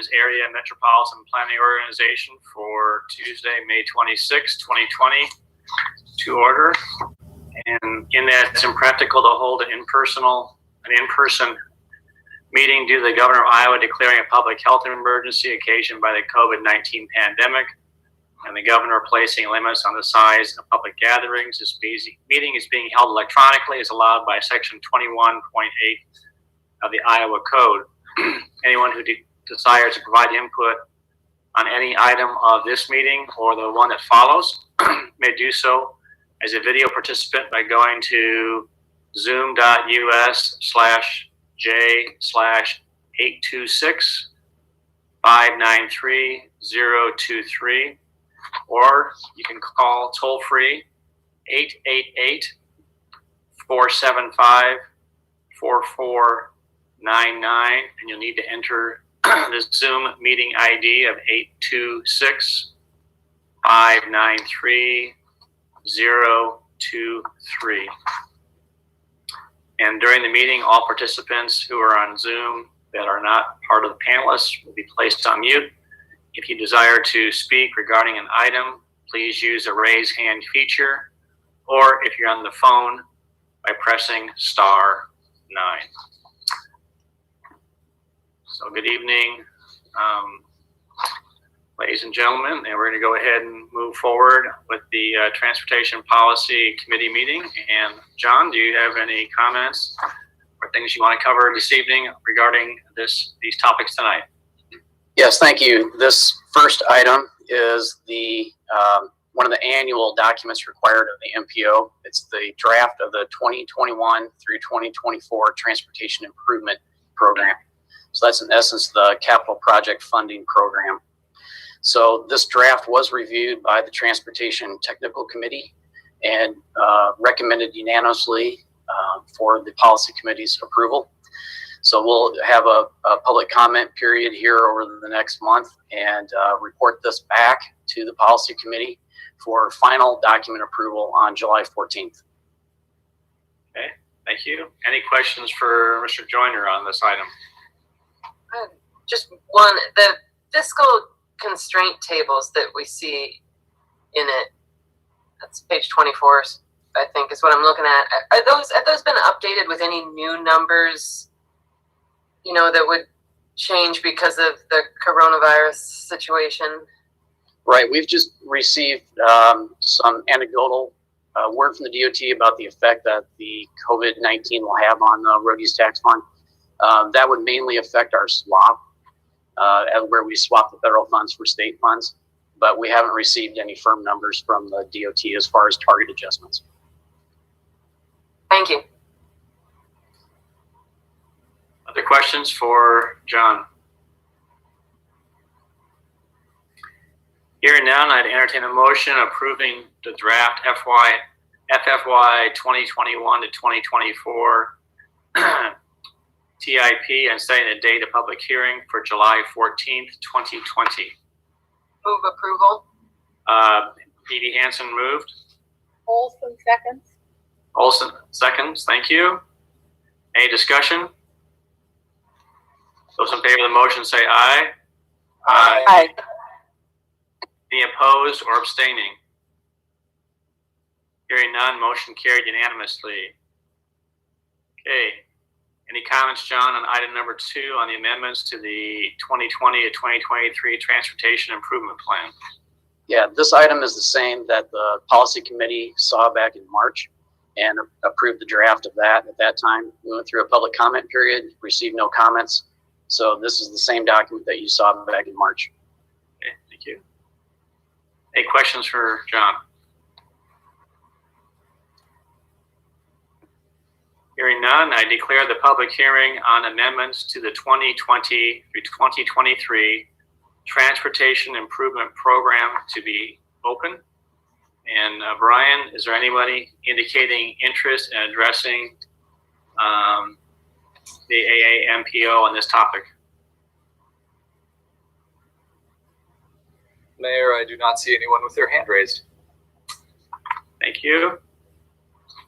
Ames Area Metropolitan Planning Organization for Tuesday, May 26, 2020 to order. And in that, it's impractical to hold an in-person meeting due to the Governor of Iowa declaring a public health emergency occasioned by the COVID-19 pandemic, and the Governor placing limits on the size of public gatherings. This meeting is being held electronically as allowed by Section 21.8 of the Iowa Code. Anyone who desires to provide input on any item of this meeting or the one that follows may do so as a video participant by going to zoom.us/J/826-593-023, or you can call toll free 888-475-4499, and you'll need to enter the Zoom meeting ID of 826-593-023. And during the meeting, all participants who are on Zoom that are not part of the panelists will be placed on mute. If you desire to speak regarding an item, please use the raise hand feature, or if you're on the phone, by pressing *9. So good evening, ladies and gentlemen, and we're going to go ahead and move forward with the Transportation Policy Committee meeting. And John, do you have any comments or things you want to cover this evening regarding these topics tonight? Yes, thank you. This first item is the one of the annual documents required of the MPO. It's the draft of the 2021 through 2024 Transportation Improvement Program. So that's in essence the capital project funding program. So this draft was reviewed by the Transportation Technical Committee and recommended unanimously for the Policy Committee's approval. So we'll have a public comment period here over the next month and report this back to the Policy Committee for final document approval on July 14th. Okay, thank you. Any questions for Mr. Joyner on this item? Just one, the fiscal constraint tables that we see in it, that's page 24, I think is what I'm looking at. Have those been updated with any new numbers, that would change because of the coronavirus situation? Right, we've just received some anecdotal word from the DOT about the effect that the COVID-19 will have on the road use tax fund. That would mainly affect our swap, where we swap the federal funds for state funds, but we haven't received any firm numbers from the DOT as far as target adjustments. Thank you. Other questions for John? Hearing none, I'd entertain a motion approving the draft FFY 2021 to 2024 TIP and setting a date of public hearing for July 14th, 2020. Move approval. Edie Hansen moved. Olson seconds. Olson seconds. Thank you. Any discussion? Those in favor of the motion say aye. Aye. Aye. Any opposed or abstaining? Hearing none, motion carried unanimously. Okay. Any comments, John, on item number 2 on the amendments to the 2020 to 2023 Transportation Improvement Plan? Yeah, this item is the same that the Policy Committee saw back in March and approved the draft of that. At that time, we went through a public comment period, received no comments. So this is the same document that you saw back in March. Okay, thank you. Any questions for John? Hearing none, I declare the public hearing on amendments to the 2020 through 2023 Transportation Improvement Program to be open. And Brian, is there anybody indicating interest in addressing the AAMPO on this topic? Mayor, I do not see anyone with their hand raised. Thank you.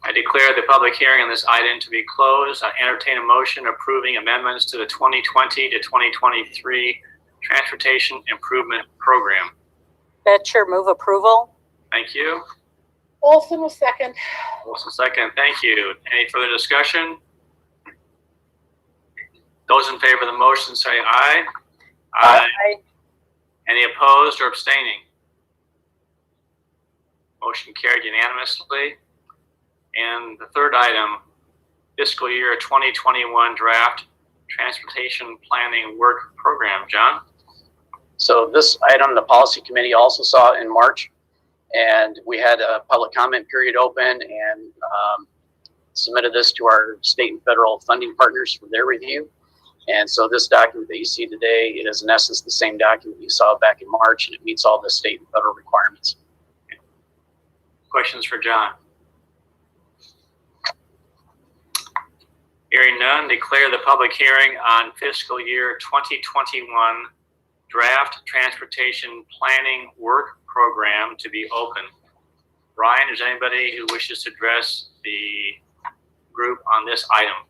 I declare the public hearing on this item to be closed. I entertain a motion approving amendments to the 2020 to 2023 Transportation Improvement Program. Betcher, move approval. Thank you. Olson will second. Wilson, second. Thank you. Any further discussion? Those in favor of the motion say aye. Aye. Any opposed or abstaining? Motion carried unanimously. And the third item, fiscal year 2021 draft transportation planning work program. John? So this item, the policy committee also saw in March, and we had a public comment period open and submitted this to our state and federal funding partners for their review. And so this document that you see today is in essence the same document you saw back in March, and it meets all the state and federal requirements. Questions for John? Hearing none, declare the public hearing on fiscal year 2021 draft transportation planning work program to be open. Ryan, is anybody who wishes to address the group on this item?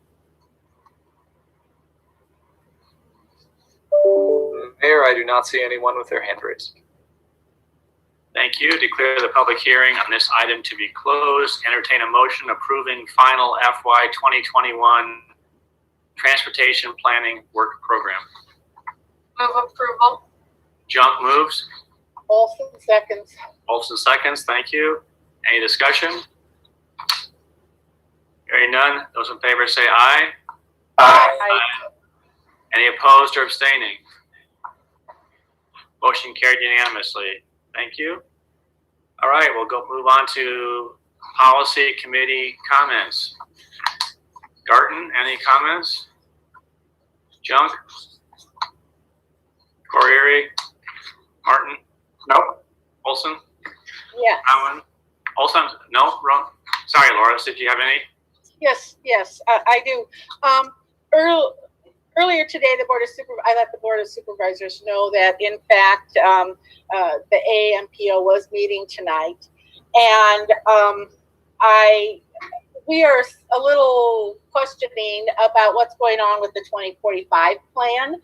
Mayor, I do not see anyone with their hand raised. Thank you. Declare the public hearing on this item to be closed. Entertain a motion approving final FY 2021 transportation planning work program. Move approval. Junk moves. Olson seconds. Olson seconds. Thank you. Any discussion? Hearing none. Those in favor say aye. Aye. Any opposed or abstaining? Motion carried unanimously. Thank you. All right, we'll move on to policy committee comments. Garten, any comments? Junk? Corey? Martin? No. Olson? Yes. Allen? Olson? No? Wrong. Sorry, Laura, did you have any? Yes, I do. Earlier today, I let the Board of Supervisors know that, in fact, the AMPO was meeting tonight, and we are a little questioning about what's going on with the 2045 plan.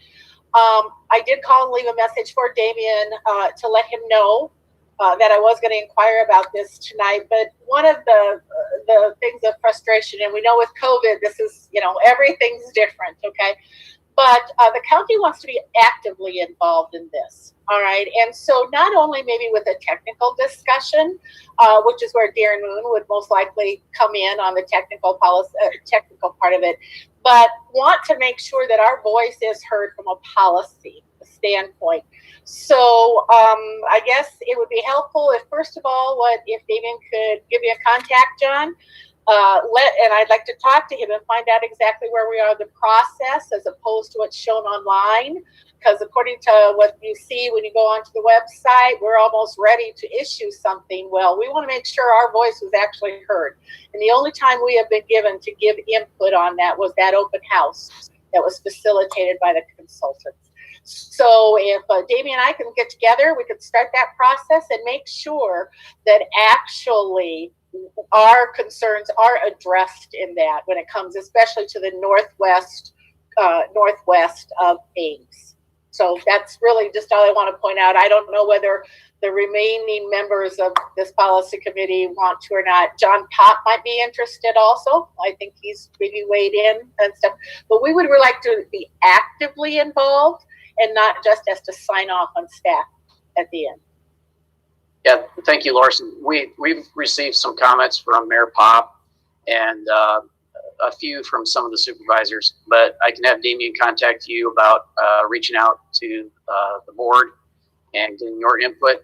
I did call and leave a message for Damien to let him know that I was going to inquire about this tonight. But one of the things of frustration, and we know with COVID, this is, everything's different, okay? But the county wants to be actively involved in this, all right? And so not only maybe with a technical discussion, which is where Darren Moon would most likely come in on the technical part of it, but want to make sure that our voice is heard from a policy standpoint. So I guess it would be helpful if, first of all, if Damien could give you a contact, John, and I'd like to talk to him and find out exactly where we are in the process as opposed to what's shown online. Because according to what you see when you go onto the website, we're almost ready to issue something. Well, we want to make sure our voice was actually heard. And the only time we have been given to give input on that was that open house that was facilitated by the consultants. So if Damien and I can get together, we could start that process and make sure that actually our concerns are addressed in that when it comes especially to the northwest of Ames. So that's really just all I want to point out. I don't know whether the remaining members of this policy committee want to or not. John Pop might be interested also. I think he's maybe weighed in and stuff. But we would really like to be actively involved and not just as to sign off on staff at the end. Yeah, thank you, Larson. We've received some comments from Mayor Pop and a few from some of the supervisors, but I can have Damien contact you about reaching out to the board and getting your input.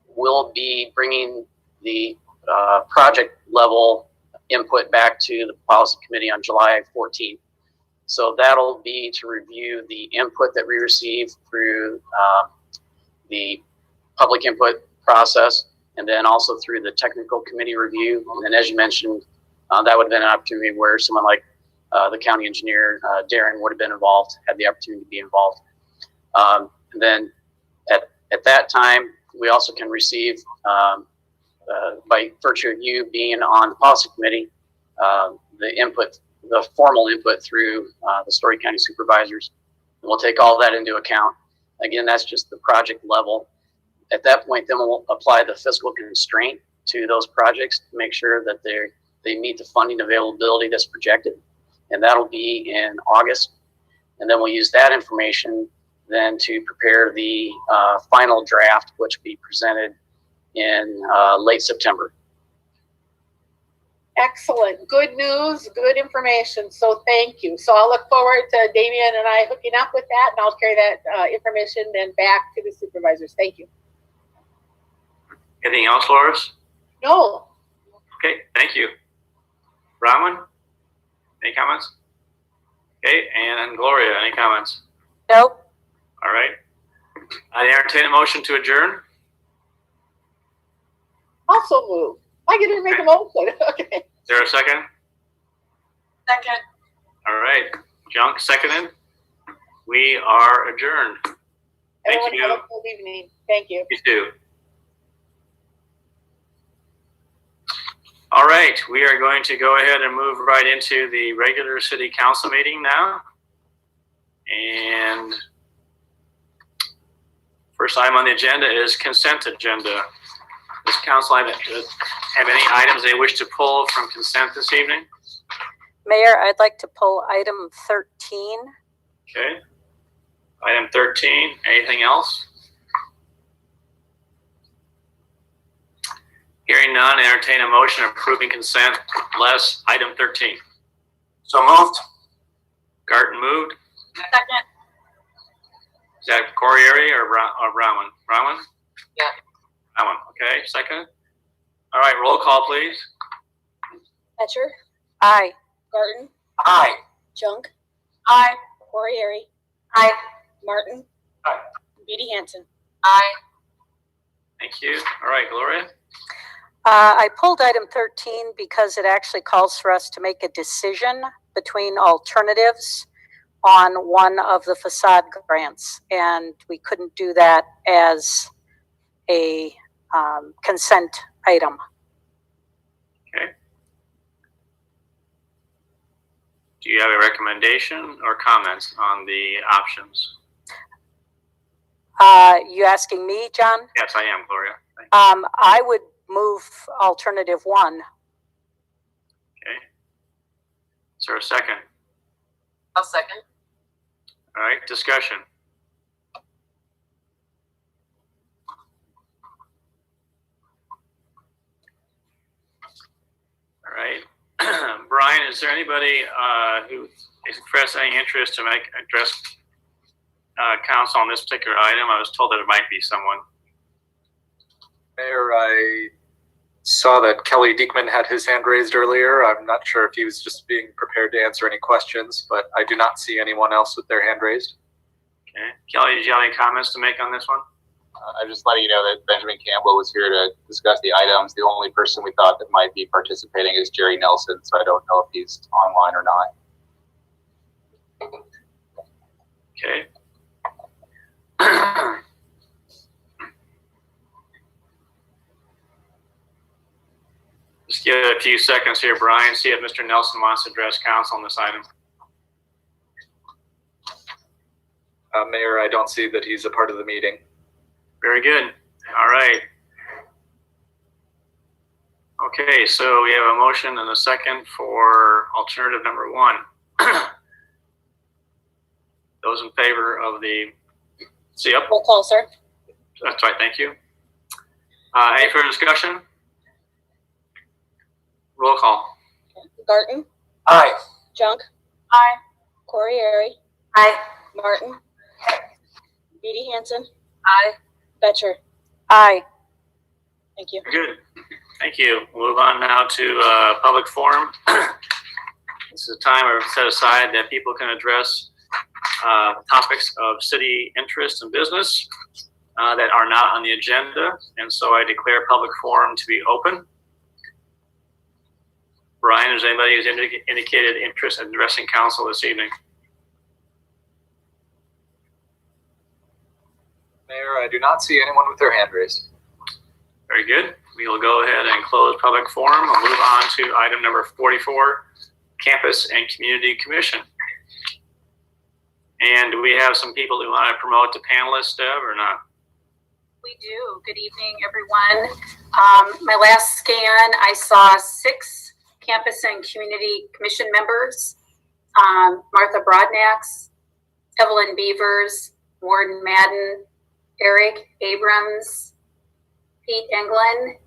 We'll be bringing the project level input back to the policy committee on July 14th. So that'll be to review the input that we received through the public input process, and then also through the technical committee review. And then, as you mentioned, that would have been an opportunity where someone like the county engineer, Darren, would have been involved, had the opportunity to be involved. And then at that time, we also can receive, by virtue of you being on the policy committee, the formal input through the Story County supervisors. We'll take all that into account. Again, that's just the project level. At that point, then we'll apply the fiscal constraint to those projects to make sure that they meet the funding availability that's projected. And that'll be in August. And then we'll use that information then to prepare the final draft, which will be presented in late September. Excellent. Good news, good information. So thank you. So I'll look forward to Damian and I hooking up with that, and I'll carry that information then back to the supervisors. Thank you. Anything else, Loris? No. Okay, thank you. Bronwyn, any comments? Okay, and Gloria, any comments? Nope. All right. I entertain a motion to adjourn. Also move. I get to make a motion. Okay. Is there a second? Second. All right. Junk seconded. We are adjourned. Thank Everyone you. have a good evening. Thank you. You too. All right, we are going to go ahead and move right into the regular city council meeting now. And first item on the agenda is consent agenda. Does council have any items they wish to pull from consent this evening? Mayor, I'd like to pull item 13. Okay. Item 13, anything else? Hearing none, entertain a motion approving consent less item 13. So moved. Garten moved. Second. Is that Corriere or Brown? Brown? Yeah. That one. Okay, second. All right, roll call, please. Etcher? Aye. Garten, Aye. Junk, Aye. Corriere, Aye. Martin. Aye. Beatty Hansen. Aye. Thank you. All right, Gloria. I pulled item 13 because it actually calls for us to make a decision between alternatives on one of the facade grants, and we couldn't do that as a consent item. Okay. Do you have a recommendation or comments on the options? You asking me, John? Yes, I am, Gloria. Thank you. I would move alternative 1. Okay. Is there a second? I'll second. All right, discussion. All right. Brian, is there anybody who expressed any interest to address council on this particular item? I was told that it might be someone. Mayor, I saw that Kelly Diekman had his hand raised earlier. I'm not sure if he was just being prepared to answer any questions, but I do not see anyone else with their hand raised. Okay. Kelly, did you have any comments to make on this one? I'm just letting you know that Benjamin Campbell was here to discuss the items. The only person we thought that might be participating is Jerry Nelson, so I don't know if he's online or not. Okay. Just give it a few seconds here, Brian. See if Mr. Nelson wants to address council on this item. Mayor, I don't see that he's a part of the meeting. Very good. All right. Okay, so we have a motion and a second for alternative number 1. Those in favor of the, see up? Roll call, sir. That's right, thank you. Any further discussion? Roll call. Garten, Aye. Junk, Aye. Corriere, Aye. Martin. Beatty Hansen, Aye. Betcher. Aye. Thank you. Good. Thank you. We'll move on now to public forum. This is a time set aside that people can address topics of city interest and business that are not on the agenda. And so I declare public forum to be open. Brian, is anybody who's indicated interest in addressing council this evening? Mayor, I do not see anyone with their hand raised. Very good. We will go ahead and close public forum. We'll move on to item number 44, Campus and Community Commission. And do we have some people who want to promote the panelists, Deb, or not? We do. Good evening, everyone. My last scan, I saw 6 campus and community commission members. Martha Broadnax, Evelyn Beavers, Warden Madden, Eric Abrams, Pete Englund,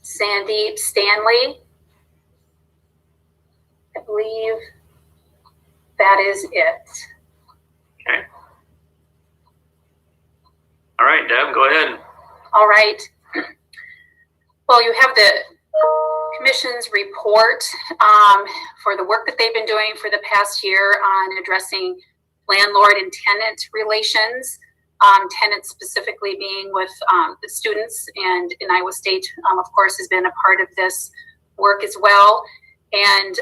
Sandeep Stanley. I believe that is it. Okay. All right, Deb, go ahead. All right. Well, you have the Commission's report for the work that they've been doing for the past year on addressing landlord and tenant relations. Tenants specifically being with the students, and in Iowa State, of course, has been a part of this work as well. And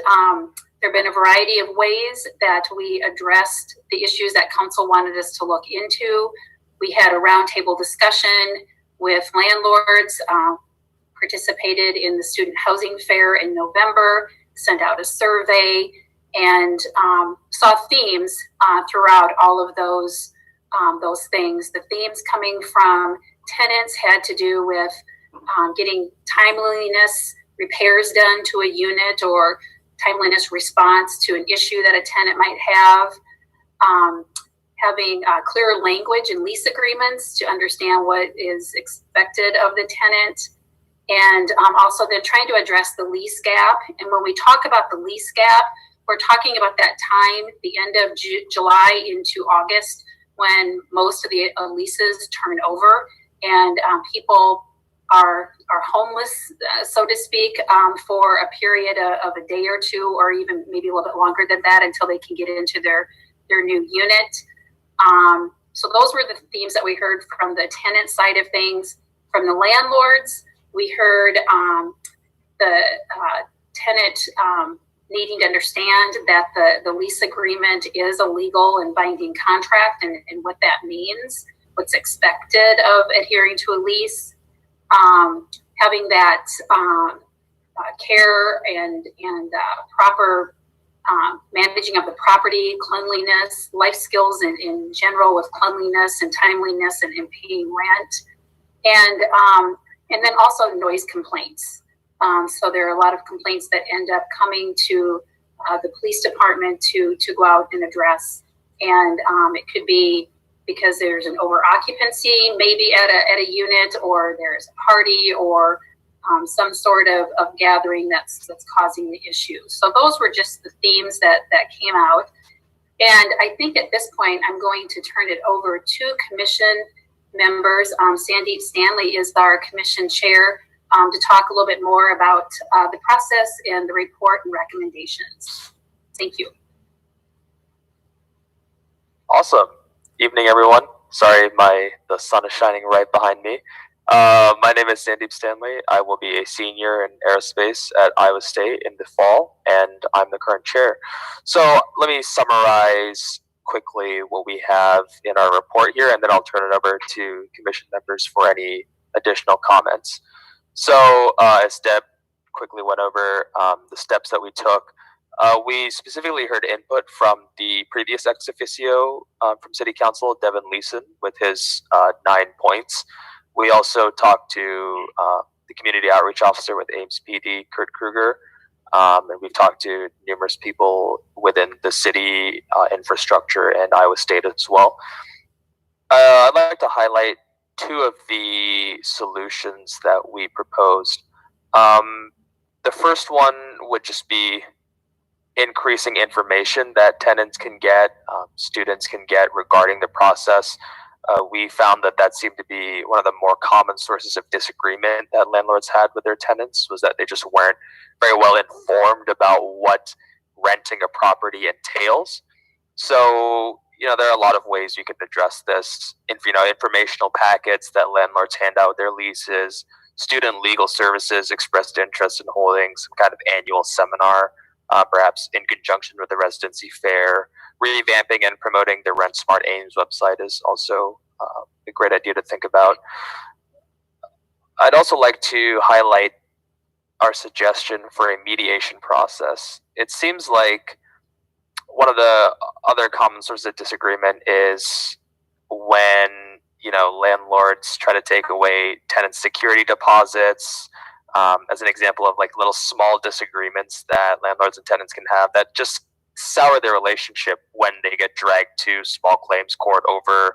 there have been a variety of ways that we addressed the issues that council wanted us to look into. We had a roundtable discussion with landlords, participated in the student housing fair in November, sent out a survey, and saw themes throughout all of those things. The themes coming from tenants had to do with getting timeliness repairs done to a unit or timeliness response to an issue that a tenant might have, having clear language and lease agreements to understand what is expected of the tenant, and also then trying to address the lease gap. And when we talk about the lease gap, we're talking about that time, the end of July into August, when most of the leases turn over, and people are homeless, so to speak, for a period of a day or two, or even maybe a little bit longer than that, until they can get into their new unit. So those were the themes that we heard from the tenant side of things. From the landlords, we heard the tenant needing to understand that the lease agreement is a legal and binding contract, and what that means, what's expected of adhering to a lease, having that care and proper managing of the property, cleanliness, life skills in general with cleanliness and timeliness and paying rent, and then also noise complaints. So there are a lot of complaints that end up coming to the police department to go out and address. And it could be because there's an over occupancy maybe at a unit, or there's a party, or some sort of gathering that's causing the issue. So those were just the themes that came out. And I think at this point, I'm going to turn it over to commission members. Sandeep Stanley is our commission chair, to talk a little bit more about the process and the report and recommendations. Thank you. Awesome. Evening, everyone. Sorry, the sun is shining right behind me. My name is Sandeep Stanley. I will be a senior in aerospace at Iowa State in the fall, and I'm the current chair. So let me summarize quickly what we have in our report here, and then I'll turn it over to commission members for any additional comments. So as Deb quickly went over the steps that we took, we specifically heard input from the previous ex officio from City Council, Devin Leeson, with his 9 points. We also talked to the community outreach officer with Ames PD, Kurt Kruger, and we've talked to numerous people within the city infrastructure and Iowa State as well. I'd like to highlight 2 of the solutions that we proposed. The first one would just be increasing information that tenants can get, students can get regarding the process. We found that seemed to be one of the more common sources of disagreement that landlords had with their tenants, was that they just weren't very well informed about what renting a property entails. So, there are a lot of ways you can address this. Informational packets that landlords hand out with their leases, student legal services expressed interest in holding some kind of annual seminar, perhaps in conjunction with the residency fair. Revamping and promoting the Rent Smart Ames website is also a great idea to think about. I'd also like to highlight our suggestion for a mediation process. It seems like one of the other common sources of disagreement is when, landlords try to take away tenant security deposits, as an example of like little small disagreements that landlords and tenants can have that just sour their relationship when they get dragged to small claims court over,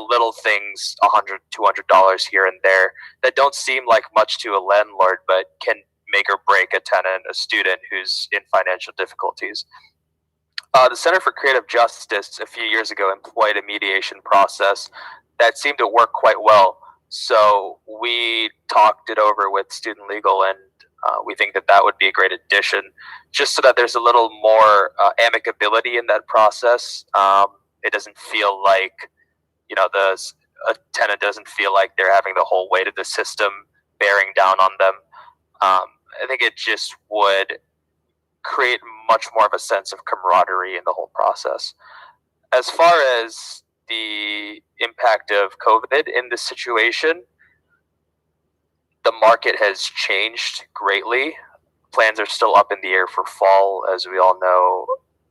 little things, $100, $200 here and there that don't seem like much to a landlord, but can make or break a tenant, a student who's in financial difficulties. The Center for Creative Justice a few years ago employed a mediation process that seemed to work quite well. So we talked it over with student legal, and we think that that would be a great addition, just so that there's a little more amicability in that process. It doesn't feel like, a tenant doesn't feel like they're having the whole weight of the system bearing down on them. I think it just would create much more of a sense of camaraderie in the whole process. As far as the impact of COVID in this situation, the market has changed greatly. Plans are still up in the air for fall, as we all know,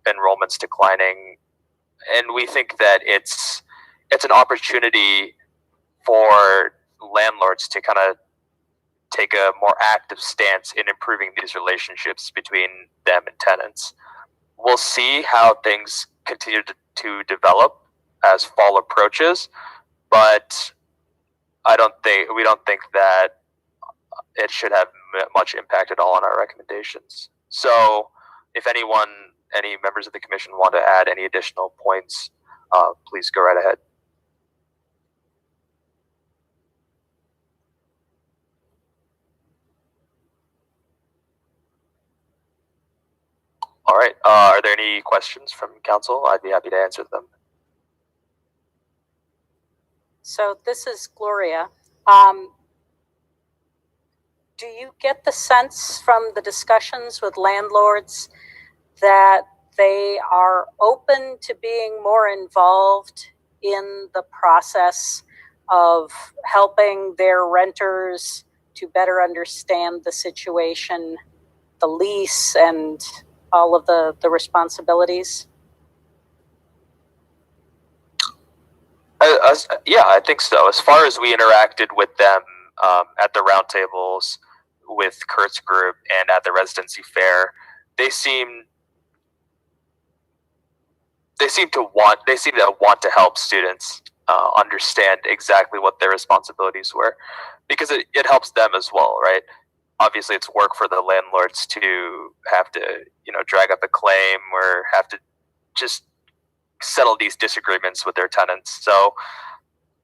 enrollment's declining. And we think that it's an opportunity for landlords to kind of take a more active stance in improving these relationships between them and tenants. We'll see how things continue to develop as fall approaches, but we don't think that it should have much impact at all on our recommendations. So if any members of the commission want to add any additional points, please go right ahead. All right. Are there any questions from council? I'd be happy to answer them. So this is Gloria. Do you get the sense from the discussions with landlords that they are open to being more involved in the process of helping their renters to better understand the situation, the lease, and all of the responsibilities? Yeah, I think so. As far as we interacted with them at the roundtables with Kurt's group and at the residency fair, they seem to want to help students understand exactly what their responsibilities were, because it helps them as well, right? Obviously, it's work for the landlords to have to, drag up a claim or have to just settle these disagreements with their tenants. So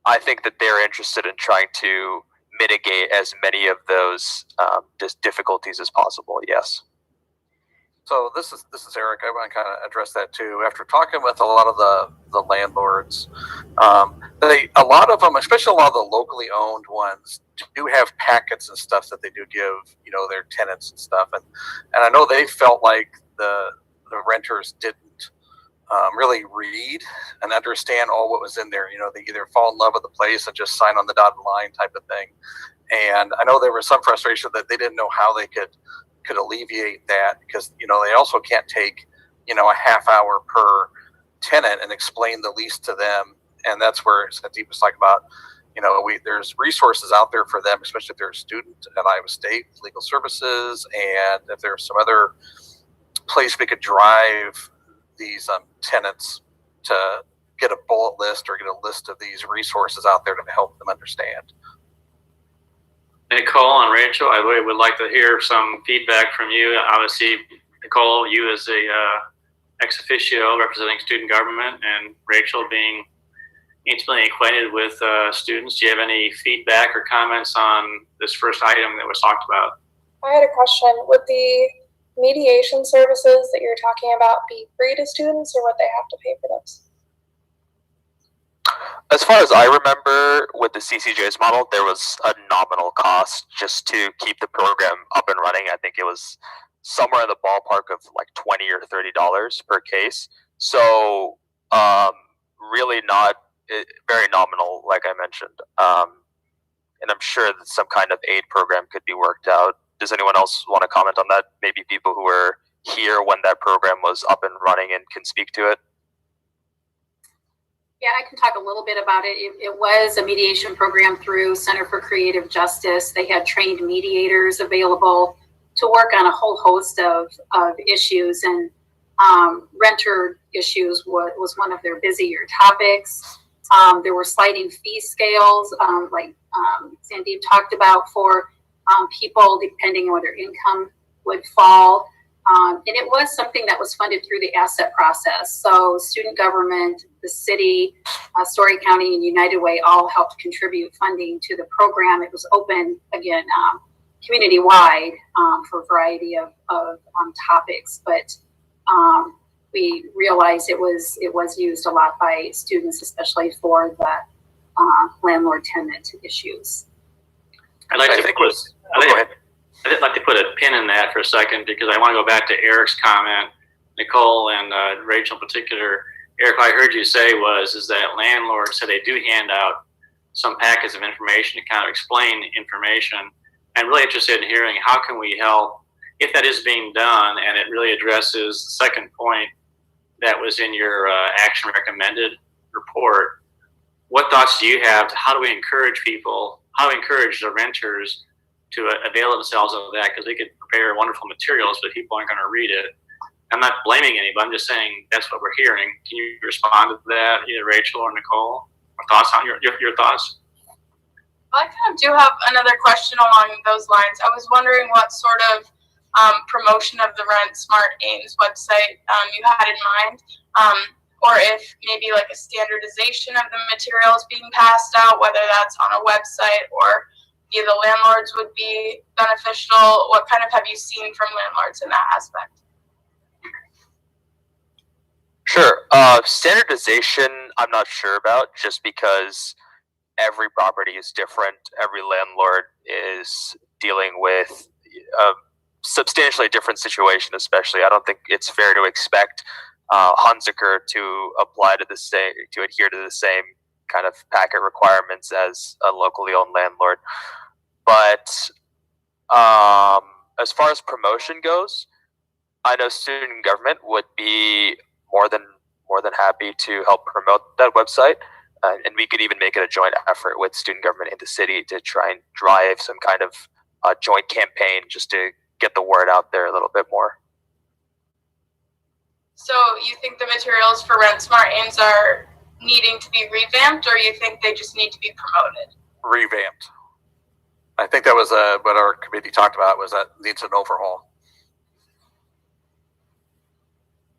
I think that they're interested in trying to mitigate as many of those difficulties as possible. Yes. So this is Eric. I want to kind of address that too. After talking with a lot of the landlords, a lot of them, especially a lot of the locally owned ones, do have packets and stuff that they do give, their tenants and stuff. And I know they felt like the renters didn't really read and understand all what was in there. They either fall in love with the place and just sign on the dotted line type of thing. And I know there was some frustration that they didn't know how they could alleviate that, because they also can't take a half hour per tenant and explain the lease to them. And that's where Sandeep was talking about, there's resources out there for them, especially if they're a student at Iowa State, legal services, and if there's some other place we could drive these tenants to get a bullet list or get a list of these resources out there to help them understand. Nicole and Rachel, I would like to hear some feedback from you. Obviously, Nicole, you as a ex officio representing student government, and Rachel being intimately acquainted with students. Do you have any feedback or comments on this first item that was talked about? I had a question. Would the mediation services that you're talking about be free to students, or would they have to pay for those? As far as I remember, with the CCJ's model, there was a nominal cost just to keep the program up and running. I think it was somewhere in the ballpark of like $20 or $30 per case. So really not very nominal, like I mentioned. And I'm sure that some kind of aid program could be worked out. Does anyone else want to comment on that? Maybe people who were here when that program was up and running and can speak to it? Yeah, I can talk a little bit about it. It was a mediation program through Center for Creative Justice. They had trained mediators available to work on a whole host of issues, and renter issues was one of their busier topics. There were sliding fee scales, like Sandeep talked about, for people depending on what their income would fall. And it was something that was funded through the asset process. So student government, the city, Story County, and United Way all helped contribute funding to the program. It was open, again, community-wide for a variety of topics. But we realized it was used a lot by students, especially for the landlord-tenant issues. I'd like to put a pin in that for a second, because I want to go back to Eric's comment, Nicole and Rachel in particular. Eric, what I heard you say is that landlords said they do hand out some packets of information to kind of explain information. I'm really interested in hearing how can we help if that is being done, and it really addresses the second point that was in your action recommended report. What thoughts do you have? How do we encourage people? How do we encourage the renters to avail themselves of that? Because they could prepare wonderful materials, but people aren't going to read it. I'm not blaming anybody. I'm just saying that's what we're hearing. Can you respond to that, either Rachel or Nicole? Or thoughts on your thoughts? I kind of do have another question along those lines. I was wondering what sort of promotion of the Rent Smart Ames website you had in mind, or if maybe like a standardization of the materials being passed out, whether that's on a website or via the landlords would be beneficial. What kind of have you seen from landlords in that aspect? Sure. Standardization, I'm not sure about, just because every property is different. Every landlord is dealing with a substantially different situation, especially. I don't think it's fair to expect Hunziker to apply to to adhere to the same kind of packet requirements as a locally owned landlord. But as far as promotion goes, I know student government would be more than happy to help promote that website, and we could even make it a joint effort with student government in the city to try and drive some kind of joint campaign just to get the word out there a little bit more. So you think the materials for Rent Smart Ames are needing to be revamped, or you think they just need to be promoted? Revamped. I think that was what our committee talked about, was that needs an overhaul.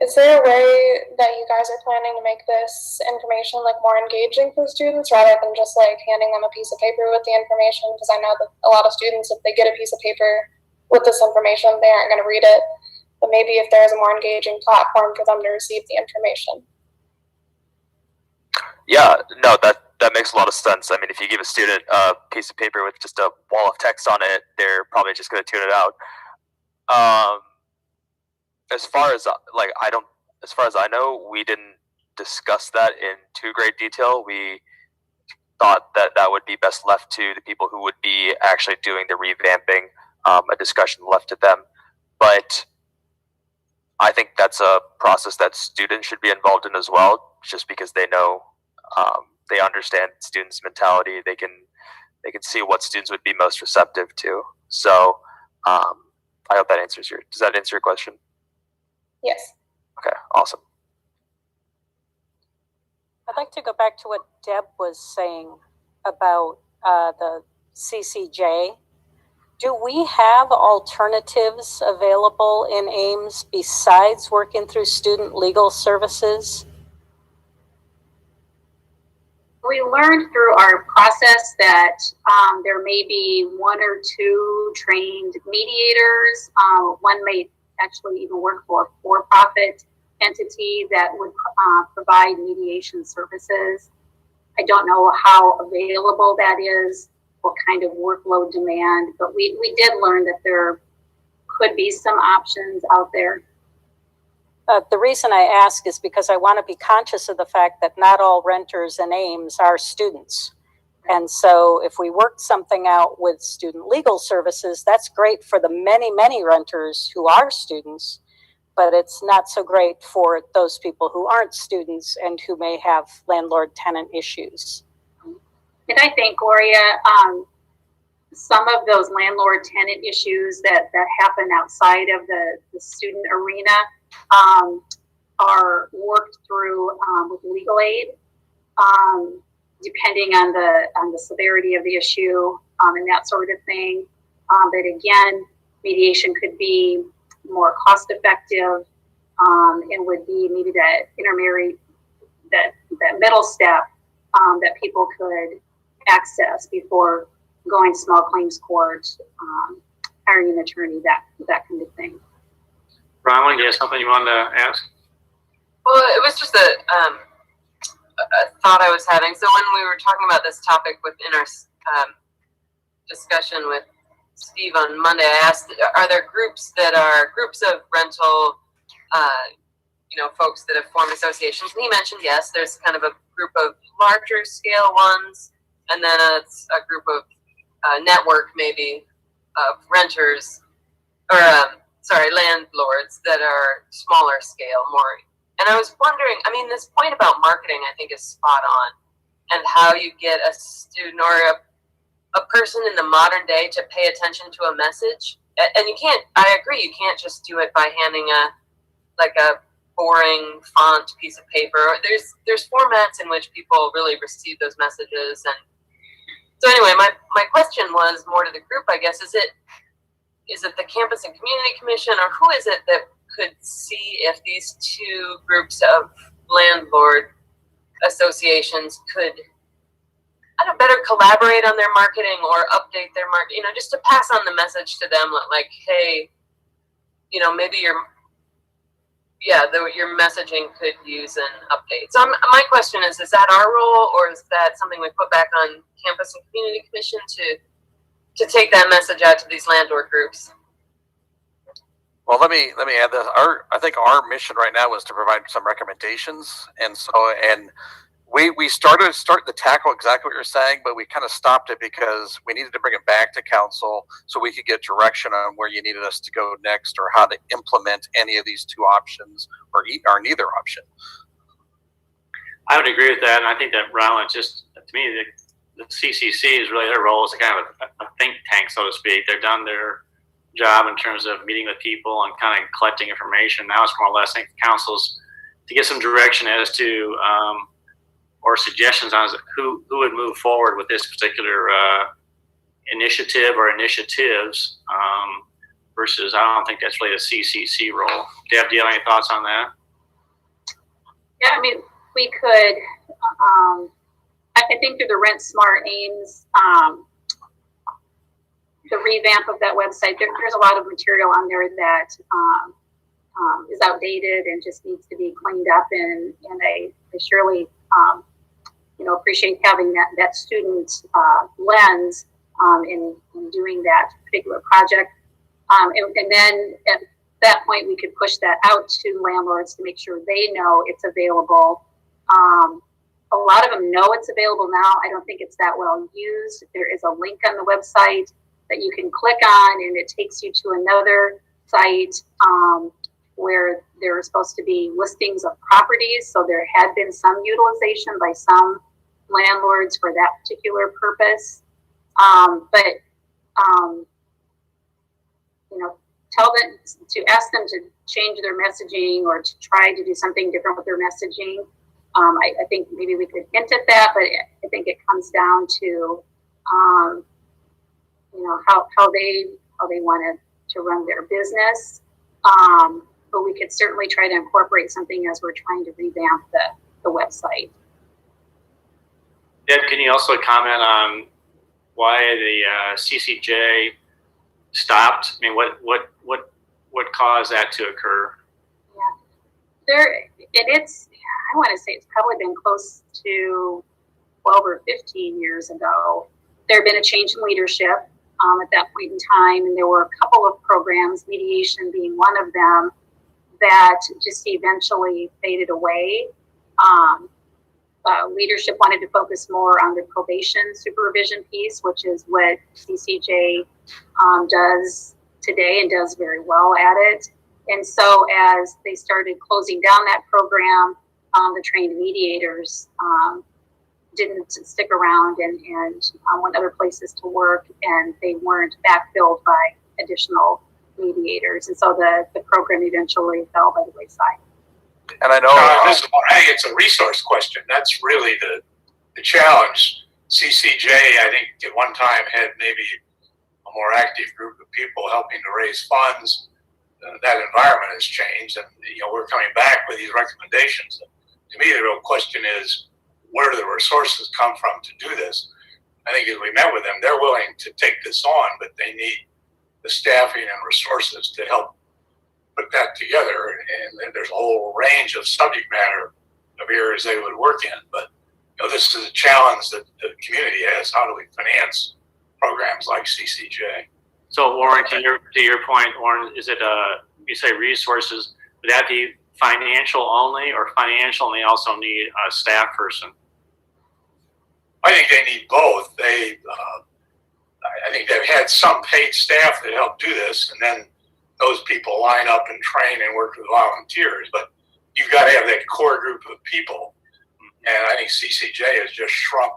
Is there a way that you guys are planning to make this information like more engaging for students rather than just like handing them a piece of paper with the information? Because I know that a lot of students, if they get a piece of paper with this information, they aren't going to read it. But maybe if there's a more engaging platform for them to receive the information. Yeah, no, that makes a lot of sense. I mean, if you give a student a piece of paper with just a wall of text on it, they're probably just going to tune it out. As far as I know, we didn't discuss that in too great detail. We thought that would be best left to the people who would be actually doing the revamping, a discussion left to them. But I think that's a process that students should be involved in as well, just because they know, they understand students' mentality. They can see what students would be most receptive to. So I hope that does that answer your question? Yes. Okay, awesome. I'd like to go back to what Deb was saying about the CCJ. Do we have alternatives available in Ames besides working through student legal services? We learned through our process that there may be one or two trained mediators. One may actually even work for a for-profit entity that would provide mediation services. I don't know how available that is, what kind of workload demand, but we did learn that there could be some options out there. The reason I ask is because I want to be conscious of the fact that not all renters in Ames are students. And so if we work something out with student legal services, that's great for the many, many renters who are students. but it's not so great for those people who aren't students and who may have landlord-tenant issues. And I think, Gloria, some of those landlord-tenant issues that happen outside of the student arena are worked through with legal aid, depending on the severity of the issue and that sort of thing. But again, mediation could be more cost-effective and would be maybe that intermediate, that middle step that people could access before going small claims court, hiring an attorney, that kind of thing. Ron, you have something you wanted to ask? Well, it was just a thought I was having. So when we were talking about this topic within our discussion with Steve on Monday, I asked, are there groups that are groups of rental, folks that have formed associations? And he mentioned, yes, there's kind of a group of larger scale ones, and then it's a group of network maybe of renters, or landlords that are smaller scale, more. And I was wondering, I mean, this point about marketing, I think, is spot on, and how you get a student or a person in the modern day to pay attention to a message. And you can't, I agree, you can't just do it by handing a boring font piece of paper. There's formats in which people really receive those messages. And so anyway, my question was more to the group, I guess, is it the Campus and Community Commission, or who is it that could see if these two groups of landlord associations could better collaborate on their marketing or update their market, just to pass on the message to them, like, hey, maybe your messaging could use an update. So my question is that our role, or is that something we put back on Campus and Community Commission to take that message out to these landlord groups? Well, let me add this. I think our mission right now is to provide some recommendations, and we started to tackle exactly what you're saying, but we kind of stopped it because we needed to bring it back to council so we could get direction on where you needed us to go next, or how to implement any of these two options, or neither option. I would agree with that, and I think that Ron, just to me, the CCC is really their role as a kind of a think tank, so to speak. They've done their job in terms of meeting with people and kind of collecting information. Now it's more or less, I think, councils to get some direction as to or suggestions on who would move forward with this particular initiative or initiatives versus, I don't think that's really a CCC role. Deb, do you have any thoughts on that? Yeah, I mean, we could, I think through the Rent Smart Ames, the revamp of that website, there's a lot of material on there that is outdated and just needs to be cleaned up, and I surely appreciate having that student lens in doing that particular project. And then at that point, we could push that out to landlords to make sure they know it's available. A lot of them know it's available now. I don't think it's that well used. There is a link on the website that you can click on, and it takes you to another site where there are supposed to be listings of properties. So there had been some utilization by some landlords for that particular purpose. Tell them to ask them to change their messaging or to try to do something different with their messaging. I think maybe we could hint at that, but I think it comes down to how they want to run their business. But we could certainly try to incorporate something as we're trying to revamp the website. Deb, can you also comment on why the CCJ stopped? I mean, what caused that to occur? Yeah, I want to say it's probably been close to 12 or 15 years ago. There had been a change in leadership at that point in time, and there were a couple of programs, Mediation being one of them, that just eventually faded away. Leadership wanted to focus more on the probation supervision piece, which is what CCJ does today and does very well at it. And so as they started closing down that program, the trained mediators didn't stick around and went other places to work, and they weren't backfilled by additional mediators. And so the program eventually fell by the wayside. And I know this is, I think it's a resource question. That's really the challenge. CCJ, I think at one time had maybe a more active group of people helping to raise funds. That environment has changed, and we're coming back with these recommendations. To me, the real question is, where do the resources come from to do this? I think as we met with them, they're willing to take this on, but they need the staffing and resources to help put that together. And there's a whole range of subject matter of areas they would work in. But this is a challenge that the community has. How do we finance programs like CCJ? So Warren, to your point, Warren, is it you say resources? Would that be financial only, or financial and they also need a staff person? I think they need both. I think they've had some paid staff that help do this, and then those people line up and train and work with volunteers. But you've got to have that core group of people. And I think CCJ has just shrunk,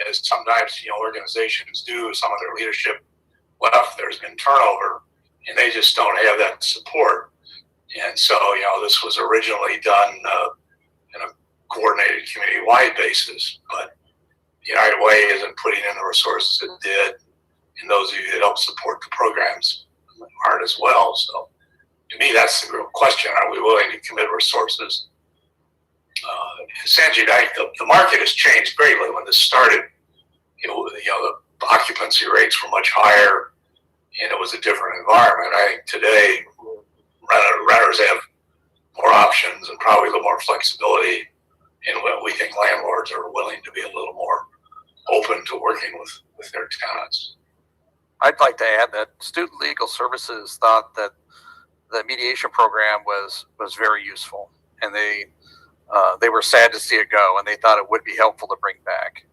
as sometimes organizations do. Some of their leadership left. There's been turnover, and they just don't have that support. And so this was originally done in a coordinated community-wide basis, but United Way isn't putting in the resources it did, and those of you that help support the programs aren't as well. So to me, that's the real question. Are we willing to commit resources? Sanjay, the market has changed greatly. When this started, the occupancy rates were much higher, and it was a different environment. I think today, renters have more options and probably a little more flexibility, and we think landlords are willing to be a little more open to working with their tenants. I'd like to add that Student Legal Services thought that the mediation program was very useful, and they were sad to see it go, and they thought it would be helpful to bring back.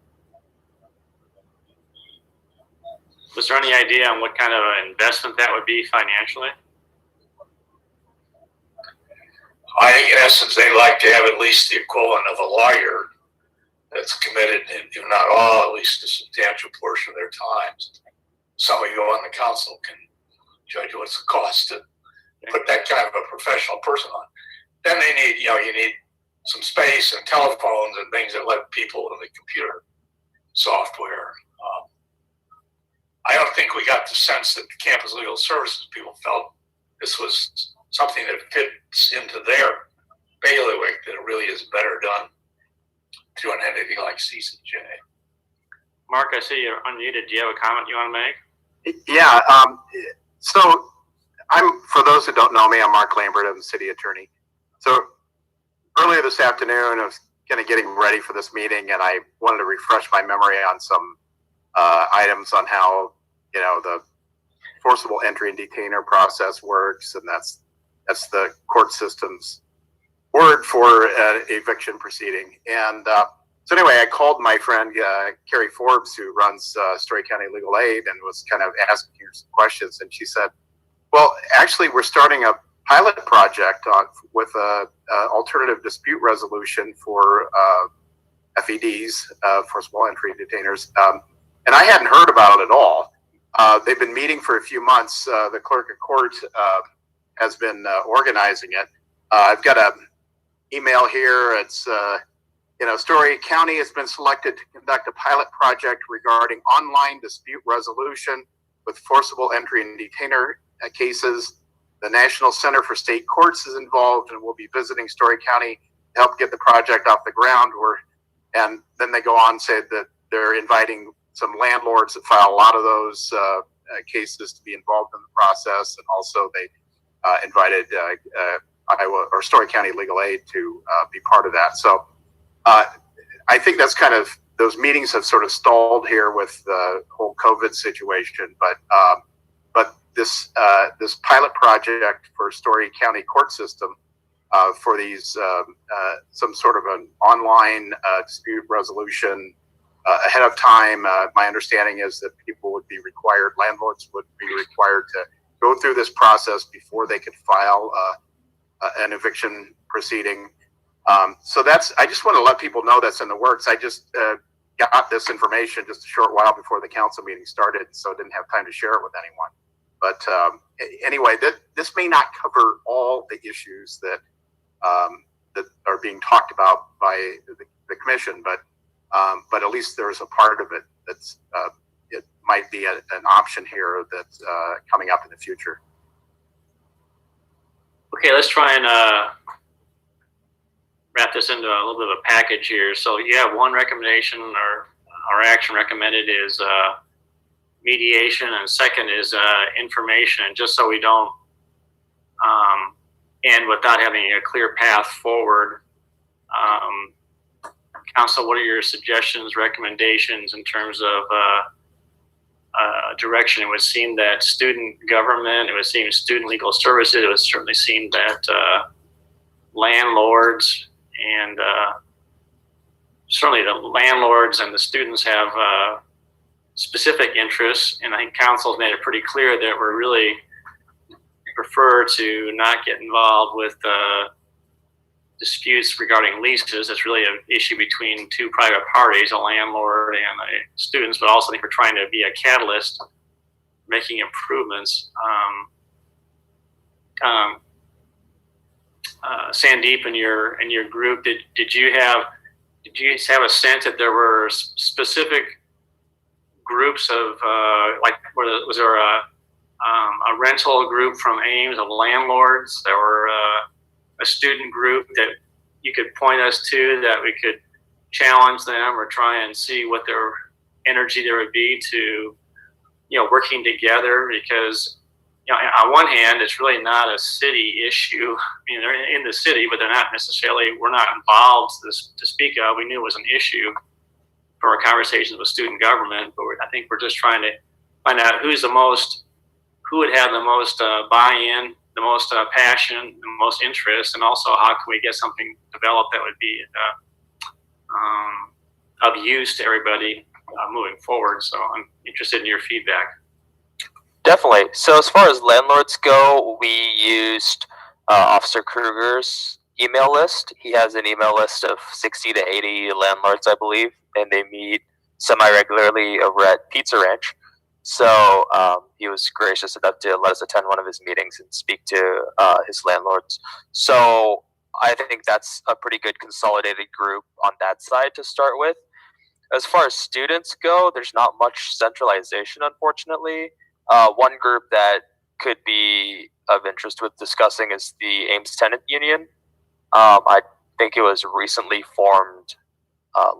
Was there any idea on what kind of investment that would be financially? I think in essence they'd like to have at least the equivalent of a lawyer that's committed, if not all, at least a substantial portion of their time. Some of you on the council can judge what's the cost to put that kind of a professional person on. Then they need, you need some space and telephones and things that let people in the computer software. I don't think we got the sense that the campus legal services people felt this was something that fits into their bailiwick, that it really is better done through an entity like CCJ. Mark, I see you're unmuted. Do you have a comment you want to make? Yeah. So for those who don't know me, I'm Mark Lambert. I'm the city attorney. So earlier this afternoon, I was kind of getting ready for this meeting, and I wanted to refresh my memory on some items on how, the forcible entry and detainer process works, and that's the court system's word for an eviction proceeding. And so anyway, I called my friend Carrie Forbes, who runs Story County Legal Aid, and was kind of asking her some questions. And she said, well, actually, we're starting a pilot project with alternative dispute resolution for FEDs, forcible entry detainers. And I hadn't heard about it at all. They've been meeting for a few months. The clerk of court has been organizing it. I've got an email here. It's, Story County has been selected to conduct a pilot project regarding online dispute resolution with forcible entry and detainer cases. The National Center for State Courts is involved and will be visiting Story County to help get the project off the ground. And then they go on and say that they're inviting some landlords that file a lot of those cases to be involved in the process. And also they invited Iowa or Story County Legal Aid to be part of that. So I think that's kind of, those meetings have sort of stalled here with the whole COVID situation. But this pilot project for Story County court system for these some sort of an online dispute resolution ahead of time. My understanding is that people would be required, landlords would be required to go through this process before they could file an eviction proceeding. So I just want to let people know that's in the works. I just got this information just a short while before the council meeting started, so I didn't have time to share it with anyone. But anyway, this may not cover all the issues that that are being talked about by the commission, but at least there's a part of it that's it might be an option here that's coming up in the future. Okay, let's try and wrap this into a little bit of a package here. So you have one recommendation or action recommended is mediation, and second is information. And just so we don't end without having a clear path forward, Council, what are your suggestions, recommendations in terms of direction? It would seem that student government, it would seem student legal services, it would certainly seem that landlords and certainly the landlords and the students have specific interests, and I think Council's made it pretty clear that we're really prefer to not get involved with disputes regarding leases. It's really an issue between two private parties, a landlord and students, but also I think we're trying to be a catalyst, making improvements. Sandeep, in your group, did you have a sense that there were specific groups of was there a rental group from Ames of landlords? There were a student group that you could point us to that we could challenge them or try and see what their energy there would be to, working together, because, on one hand, it's really not a city issue. I mean, they're in the city, but we're not involved to speak of. We knew it was an issue for our conversations with student government, but I think we're just trying to find out who would have the most buy-in, the most passion, the most interest, and also how can we get something developed that would be of use to everybody moving forward. So I'm interested in your feedback. Definitely. So as far as landlords go, we used Officer Kruger's email list. He has an email list of 60 to 80 landlords, I believe, and they meet semi-regularly over at Pizza Ranch. So he was gracious enough to let us attend one of his meetings and speak to his landlords. So I think that's a pretty good consolidated group on that side to start with. As far as students go, there's not much centralization, unfortunately. One group that could be of interest with discussing is the Ames Tenant Union. I think it was recently formed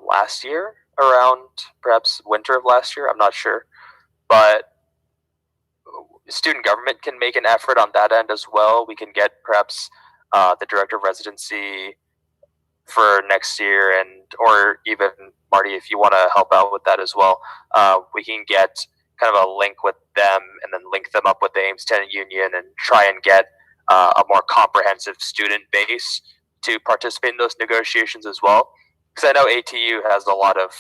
last year, around perhaps winter of last year. I'm not sure. But student government can make an effort on that end as well. We can get perhaps the director of residency for next year, or even Marty, if you want to help out with that as well. We can get kind of a link with them and then link them up with the Ames Tenant Union and try and get a more comprehensive student base to participate in those negotiations as well. Because I know ATU has a lot of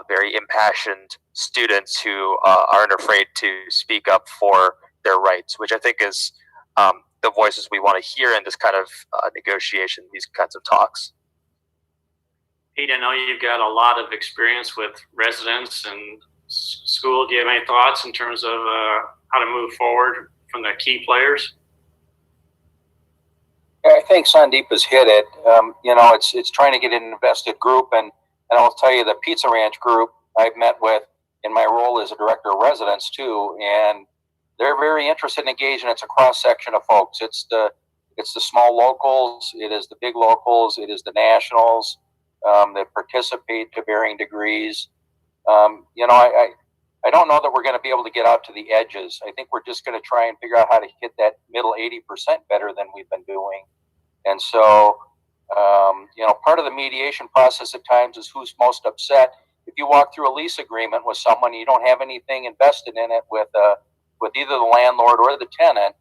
very impassioned students who aren't afraid to speak up for their rights, which I think is the voices we want to hear in this kind of negotiation, these kinds of talks. Pete, I know you've got a lot of experience with residents and school. Do you have any thoughts in terms of how to move forward from the key players? I think Sandeep has hit it. It's trying to get an invested group, and I'll tell you, the Pizza Ranch group I've met with in my role as a director of residence too, and they're very interested in engaging. It's a cross section of folks. It's the small locals, it is the big locals, it is the nationals that participate to varying degrees. I don't know that we're going to be able to get out to the edges. I think we're just going to try and figure out how to hit that middle 80% better than we've been doing. And so, part of the mediation process at times is who's most upset. If you walk through a lease agreement with someone, you don't have anything invested in it with either the landlord or the tenant,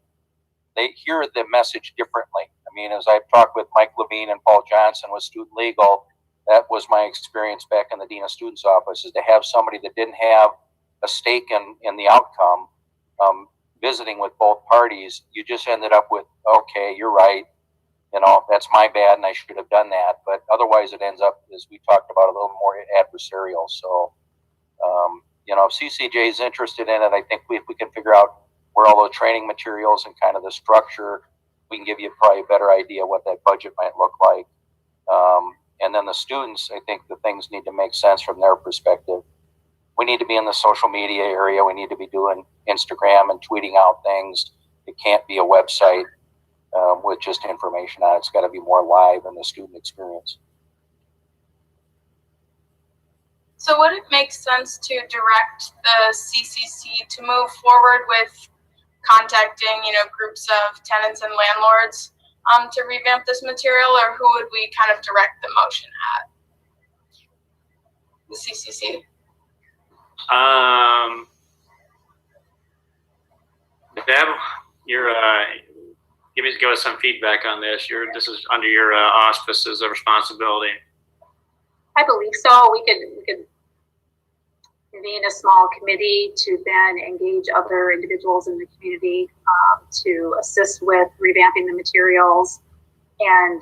they hear the message differently. I mean, as I've talked with Mike Levine and Paul Johnson with Student Legal, that was my experience back in the Dean of Students office, is to have somebody that didn't have a stake in the outcome visiting with both parties, you just ended up with, okay, you're right. You know, that's my bad and I should have done that. But otherwise it ends up, as we talked about, a little more adversarial. So, you know, if CCJ is interested in it, I think if we can figure out where all the training materials and kind of the structure, we can give you probably a better idea what that budget might look like. And then the students, I think the things need to make sense from their perspective. We need to be in the social media area. We need to be doing Instagram and tweeting out things. It can't be a website with just information on it. It's got to be more live in the student experience. So would it make sense to direct the CCC to move forward with contacting, you know, groups of tenants and landlords to revamp this material, or who would we kind of direct the motion at? The CCC. Deb, you're give us some feedback on this. This is under your auspices of responsibility. I believe so. We could convene a small committee to then engage other individuals in the community to assist with revamping the materials and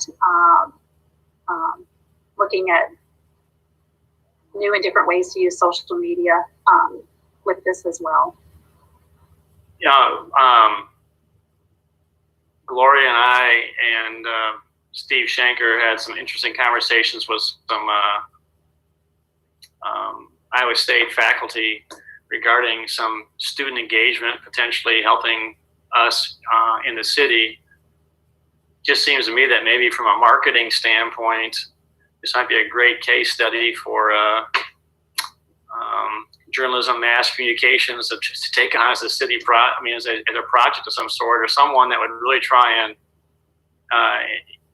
looking at new and different ways to use social media with this as well. Yeah, Gloria and I and Steve Schenker had some interesting conversations with some Iowa State faculty regarding some student engagement, potentially helping us in the city. Just seems to me that maybe from a marketing standpoint, this might be a great case study for journalism, mass communications to take on as a city as a project of some sort, or someone that would really try and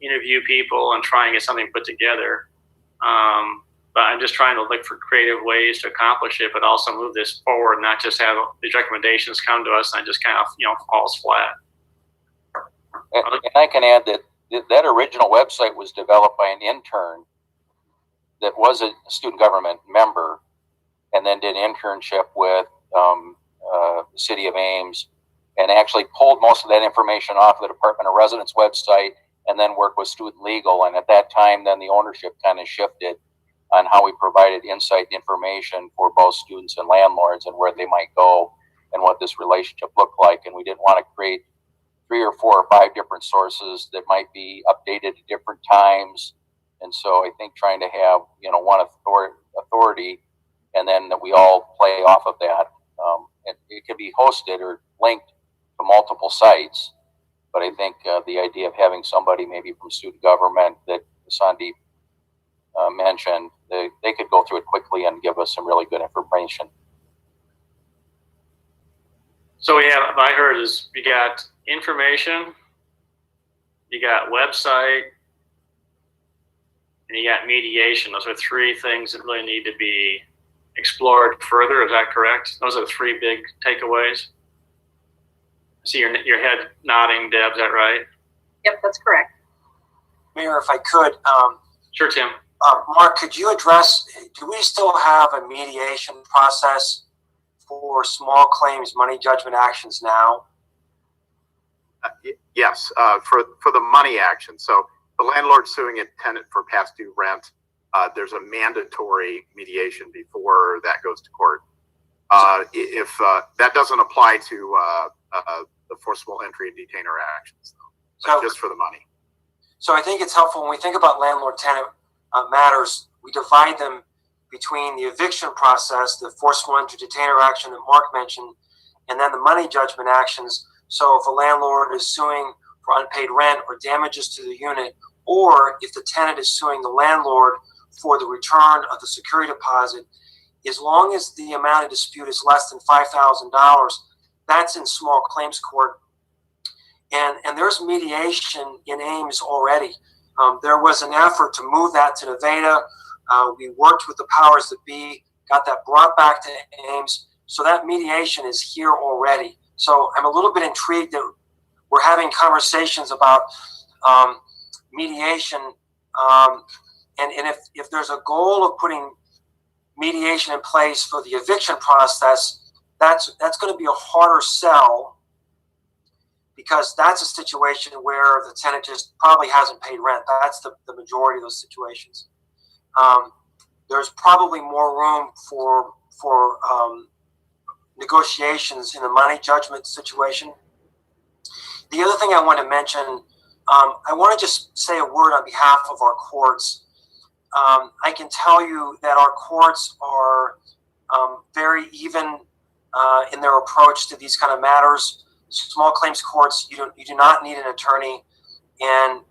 interview people and try and get something put together. But I'm just trying to look for creative ways to accomplish it, but also move this forward, not just have these recommendations come to us and it just kind of, falls flat. And I can add that original website was developed by an intern that was a student government member and then did an internship with the city of Ames and actually pulled most of that information off the Department of Residence website and then worked with student legal. And at that time, then the ownership kind of shifted on how we provided insight information for both students and landlords and where they might go and what this relationship looked like. And we didn't want to create 3 or 4 or 5 different sources that might be updated at different times. And so I think trying to have, one authority and then that we all play off of that. It can be hosted or linked to multiple sites. But I think the idea of having somebody maybe from student government that Sandeep mentioned, they could go through it quickly and give us some really good information. So I heard is you got information, you got website, and you got mediation. Those are 3 things that really need to be explored further. Is that correct? Those are the 3 big takeaways. I see your head nodding, Deb. Is that right? Yep, that's correct. Mayor, if I could. Sure, Tim. Mark, could you address, do we still have a mediation process for small claims money judgment actions now? Yes, for the money action. So the landlord suing a tenant for past due rent, there's a mandatory mediation before that goes to court. If that doesn't apply to the forcible entry and detainer actions, though, just for the money. So I think it's helpful when we think about landlord-tenant matters, we divide them between the eviction process, the forcible entry detainer action that Mark mentioned, and then the money judgment actions. So if a landlord is suing for unpaid rent or damages to the unit, or if the tenant is suing the landlord for the return of the security deposit, as long as the amount of dispute is less than $5,000, that's in small claims court. And there's mediation in Ames already. There was an effort to move that to Nevada. We worked with the powers that be, got that brought back to Ames. So that mediation is here already. So I'm a little bit intrigued that we're having conversations about mediation. And if there's a goal of putting mediation in place for the eviction process, that's going to be a harder sell because that's a situation where the tenant just probably hasn't paid rent. That's the majority of those situations. There's probably more room for negotiations in a money judgment situation. The other thing I want to mention, I want to just say a word on behalf of our courts. I can tell you that our courts are very even in their approach to these kind of matters. Small claims courts, you do not need an attorney, and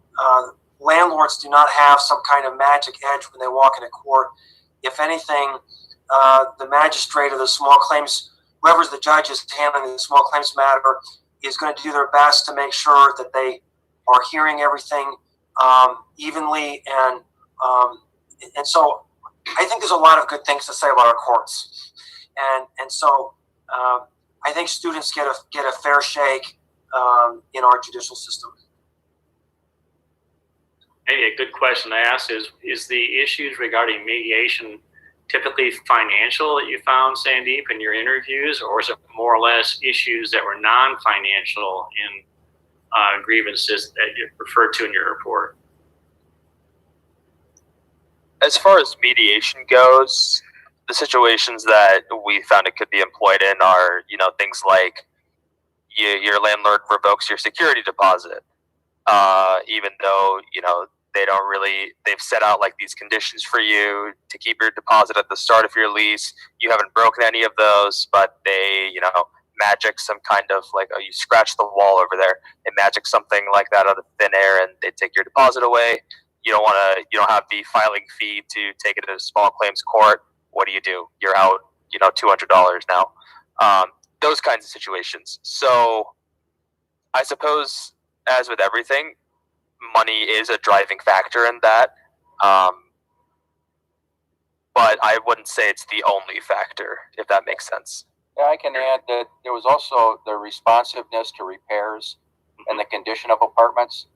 landlords do not have some kind of magic edge when they walk into court. If anything, the magistrate or the small claims, whoever's the judge is handling the small claims matter, is going to do their best to make sure that they are hearing everything evenly, and so I think there's a lot of good things to say about our courts, and so I think students get a fair shake in our judicial system. Maybe a good question to ask is the issues regarding mediation typically financial that you found, Sandeep, in your interviews, or is it more or less issues that were non-financial in grievances that you referred to in your report? As far as mediation goes, the situations that we found it could be employed in are, things like your landlord revokes your security deposit, even though, they've set out like these conditions for you to keep your deposit at the start of your lease. You haven't broken any of those, but they, magic some kind of like, oh, you scratch the wall over there. They magic something like that out of thin air and they take your deposit away. You don't have the filing fee to take it to a small claims court. What do? You're out, $200 now. Those kinds of situations. So I suppose, as with everything, money is a driving factor in that. But I wouldn't say it's the only factor, if that makes sense. Yeah, I can add that there was also the responsiveness to repairs and the condition of apartments.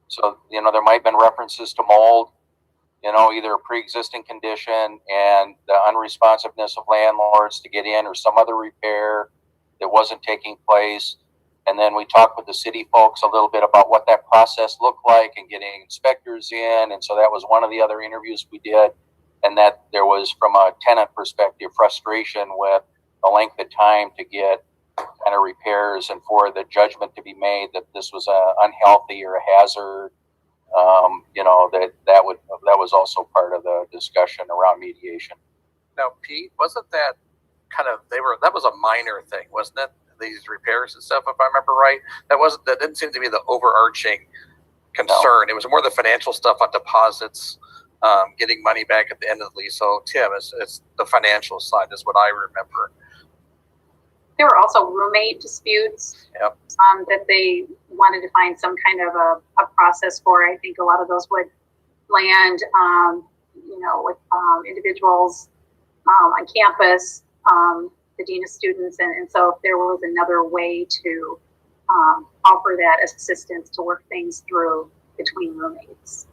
So, there might have been references to mold, either a pre-existing condition and the unresponsiveness of landlords to get in, or some other repair that wasn't taking place. And then we talked with the city folks a little bit about what that process looked like and getting inspectors in. And so that was one of the other interviews we did. And that there was, from a tenant perspective, frustration with the length of time to get kind of repairs and for the judgment to be made that this was unhealthy or a hazard. That was also part of the discussion around mediation. Now, Pete, wasn't that that was a minor thing, wasn't it? These repairs and stuff, if I remember right. That didn't seem to be the overarching concern. No. It was more the financial stuff on deposits, getting money back at the end of the lease. So, Tim, it's the financial side is what I remember. There were also roommate disputes. Yep. That they wanted to find some kind of a process for. I think a lot of those would land, with individuals on campus, the dean of students, and so if there was another way to offer that assistance to work things through between roommates.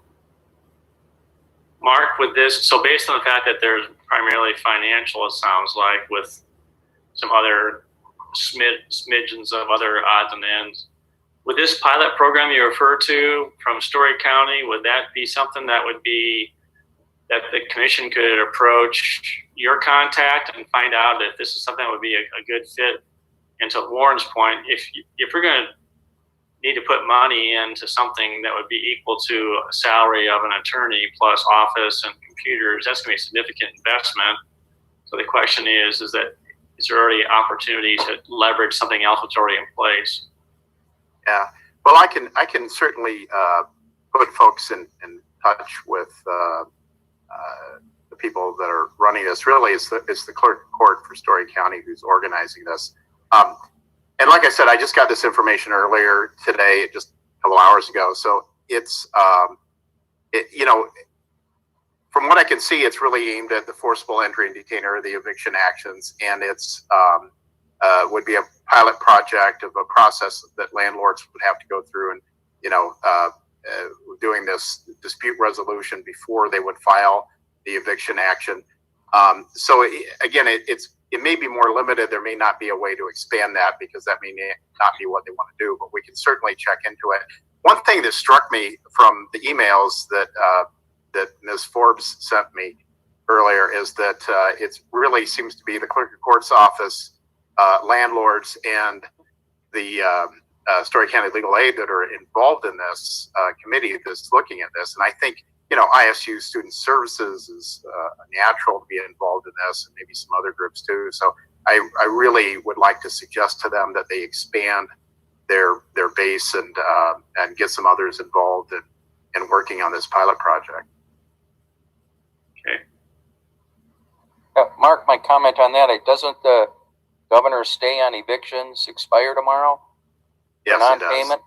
Mark, with this, so based on the fact that there's primarily financial, it sounds like, with some other smidgens of other odds and ends, would this pilot program you refer to from Story County, would that be something that would be, that the commission could approach your contact and find out if this is something that would be a good fit? And to Warren's point, if we're going to need to put money into something that would be equal to a salary of an attorney plus office and computers, that's going to be a significant investment. So the question is there already opportunity to leverage something else that's already in place? Yeah, well, I can certainly put folks in touch with the people that are running this. Really, it's the clerk court for Story County who's organizing this. And like I said, I just got this information earlier today, just a couple hours ago. So it's, from what I can see, it's really aimed at the forcible entry and detainer, the eviction actions, and it's would be a pilot project of a process that landlords would have to go through, and doing this dispute resolution before they would file the eviction action. So again, it's it may be more limited. There may not be a way to expand that because that may not be what they want to do, but we can certainly check into it. One thing that struck me from the emails that Ms. Forbes sent me earlier is that it really seems to be the clerk of court's office, landlords, and the Story County Legal Aid that are involved in this committee that's looking at this. And I think, ISU Student Services is natural to be involved in this, and maybe some other groups too. So I really would like to suggest to them that they expand their base and get some others involved in working on this pilot project. Okay. Mark, my comment on that, doesn't the governor's stay on evictions expire tomorrow? Yes, it does. Non-payment?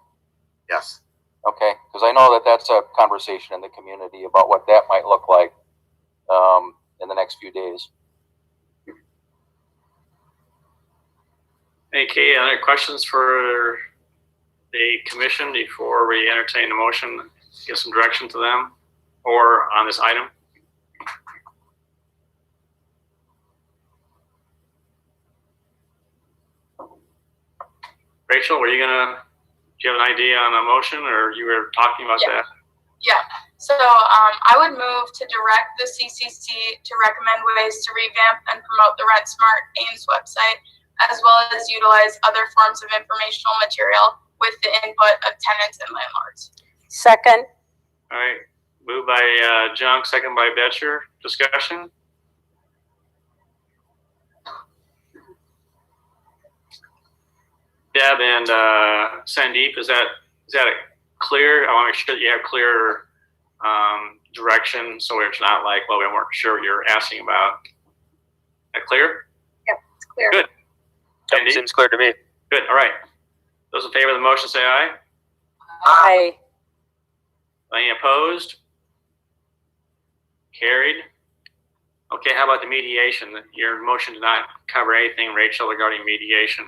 Yes. Okay, because I know that that's a conversation in the community about what that might look like in the next few days. Okay, other questions for the commission before we entertain the motion, give some direction to them or on this item? Rachel, do you have an idea on a motion, or you were talking about that? Yeah. So I would move to direct the CCC to recommend ways to revamp and promote the Rent Smart Ames website, as well as utilize other forms of informational material with the input of tenants and landlords. Second. All right. Moved by Junk, second by Betcher. Discussion? Deb and Sandeep, is that clear? I want to make sure that you have clear direction, so it's not like, well, we weren't sure what you're asking about. Is that clear? Yep, it's clear. Good. Yep, seems clear to me. Good. All right. Those in favor of the motion say aye. Aye. Any opposed? Carried. Okay, how about the mediation? Your motion did not cover anything, Rachel, regarding mediation.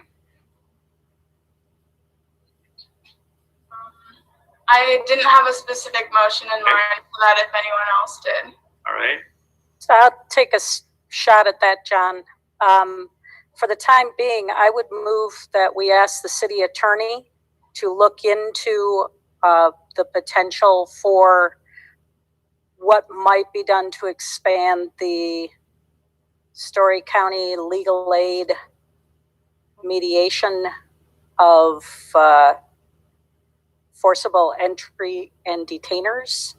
I didn't have a specific motion in mind for that if anyone else did. All right. So I'll take a shot at that, John. For the time being, I would move that we ask the city attorney to look into the potential for what might be done to expand the Story County legal aid mediation of forcible entry and detainers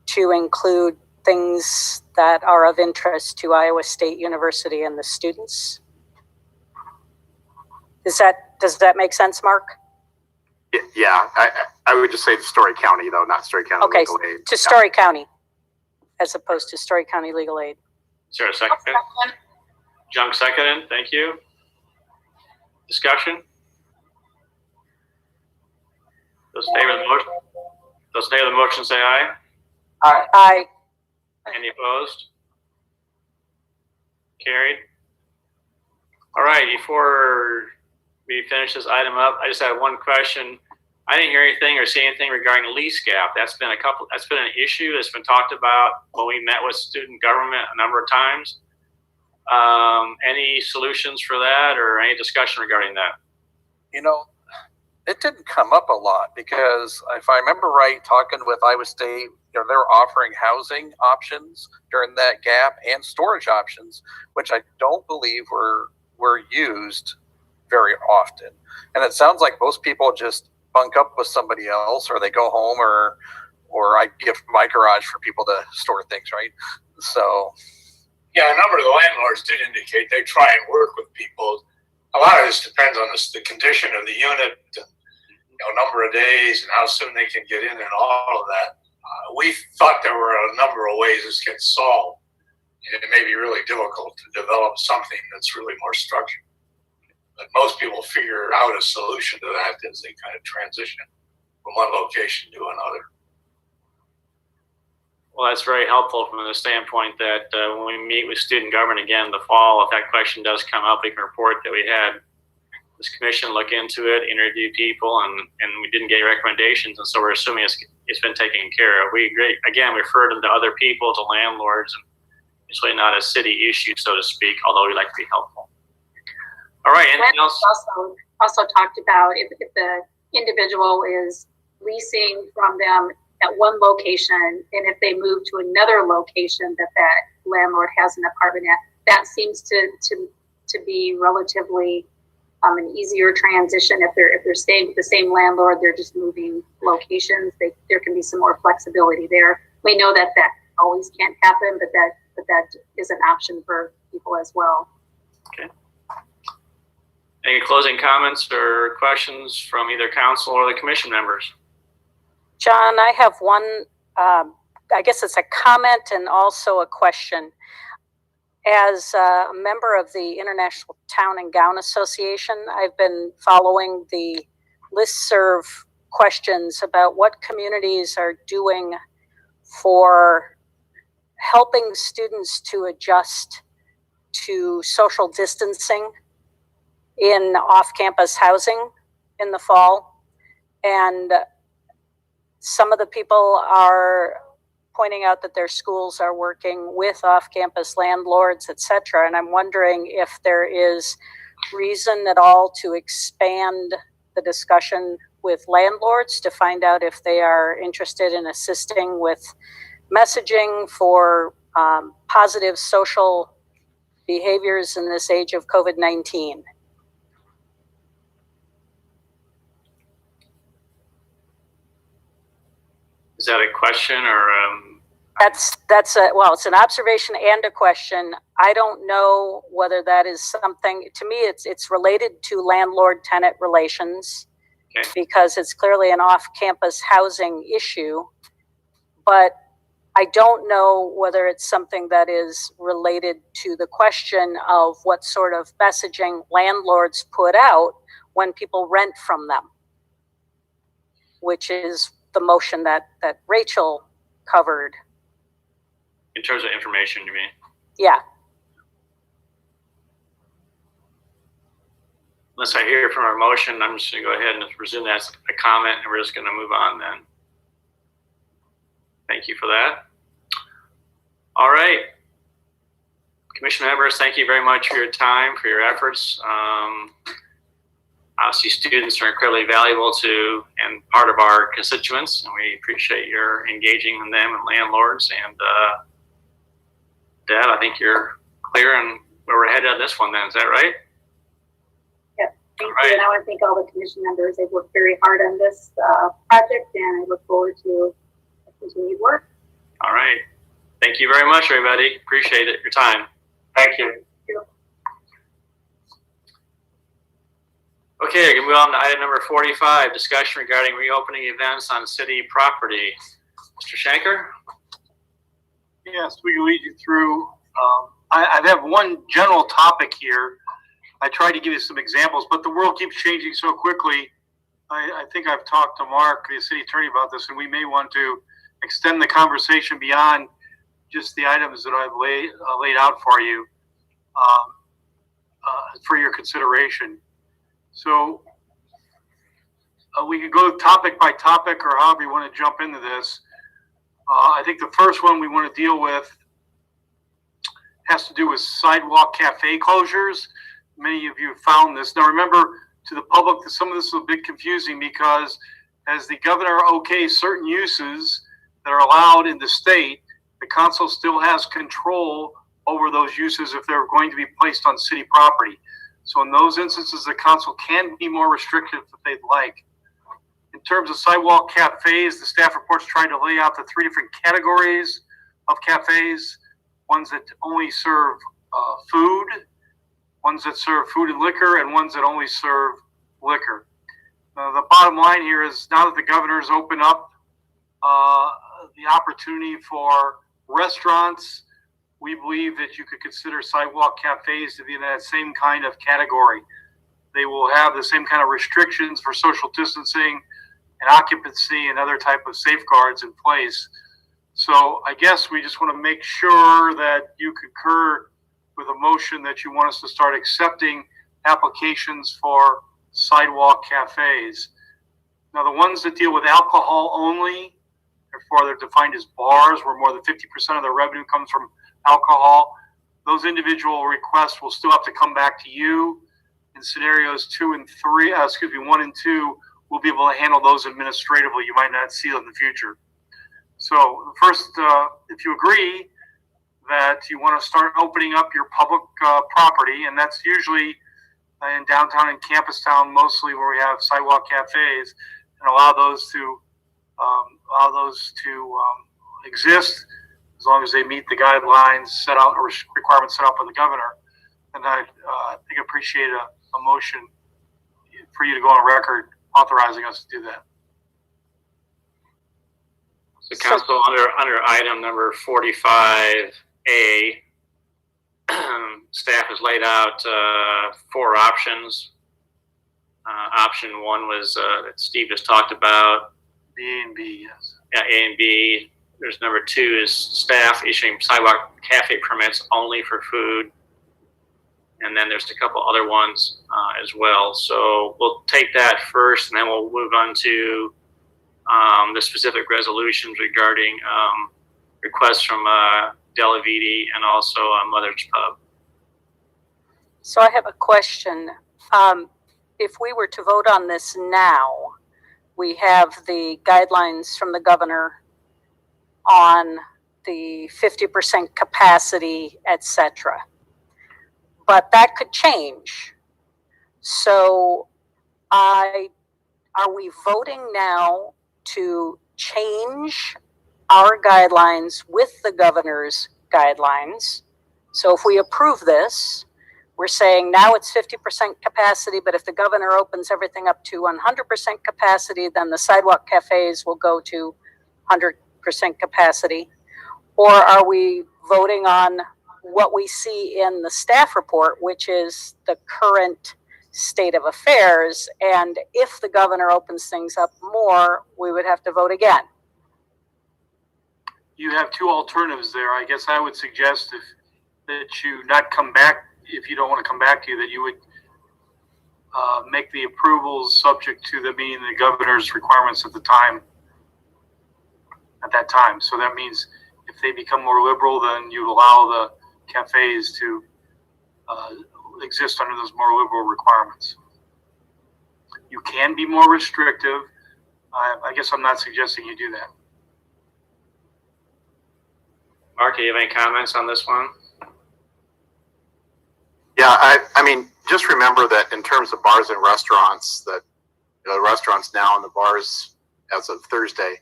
to include things that are of interest to Iowa State University and the students. Does that make sense, Mark? Yeah, I would just say Story County though, not Story County Okay, Legal Aid. to Story County, as opposed to Story County Legal Aid. Is there a second? Junk seconded. Thank you. Discussion? Those in favor of the motion say aye. Aye. Aye. Any opposed? Carried. All right, before we finish this item up, I just have one question. I didn't hear anything or see anything regarding lease gap. That's been an issue that's been talked about when we met with student government a number of times. Any solutions for that or any discussion regarding that? It didn't come up a lot because if I remember right, talking with Iowa State, they're offering housing options during that gap and storage options, which I don't believe were used very often. And it sounds like most people just bunk up with somebody else, or they go home, or I gift my garage for people to store things, right? So yeah, a number of the landlords did indicate they try and work with people. A lot of this depends on the condition of the unit, number of days and how soon they can get in and all of that. We thought there were a number of ways this gets solved. And it may be really difficult to develop something that's really more structured. But most people figure out a solution to that as they kind of transition from one location to another. Well, that's very helpful from the standpoint that when we meet with student government again in the fall, if that question does come up, we can report that we had this commission look into it, interview people, and we didn't get recommendations, and so we're assuming it's been taken care of. We agree. Again, we referred them to other people, to landlords, It's really not a city issue, so to speak, although we'd like to be helpful. All right, anything else? Also talked about if the individual is leasing from them at one location, and if they move to another location that landlord has an apartment at, that seems to be relatively an easier transition. If they're staying with the same landlord, they're just moving locations. There can be some more flexibility there. We know that always can't happen, but that is an option for people as well. Okay. Any closing comments or questions from either council or the commission members? John, I have one, I guess it's a comment and also a question. As a member of the International Town and Gown Association, I've been following the listserv questions about what communities are doing for helping students to adjust to social distancing in off-campus housing in the fall. And some of the people are pointing out that their schools are working with off-campus landlords, etc. And I'm wondering if there is reason at all to expand the discussion with landlords to find out if they are interested in assisting with messaging for positive social behaviors in this age of COVID-19. Is that a question or? That's well, it's an observation and a question. I don't know whether that is something. To me, it's related to landlord-tenant relations, okay, because it's clearly an off-campus housing issue. But I don't know whether it's something that is related to the question of what sort of messaging landlords put out when people rent from them, which is the motion that Rachel covered. In terms of information, you mean? Yeah. Unless I hear from our motion, I'm just going to go ahead and presume that's a comment, and we're just going to move on then. Thank you for that. All right. Commission members, thank you very much for your time, for your efforts. Obviously, students are incredibly valuable to and part of our constituents, and we appreciate your engaging in them and landlords. And Deb, I think you're clear on where we're headed on this one then. Is that right? Yeah, thank you. And I want to thank all the commission members. They've worked very hard on this project, and I look forward to continued work. All right. Thank you very much, everybody. Appreciate it, your time. Thank you. Okay, we can move on to item number 45, discussion regarding reopening events on city property. Mr. Shanker? Yes, we can lead you through. I have one general topic here. I tried to give you some examples, but the world keeps changing so quickly. I think I've talked to Mark, the city attorney, about this, and we may want to extend the conversation beyond just the items that I've laid out for you for your consideration. So we could go topic by topic or however you want to jump into this. I think the first one we want to deal with has to do with sidewalk cafe closures. Many of you found this. Now remember, to the public, that some of this is a bit confusing because as the governor okays certain uses that are allowed in the state, the council still has control over those uses if they're going to be placed on city property. So in those instances, the council can be more restrictive if they'd like. In terms of sidewalk cafes, the staff reports tried to lay out the three different categories of cafes: ones that only serve food, ones that serve food and liquor, and ones that only serve liquor. The bottom line here is now that the governor's opened up the opportunity for restaurants, we believe that you could consider sidewalk cafes to be in that same kind of category. They will have the same kind of restrictions for social distancing and occupancy and other type of safeguards in place. So I guess we just want to make sure that you concur with a motion that you want us to start accepting applications for sidewalk cafes. Now the ones that deal with alcohol only, therefore they're defined as bars where more than 50% of their revenue comes from alcohol. Those individual requests will still have to come back to you. In scenarios 1 and 2, we'll be able to handle those administratively. You might not see them in the future. So first, if you agree that you want to start opening up your public property, and that's usually in downtown and campus town, mostly where we have sidewalk cafes, and allow those to exist as long as they meet the guidelines set out or requirements set out by the governor. And I think appreciate a motion for you to go on record authorizing us to do that. So council, under item number 45A, staff has laid out 4 options. Option 1 was that Steve just talked about. B, A, and B, yes. Yeah, A and B. There's number 2 is staff issuing sidewalk cafe permits only for food. And then there's a couple other ones as well. So we'll take that first, and then we'll move on to the specific resolutions regarding requests from Della Viti and also Mother's Pub. So I have a question. If we were to vote on this now, we have the guidelines from the governor on the 50% capacity, etc. But that could change. So are we voting now to change our guidelines with the governor's guidelines? So if we approve this, we're saying now it's 50% capacity, but if the governor opens everything up to 100% capacity, then the sidewalk cafes will go to 100% capacity. Or are we voting on what we see in the staff report, which is the current state of affairs? And if the governor opens things up more, we would have to vote again. You have 2 alternatives there. I guess I would suggest that you not come back, if you don't want to come back to you, that you would make the approvals subject to the meeting the governor's requirements at that time. So that means if they become more liberal, then you allow the cafes to exist under those more liberal requirements. You can be more restrictive. I guess I'm not suggesting you do that. Mark, do you have any comments on this one? Yeah, I mean, just remember that in terms of bars and restaurants, that the restaurants now and the bars as of Thursday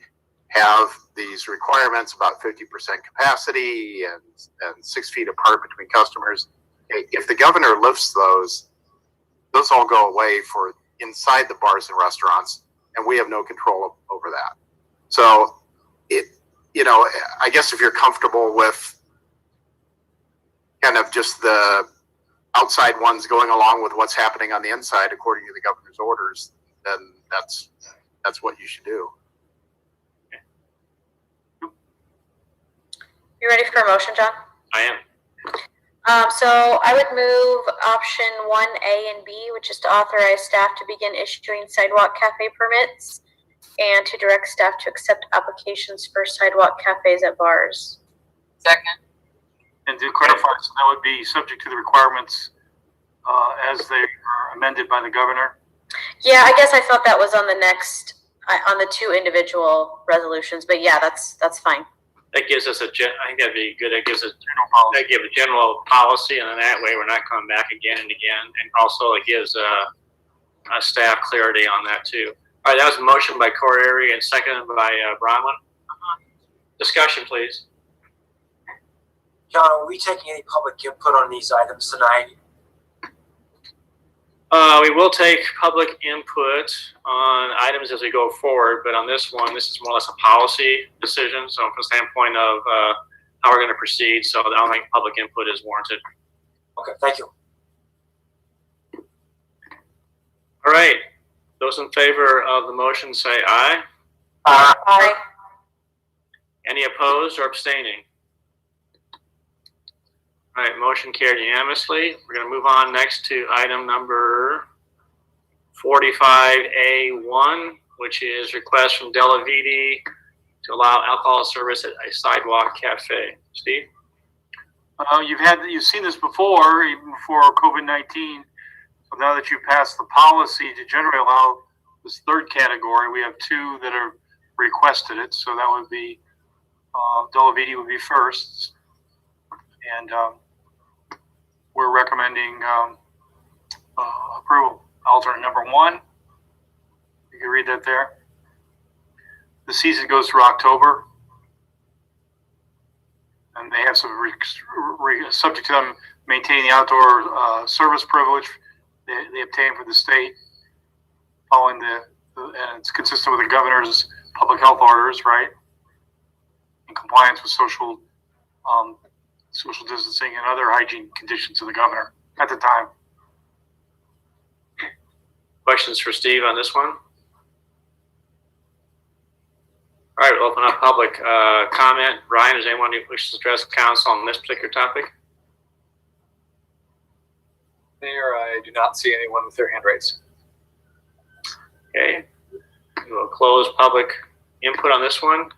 have these requirements about 50% capacity and 6 feet apart between customers. If the governor lifts those all go away for inside the bars and restaurants, and we have no control over that. So I guess if you're comfortable with kind of just the outside ones going along with what's happening on the inside according to the governor's orders, then that's what you should do. You ready for a motion, John? I am. So I would move option 1A and B, which is to authorize staff to begin issuing sidewalk cafe permits and to direct staff to accept applications for sidewalk cafes at bars. Second. And to clarify, so that would be subject to the requirements as they are amended by the governor? Yeah, I guess I thought that was on the next, on the 2 individual resolutions, but yeah, that's fine. That gives us I think that'd be good. That gives us a general policy, and then that way we're not coming back again and again. And also it gives staff clarity on that too. All right, that was a motion by Corey and seconded by Bronwyn. Discussion, please. John, are we taking any public input on these items tonight? We will take public input on items as we go forward, but on this one, this is more or less a policy decision. So from the standpoint of how we're going to proceed, so I don't think public input is warranted. Okay, thank you. All right. Those in favor of the motion say aye. Aye. Any opposed or abstaining? All right, motion carried unanimously. We're going to move on next to item number 45A1, which is request from Della Viti to allow alcohol service at a sidewalk cafe. Steve? You've seen this before, even before COVID-19. So now that you've passed the policy to generally allow this third category, we have two that have requested it. So that would be Delavidi would be first, and we're recommending approval. Alternate number 1. You can read that there. The season goes through October, and they have some subject to them maintaining the outdoor service privilege they obtain from the state, following and it's consistent with the governor's public health orders, right? In compliance with social distancing and other hygiene conditions of the governor at the time. Questions for Steve on this one? All right, we'll open up public comment. Brian, is anyone who wishes to address council on this particular topic? Mayor, I do not see anyone with their hand raised. Okay, we'll close public input on this one.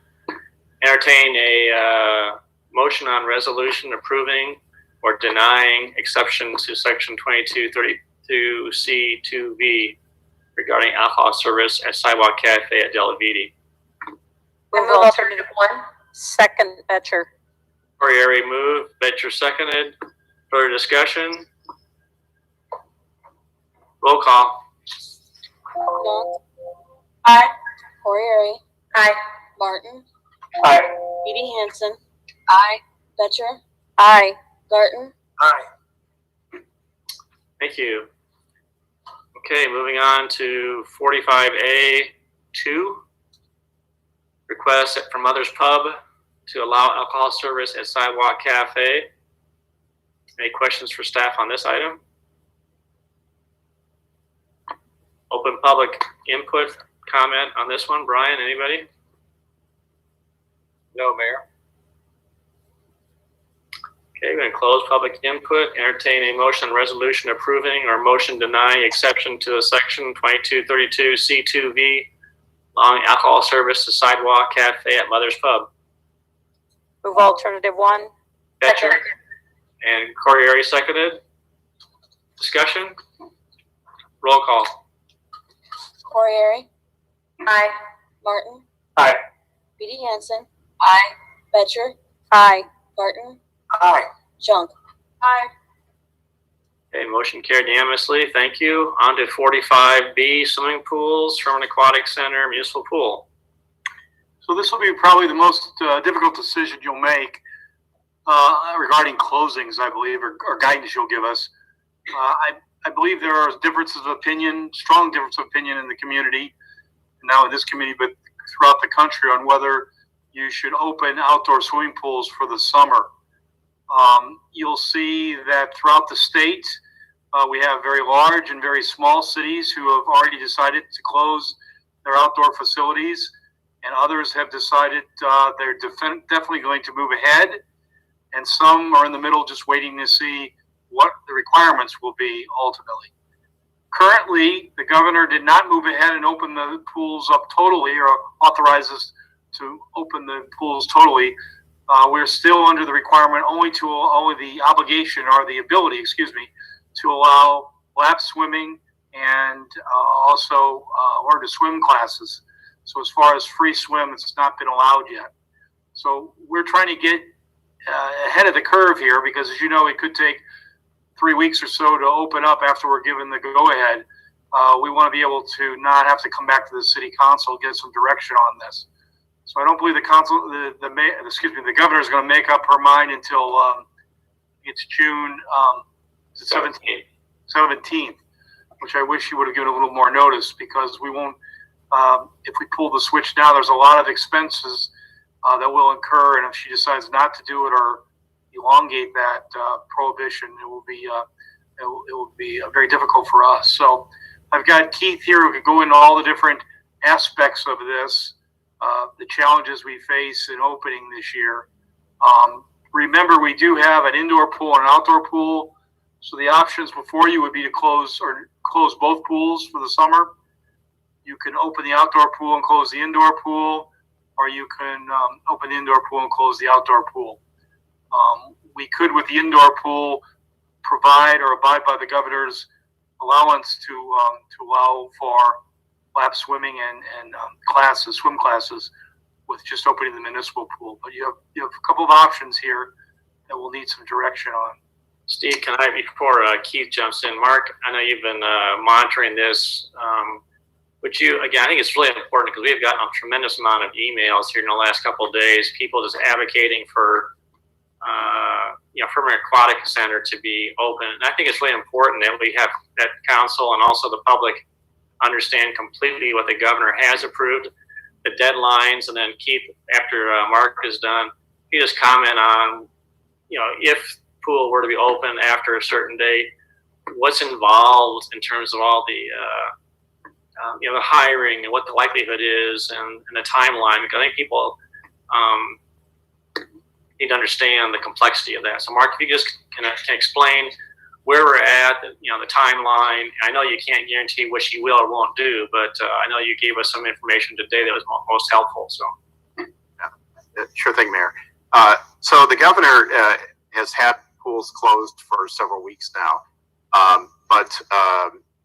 Entertain a motion on resolution approving or denying exception to section 2232C2B regarding alcohol service at Sidewalk Cafe at Delavidi. Move alternative 1. Second, Betcher. Corriere moved, Betcher seconded. Further discussion? Roll call. Young. Aye. Corriere. Aye. Martin. Aye. Edie Hansen. Aye. Betcher. Aye. Garten. Aye. Thank you. Okay, moving on to 45A2. Request from Mother's Pub to allow alcohol service at Sidewalk Cafe. Any questions for staff on this item? Open public input, comment on this one. Brian, anybody? No, Mayor. Okay, we're going to close public input. Entertain a motion resolution approving or motion denying exception to section 2232C2V allowing alcohol service to Sidewalk Cafe at Mother's Pub. Move alternative 1. Betcher and Corriere seconded. Discussion? Roll call. Corriere. Aye. Martin. Aye. Edie Hansen. Aye. Betcher. Aye. Garten. Aye. Junk. Aye. Okay, motion carried unanimously. Thank you. On to 45B, swimming pools from an aquatic center, municipal pool. So this will be probably the most difficult decision you'll make regarding closings, I believe, or guidance you'll give us. I believe there are differences of opinion, strong difference of opinion in the community, now in this community, but throughout the country on whether you should open outdoor swimming pools for the summer. You'll see that throughout the state, we have very large and very small cities who have already decided to close their outdoor facilities, and others have decided they're definitely going to move ahead, and some are in the middle just waiting to see what the requirements will be ultimately. Currently, the governor did not move ahead and open the pools up totally or authorize us to open the pools totally. We're still under the requirement only the obligation or the ability, to allow lap swimming and also learn to swim classes. So as far as free swim, it's not been allowed yet. So we're trying to get ahead of the curve here because, as you know, it could take 3 weeks or so to open up after we're given the go-ahead. We want to be able to not have to come back to the city council, get some direction on this. So I don't believe the governor is going to make up her mind until it's June 17th, which I wish she would have given a little more notice because we won't. If we pull the switch now, there's a lot of expenses that will incur, and if she decides not to do it or elongate that prohibition, it will be very difficult for us. So I've got Keith here who could go into all the different aspects of this, the challenges we face in opening this year. Remember, we do have an indoor pool and an outdoor pool, so the options before you would be to close both pools for the summer. You can open the outdoor pool and close the indoor pool, or you can open the indoor pool and close the outdoor pool. we could, with the indoor pool, provide or abide by the governor's allowance to allow for lap swimming and classes, swim classes, with just opening the municipal pool. But you have a couple of options here that we'll need some direction on. Steve, can I, before Keith jumps in, Mark, I know you've been monitoring this. Would you, again, I think it's really important because we've gotten a tremendous amount of emails here in the last couple of days, people just advocating for, from an aquatic center to be open. And I think it's really important that we have that council and also the public understand completely what the governor has approved, the deadlines, and then Keith, after Mark is done, he just comment on, if pool were to be open after a certain date, what's involved in terms of all the, the hiring and what the likelihood is and the timeline, because I think people need to understand the complexity of that. So Mark, if you just can explain where we're at, the timeline. I know you can't guarantee what you will or won't do, but I know you gave us some information today that was most helpful. So, sure thing, Mayor. So the governor has had pools closed for several weeks now, but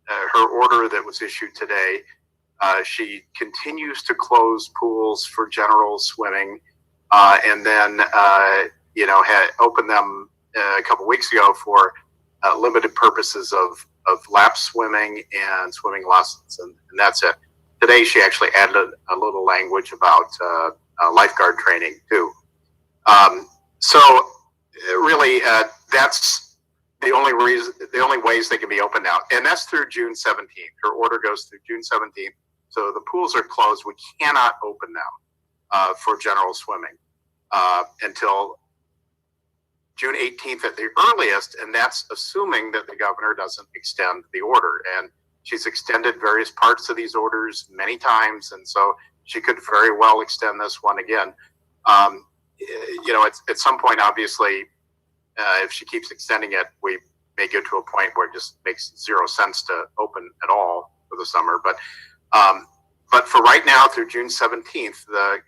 her order that was issued today, she continues to close pools for general swimming, and then had opened them a couple weeks ago for limited purposes of lap swimming and swimming lessons, and that's it. Today she actually added a little language about lifeguard training too. So really, that's the only ways they can be open now, and that's through June 17th. Her order goes through June 17th. So the pools are closed. We cannot open them for general swimming until June 18th at the earliest, and that's assuming that the governor doesn't extend the order. And she's extended various parts of these orders many times, and so she could very well extend this one again. At some point, obviously, if she keeps extending it, we may get to a point where it just makes zero sense to open at all for the summer. But for right now, through June 17th, the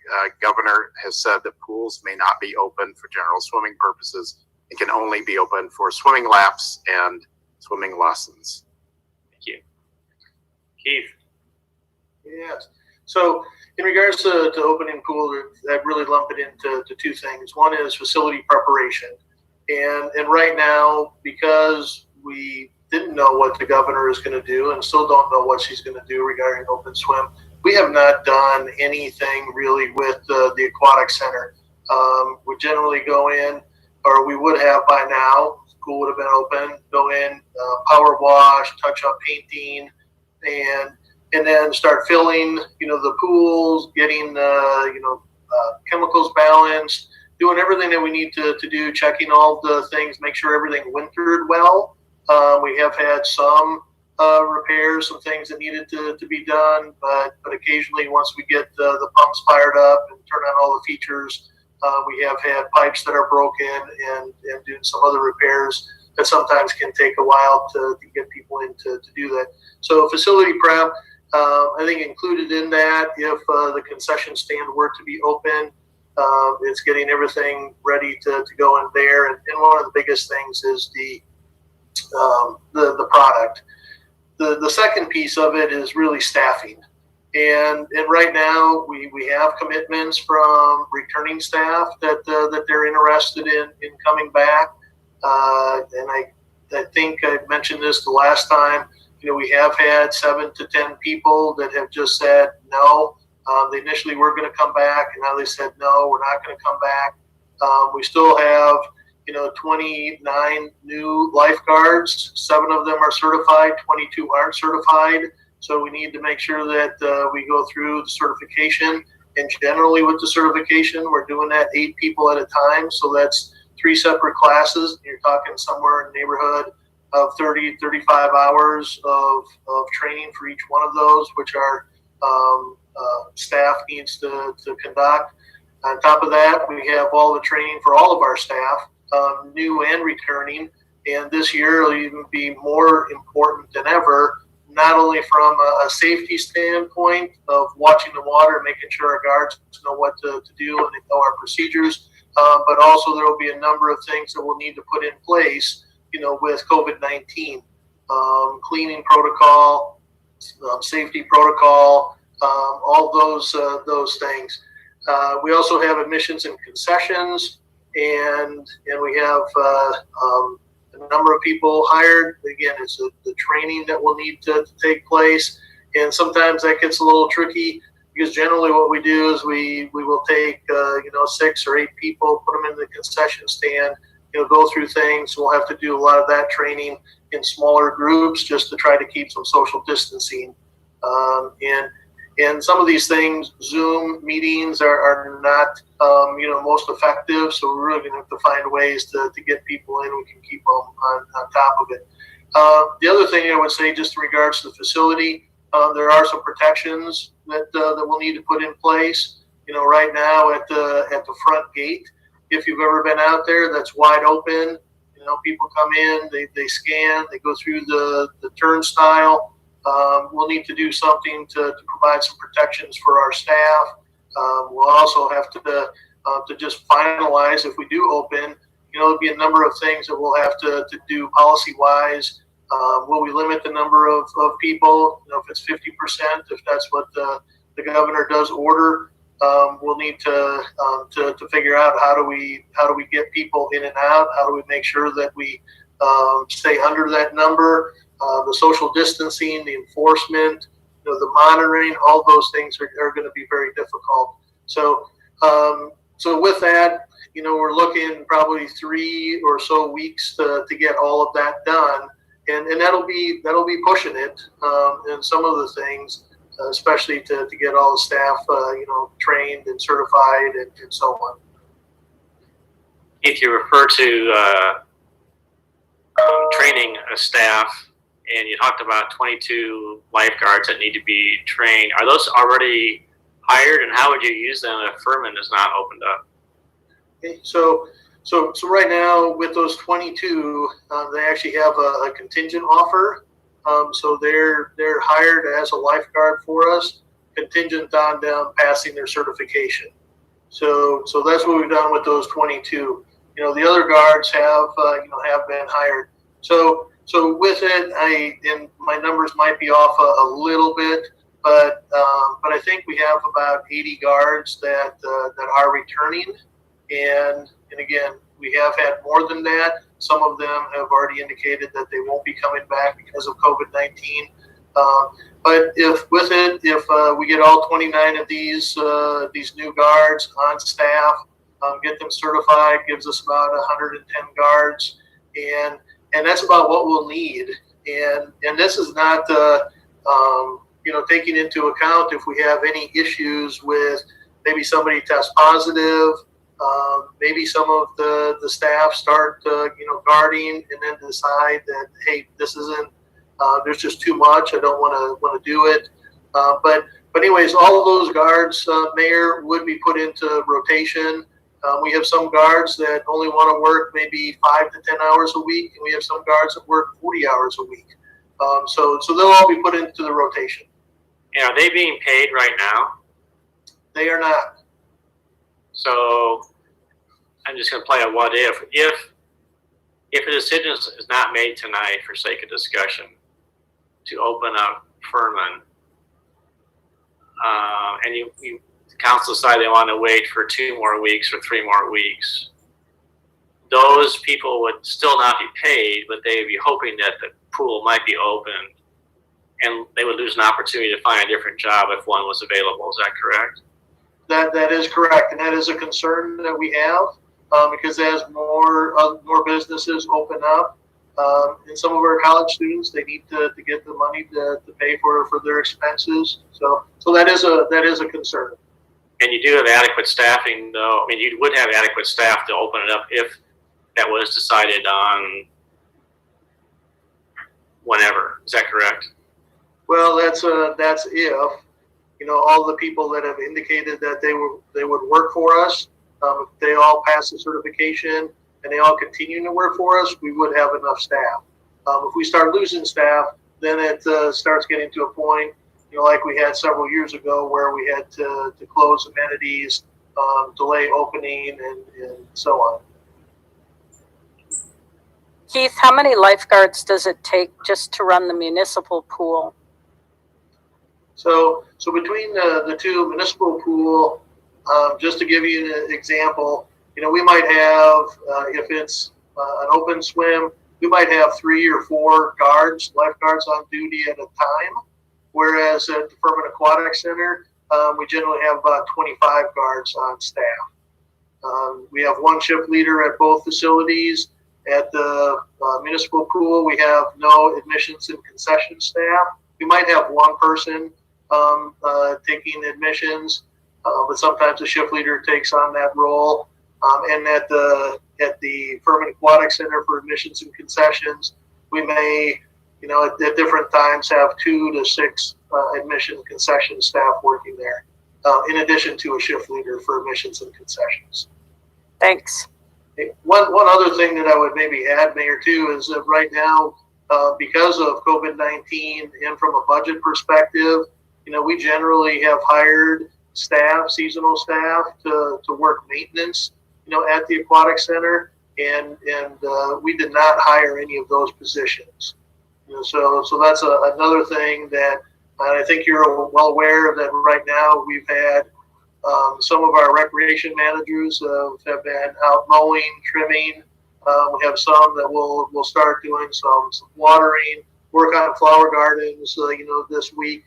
governor has said that pools may not be open for general swimming purposes. It can only be open for swimming laps and swimming lessons. Thank you. Keith. Yes. So in regards to opening pool, I really lump it into two things. One is facility preparation. And right now, because we didn't know what the governor is going to do and still don't know what she's going to do regarding open swim, we have not done anything really with the aquatic center. We generally go in, or we would have by now, school would have been open, go in, power wash, touch up painting, and then start filling, the pools, getting, chemicals balanced, doing everything that we need to do, checking all the things, make sure everything wintered well. We have had some repairs, some things that needed to be done, but occasionally once we get the pumps fired up and turn on all the features, we have had pipes that are broken and doing some other repairs that sometimes can take a while to get people in to do that. So facility prep, I think included in that, if the concession stand were to be open, it's getting everything ready to go in there. And one of the biggest things is the product. The second piece of it is really staffing. And right now we have commitments from returning staff that they're interested in coming back. And I think I mentioned this the last time. We have had 7 to 10 people that have just said no. They initially were going to come back, and now they said no, we're not going to come back. We still have 29 new lifeguards. 7 of them are certified, 22 aren't certified. So we need to make sure that we go through the certification. And generally with the certification, we're doing that 8 people at a time. So that's 3 separate classes. You're talking somewhere in the neighborhood of 30, 35 hours of training for each one of those, which our staff needs to conduct. On top of that, we have all the training for all of our staff, new and returning. And this year will even be more important than ever, not only from a safety standpoint of watching the water, making sure our guards know what to do and they know our procedures, but also there will be a number of things that we'll need to put in place, with COVID-19, cleaning protocol, safety protocol, all those things. We also have admissions and concessions, and we have a number of people hired. Again, it's the training that will need to take place, and sometimes that gets a little tricky because generally what we do is we will take 6 or 8 people, put them in the concession stand, go through things. We'll have to do a lot of that training in smaller groups just to try to keep some social distancing. And some of these things, Zoom meetings are not, most effective. So we're really going to have to find ways to get people in. We can keep them on top of it. The other thing I would say, just in regards to the facility, there are some protections that we'll need to put in place. Right now at the front gate, if you've ever been out there, that's wide open. People come in, they scan, they go through the turnstile. We'll need to do something to provide some protections for our staff. We'll also have to just finalize, if we do open, there'll be a number of things that we'll have to do policy-wise. Will we limit the number of people? If it's 50%, if that's what the governor does order, we'll need to figure out how do we get people in and out? How do we make sure that we stay under that number? The social distancing, the enforcement, the monitoring, all those things are going to be very difficult. So with that, we're looking probably 3 or so weeks to get all of that done, and that'll be pushing it. And some of the things, especially to get all the staff, trained and certified and so on. If you refer to training a staff, and you talked about 22 lifeguards that need to be trained, are those already hired, and how would you use them if Furman is not opened up? Okay, so right now with those 22, they actually have a contingent offer. So they're hired as a lifeguard for us, contingent on them passing their certification. So that's what we've done with those 22. The other guards have been hired. So with it, and my numbers might be off a little bit, but I think we have about 80 guards that are returning, and again, we have had more than that. Some of them have already indicated that they won't be coming back because of COVID-19. But if we get all 29 of these new guards on staff, get them certified, gives us about 110 guards, and that's about what we'll need. And this is not taking into account if we have any issues with maybe somebody tests positive. Maybe some of the staff start, guarding and then decide that, hey, this isn't, there's just too much. I don't want to do it. But anyways, all of those guards, Mayor, would be put into rotation. We have some guards that only want to work maybe 5 to 10 hours a week, and we have some guards that work 40 hours a week. So they'll all be put into the rotation. And are they being paid right now? They are not. So I'm just going to play a what if. If a decision is not made tonight, for sake of discussion, to open up Furman, and the council decide they want to wait for 2 more weeks or 3 more weeks, those people would still not be paid, but they would be hoping that the pool might be open, and they would lose an opportunity to find a different job if one was available. Is that correct? That is correct, and that is a concern that we have, because as more businesses open up, and some of our college students, they need to get the money to pay for their expenses. So that is a concern. And you do have adequate staffing, though. I mean, you would have adequate staff to open it up if that was decided on whenever. Is that correct? Well, that's if, all the people that have indicated that they would work for us, if they all pass the certification and they all continue to work for us, we would have enough staff. If we start losing staff, then it starts getting to a point, like we had several years ago, where we had to close amenities, delay opening and so on. Keith, how many lifeguards does it take just to run the municipal pool? So between the two, municipal pool, just to give you an example, we might have, if it's an open swim, we might have 3 or 4 lifeguards on duty at a time. Whereas at the Furman Aquatic Center, we generally have about 25 guards on staff. We have 1 shift leader at both facilities. At the municipal pool, we have no admissions and concession staff. We might have 1 person taking admissions, but sometimes the shift leader takes on that role. And at the Furman Aquatic Center for admissions and concessions, we may, at different times have 2 to 6 admission concession staff working there, in addition to a shift leader for admissions and concessions. Thanks. One other thing that I would maybe add, Mayor, too, is that right now, because of COVID-19 and from a budget perspective, we generally have hired staff, seasonal staff, to work maintenance, at the aquatic center, and we did not hire any of those positions. So that's another thing that I think you're well aware that right now we've had some of our recreation managers have been out mowing, trimming. We have some that will start doing some watering, work on flower gardens, this week.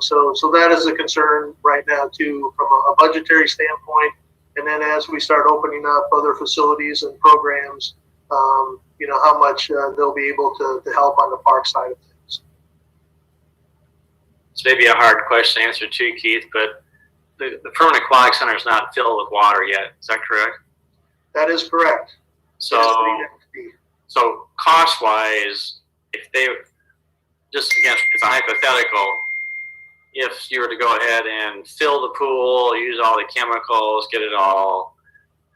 So that is a concern right now too, from a budgetary standpoint. And then as we start opening up other facilities and programs, how much they'll be able to help on the park side of things. It's maybe a hard question to answer too, Keith, but the Furman Aquatic Center is not filled with water yet. Is that correct? That is correct. So cost-wise, if they, just again, it's a hypothetical, if you were to go ahead and fill the pool, use all the chemicals, get it all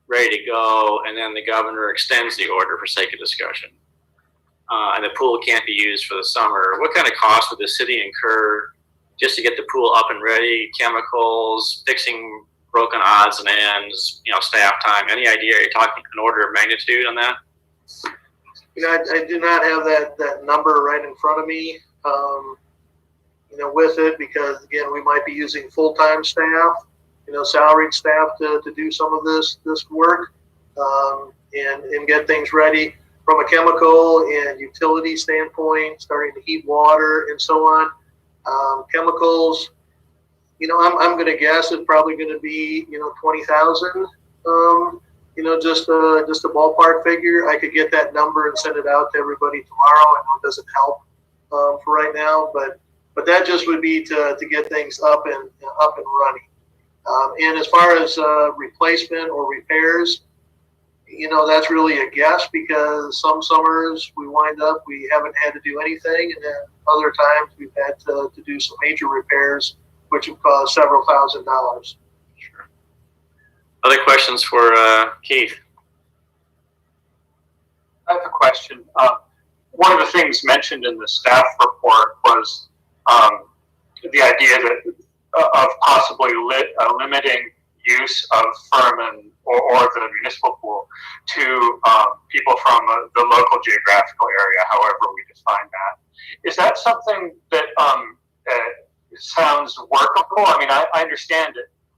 ready to go, and then the governor extends the order for sake of discussion, and the pool can't be used for the summer, what kind of cost would the city incur just to get the pool up and ready, chemicals, fixing broken odds and ends, staff time? Any idea? Are you talking an order of magnitude on that? I do not have that number right in front of me, with it, because again, we might be using full-time staff, salaried staff to do some of this work, and get things ready from a chemical and utility standpoint, starting to heat water and so on. Chemicals, I'm going to guess it's probably going to be, 20,000, just a ballpark figure. I could get that number and send it out to everybody tomorrow. I know it doesn't help for right now, but that just would be to get things up and running. And as far as replacement or repairs, that's really a guess, because some summers we haven't had to do anything, and then other times we've had to do some major repairs, which have cost several $1,000s. Sure. Other questions for Keith? I have a question. One of the things mentioned in the staff report was the idea of possibly limiting use of Furman or the municipal pool to people from the local geographical area, however we define that. Is that something that sounds workable? I mean, I understand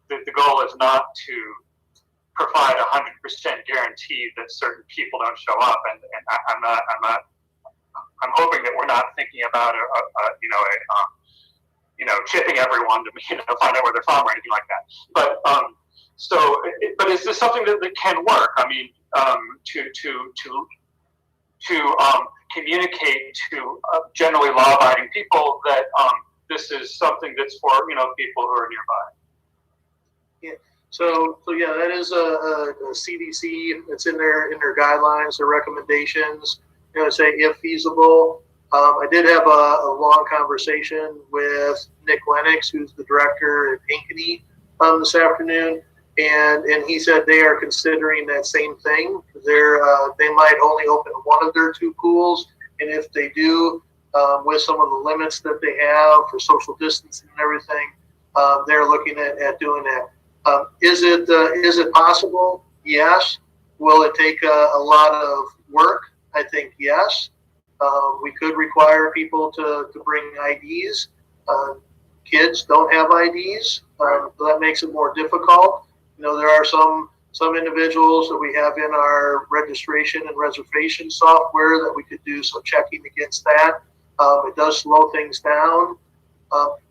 that the goal is not to provide 100% guarantee that certain people don't show up, and I'm hoping that we're not thinking about chipping everyone to find out where they're from or anything like that. But but is this something that can work? I mean, to communicate to generally law-abiding people that this is something that's for people who are nearby. Yeah. So yeah, that is a CDC. It's in their guidelines, their recommendations. Say if feasible. I did have a long conversation with Nick Lennox, who's the director at Ankeny, this afternoon, and he said they are considering that same thing. They might only open one of their 2 pools, and if they do, with some of the limits that they have for social distancing and everything, they're looking at doing that. Is it possible? Yes. Will it take a lot of work? I think yes. We could require people to bring IDs. Kids don't have IDs, so that makes it more difficult. You know, there are some individuals that we have in our registration and reservation software that we could do some checking against that. It does slow things down.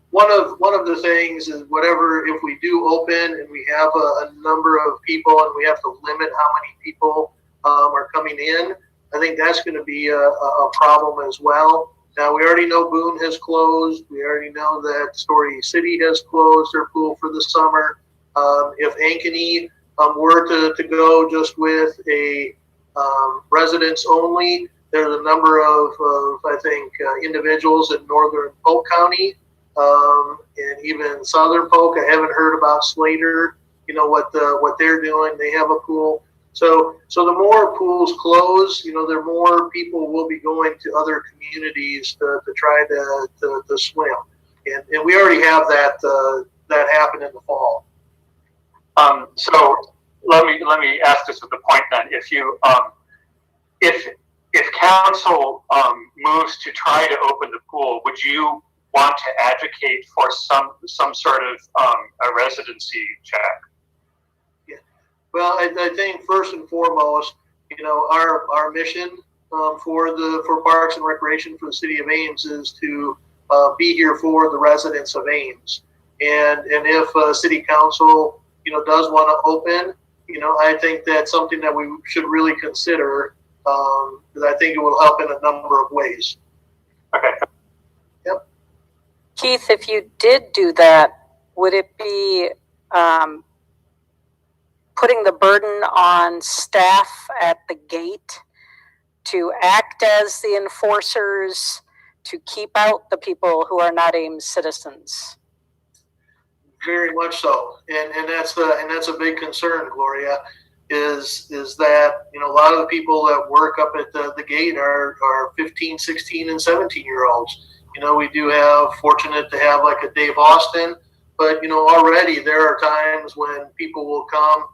One of the things is if we do open and we have a number of people and we have to limit how many people are coming in, I think that's going to be a problem as well. Now, we already know Boone has closed. We already know that Story City has closed their pool for the summer. If Ankeny were to go just with a residents only, there's a number of I think, individuals in northern Polk County and even southern Polk. I haven't heard about Slater, you know, what they're doing. They have a pool. So the more pools close, you know, the more people will be going to other communities to try to swim. And we already have that happen in the fall. So let me ask this at the point then. If you if council moves to try to open the pool, would you want to advocate for some sort of a residency check? Yeah. Well, I think first and foremost, you know, our mission for Parks and Recreation for the city of Ames is to be here for the residents of Ames. And if city council, you know, does want to open, you know, I think that's something that we should really consider, because I think it will help in a number of ways. Okay. Yep. Keith, if you did do that, would it be putting the burden on staff at the gate to act as the enforcers to keep out the people who are not Ames citizens? Very much so, and that's a big concern, Gloria. Is that, you know, a lot of the people that work up at the gate are 15, 16, and 17-year-olds. You know, we do have fortunate to have like a Dave Austin, but you know, already there are times when people will come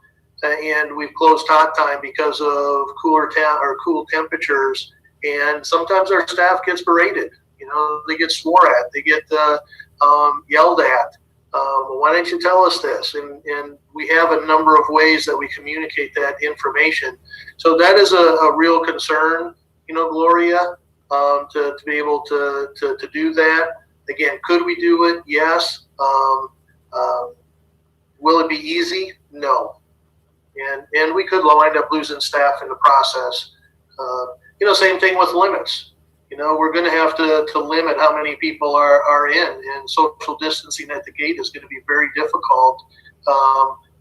and we've closed hot time because of cool temperatures, and sometimes our staff gets berated. You know, they get swore at, they get yelled at. Why didn't you tell us this? And we have a number of ways that we communicate that information. So that is a real concern, you know, Gloria, to be able to do that. Again, could we do it? Yes. Will it be easy? No. And we could wind up losing staff in the process. You know, same thing with limits. You know, we're going to have to limit how many people are in, and social distancing at the gate is going to be very difficult.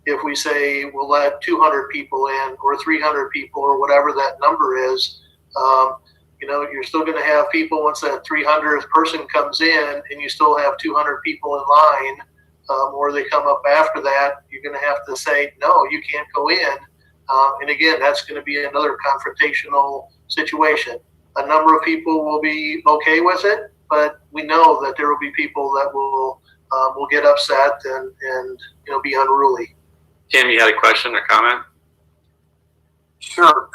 If we say we'll let 200 people in or 300 people or whatever that number is, you know, you're still going to have people once that 300th person comes in and you still have 200 people in line, or they come up after that, you're going to have to say, no, you can't go in. And again, that's going to be another confrontational situation. A number of people will be okay with it, but we know that there will be people that will get upset and you know, be unruly. Tim, you had a question or comment? Sure.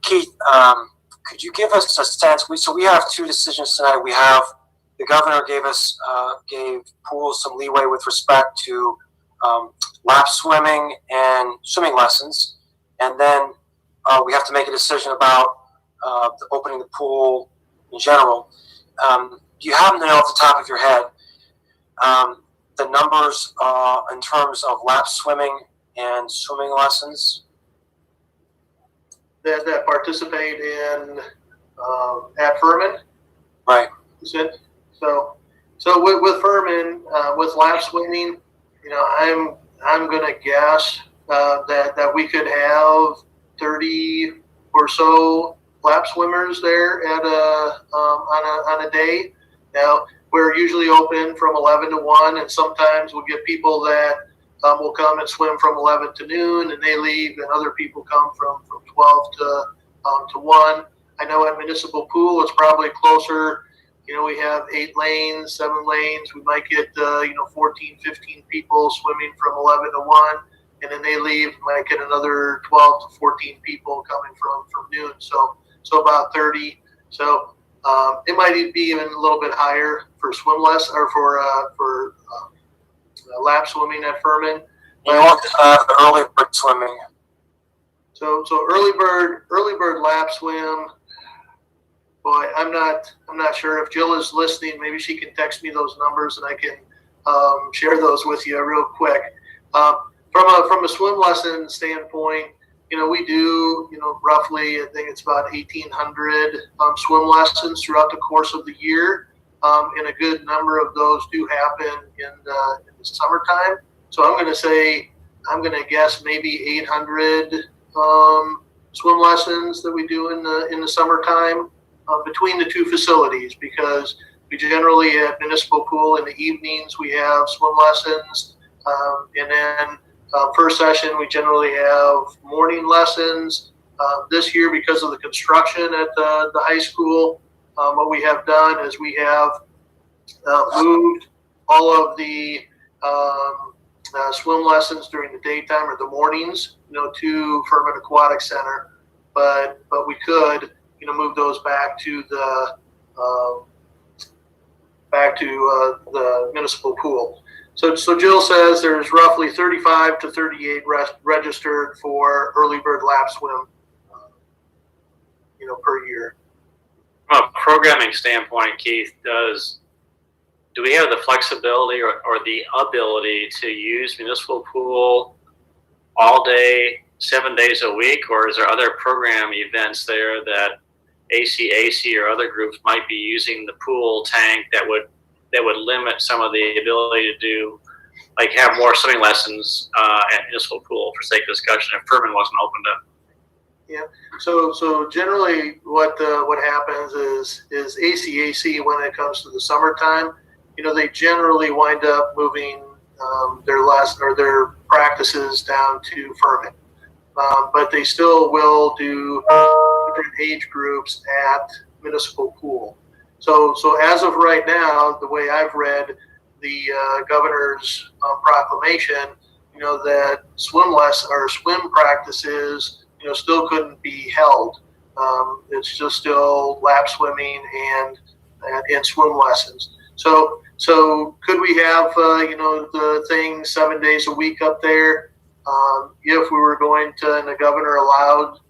Keith, could you give us a sense? So we have two decisions tonight. We have the governor gave pools some leeway with respect to lap swimming and swimming lessons, and then we have to make a decision about opening the pool in general. Do you happen to know off the top of your head the numbers in terms of lap swimming and swimming lessons that participate in at Furman? Right. You said so with Furman, with lap swimming, you know, I'm gonna guess that we could have 30 or so lap swimmers there at on a day. Now, we're usually open from 11 to 1, and sometimes we'll get people that will come and swim from 11 to noon, and they leave, and other people come from 12 to 1. I know at Municipal Pool, it's probably closer we have 8 lanes, 7 lanes. We might get 14, 15 people swimming from 11 to 1, and then they leave. We might get another 12 to 14 people coming from noon. So about 30. So it might be even a little bit higher for swim less or for lap swimming at Furman. You want early bird swimming. So early bird lap swim. Boy, I'm not sure if Jill is listening. Maybe she can text me those numbers and I can share those with you real quick. From a swim lesson standpoint, we do roughly, I think it's about 1,800 swim lessons throughout the course of the year, and a good number of those do happen in the summertime. So I'm going to guess maybe 800 swim lessons that we do in the summertime. Between the 2 facilities, because we generally at Municipal Pool in the evenings we have swim lessons, and then first session we generally have morning lessons. This year, because of the construction at the high school, what we have done is we have moved all of the swim lessons during the daytime or the mornings, to Furman Aquatic Center, but we could move those back to the Municipal Pool. So Jill says there's roughly 35 to 38 registered for early bird lap swim, per year. From a programming standpoint, Keith, do we have the flexibility or the ability to use Municipal Pool all day, 7 days a week, or is there other program events there that ACAC or other groups might be using the pool tank that would limit some of the ability to do, like have more swimming lessons at Municipal Pool, for sake of discussion, if Furman wasn't opened up? Yeah. So generally, what happens is ACAC, when it comes to the summertime, they generally wind up moving their practices down to Furman, but they still will do different age groups at Municipal Pool. So as of right now, the way I've read the governor's proclamation, that swim practices, still couldn't be held. It's just still lap swimming and swim lessons. So could we have the thing 7 days a week up there? If we were going to, and the governor allowed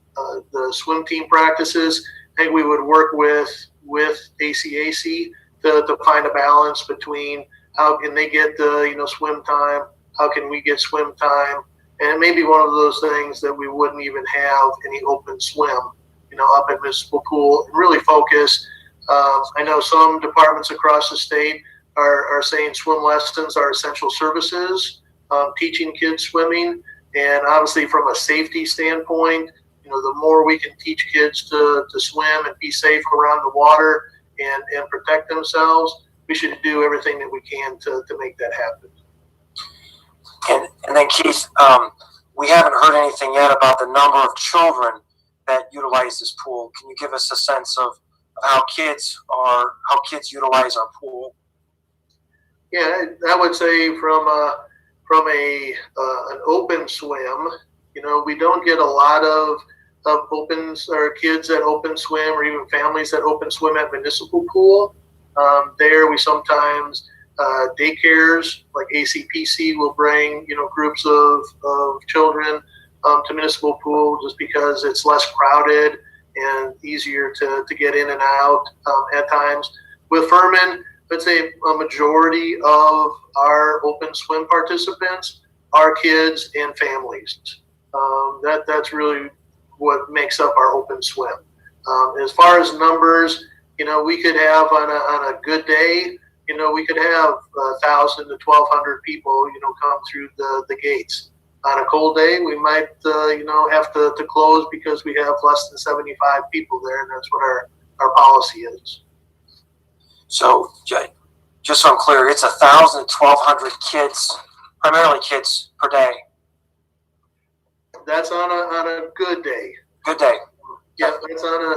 the swim team practices, I think we would work with ACAC to find a balance between how can they get the swim time, how can we get swim time, and it may be one of those things that we wouldn't even have any open swim, up at Municipal Pool, and really focus. I know some departments across the state are saying swim lessons are essential services, teaching kids swimming, and obviously from a safety standpoint, the more we can teach kids to swim and be safe around the water and protect themselves, we should do everything that we can to make that happen. And then Keith, we haven't heard anything yet about the number of children that utilize this pool. Can you give us a sense of how kids utilize our pool? Yeah, I would say from an open swim, we don't get a lot of opens or kids that open swim or even families that open swim at Municipal Pool. There we sometimes daycares like ACPC will bring groups of children to Municipal Pool just because it's less crowded and easier to get in and out at times. With Furman, I'd say a majority of our open swim participants are kids and families. That's really what makes up our open swim. As far as numbers, we could have on a good day, we could have 1,000 to 1,200 people, come through the gates. On a cold day, we might, have to close because we have less than 75 people there, and that's what our policy is. So, just so I'm clear, it's 1,000 to 1,200 kids, primarily kids, per day. That's on a good day. Good day. Yeah,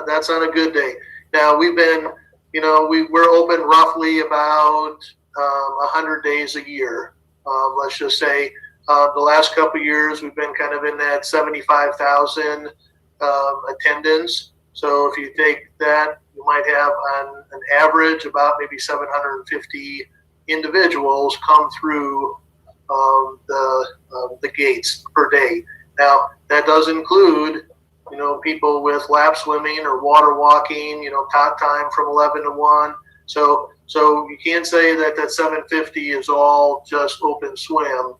that's on a good day. Now we've been you know, we're open roughly about 100 days a year. Let's just say the last couple of years we've been kind of in that 75,000 attendance. So if you take that, you might have on an average about maybe 750 individuals come through the gates per day. Now that does include, you know, people with lap swimming or water walking, you know, top time from 11 to 1. So you can't say that 750 is all just open swim.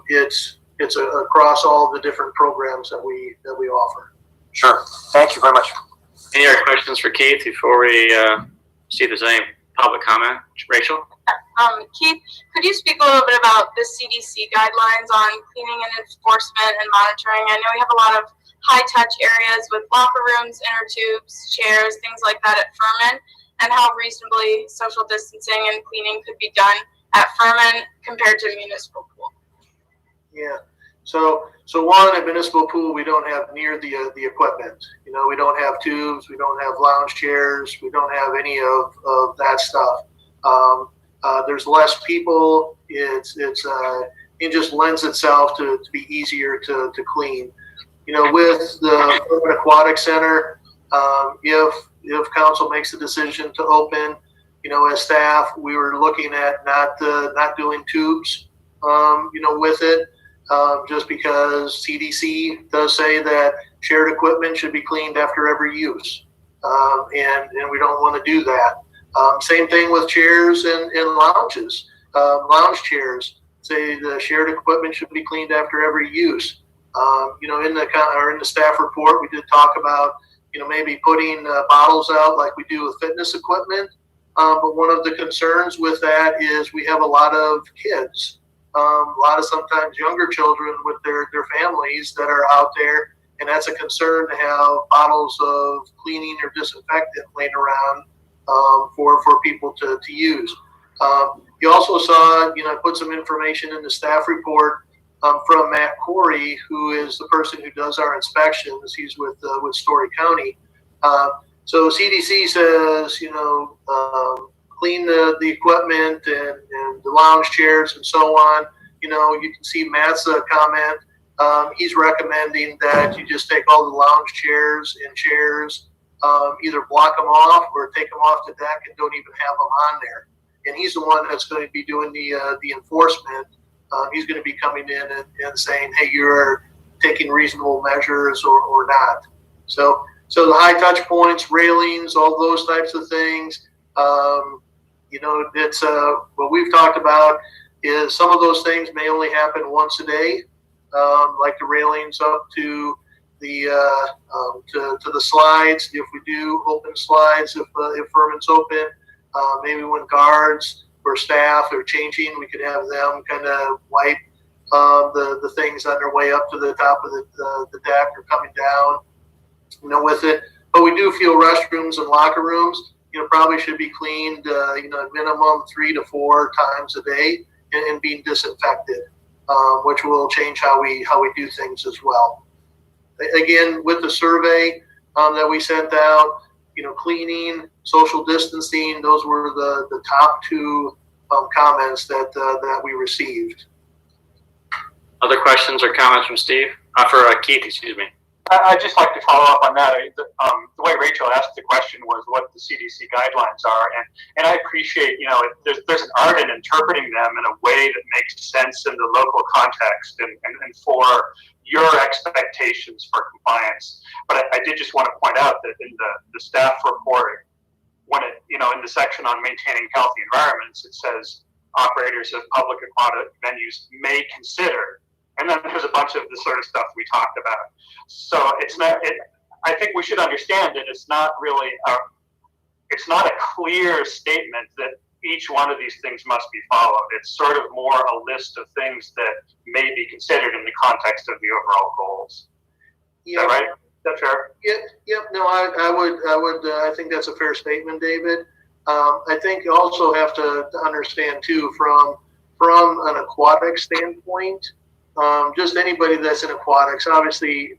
It's across all the different programs that we offer. Sure. Thank you very much. Any other questions for Keith before we see if there's any public comment? Rachel? Keith, could you speak a little bit about the CDC guidelines on cleaning and enforcement and monitoring? I know we have a lot of high-touch areas with locker rooms, inner tubes, chairs, things like that at Furman, and how reasonably social distancing and cleaning could be done at Furman compared to municipal pool. Yeah. So one, at municipal pool, we don't have near the equipment. You know, we don't have tubes, we don't have lounge chairs, we don't have any of that stuff. There's less people. It just lends itself to be easier to clean. You know, with the Urban Aquatic Center, if council makes the decision to open, you know, as staff, we were looking at not doing tubes, you know, with it, just because CDC does say that shared equipment should be cleaned after every use, and we don't want to do that. Same thing with chairs and lounges. Lounge chairs, say the shared equipment should be cleaned after every use. You know, in the staff report, we did talk about, you know, maybe putting bottles out like we do with fitness equipment. But one of the concerns with that is we have a lot of kids, a lot of sometimes younger children with their families that are out there, and that's a concern to have bottles of cleaning or disinfectant laying around for people to use. You also saw, you know, I put some information in the staff report from Matt Corey, who is the person who does our inspections. He's with Story County. So CDC says, you know, clean the equipment and the lounge chairs and so on. You know, you can see Matt's comment. He's recommending that you just take all the lounge chairs and chairs, either block them off or take them off the deck and don't even have them on there. And he's the one that's going to be doing the enforcement. He's going to be coming in and saying, hey, you're taking reasonable measures or not. So the high touch points, railings, all those types of things, you know, it's what we've talked about is some of those things may only happen once a day, like the railings up to the to the slides. If we do open slides, if Furman's open, maybe when guards or staff are changing, we could have them kind of wipe the things on their way up to the top of the deck or coming down, you know, with it. But we do feel restrooms and locker rooms, you know, probably should be cleaned, you know, minimum 3 to 4 times a day and being disinfected, which will change how we do things as well. Again, with the survey that we sent out, you know, cleaning, social distancing, those were the top 2 comments that we received. Other questions or comments from Steve? For Keith, excuse me. I'd just like to follow up on that. The way Rachel asked the question was what the CDC guidelines are, and I appreciate, you know, there's an art in interpreting them in a way that makes sense in the local context and for your expectations for compliance. But I did just want to point out that in the staff report, when it, you know, in the section on maintaining healthy environments, it says operators of public aquatic venues may consider. And then there's a bunch of the sort of stuff we talked about. So it's not. I think we should understand that it's not really. It's not a clear statement that each one of these things must be followed. It's sort of more a list of things that may be considered in the context of the overall goals. Yeah. Is that right? Is that fair? Yep. No, I think that's a fair statement, David. I think you also have to understand too, from an aquatic standpoint. Just anybody that's in aquatics, obviously,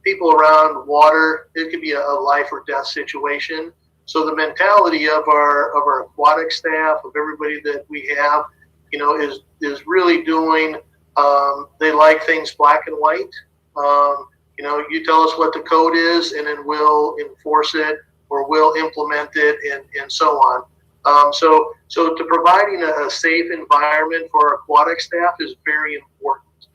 people around water, it could be a life or death situation. So the mentality of our aquatic staff, of everybody that we have, is really doing. They like things black and white. You tell us what the code is, and then we'll enforce it or we'll implement it, and so on. So to providing a safe environment for our aquatic staff is very important.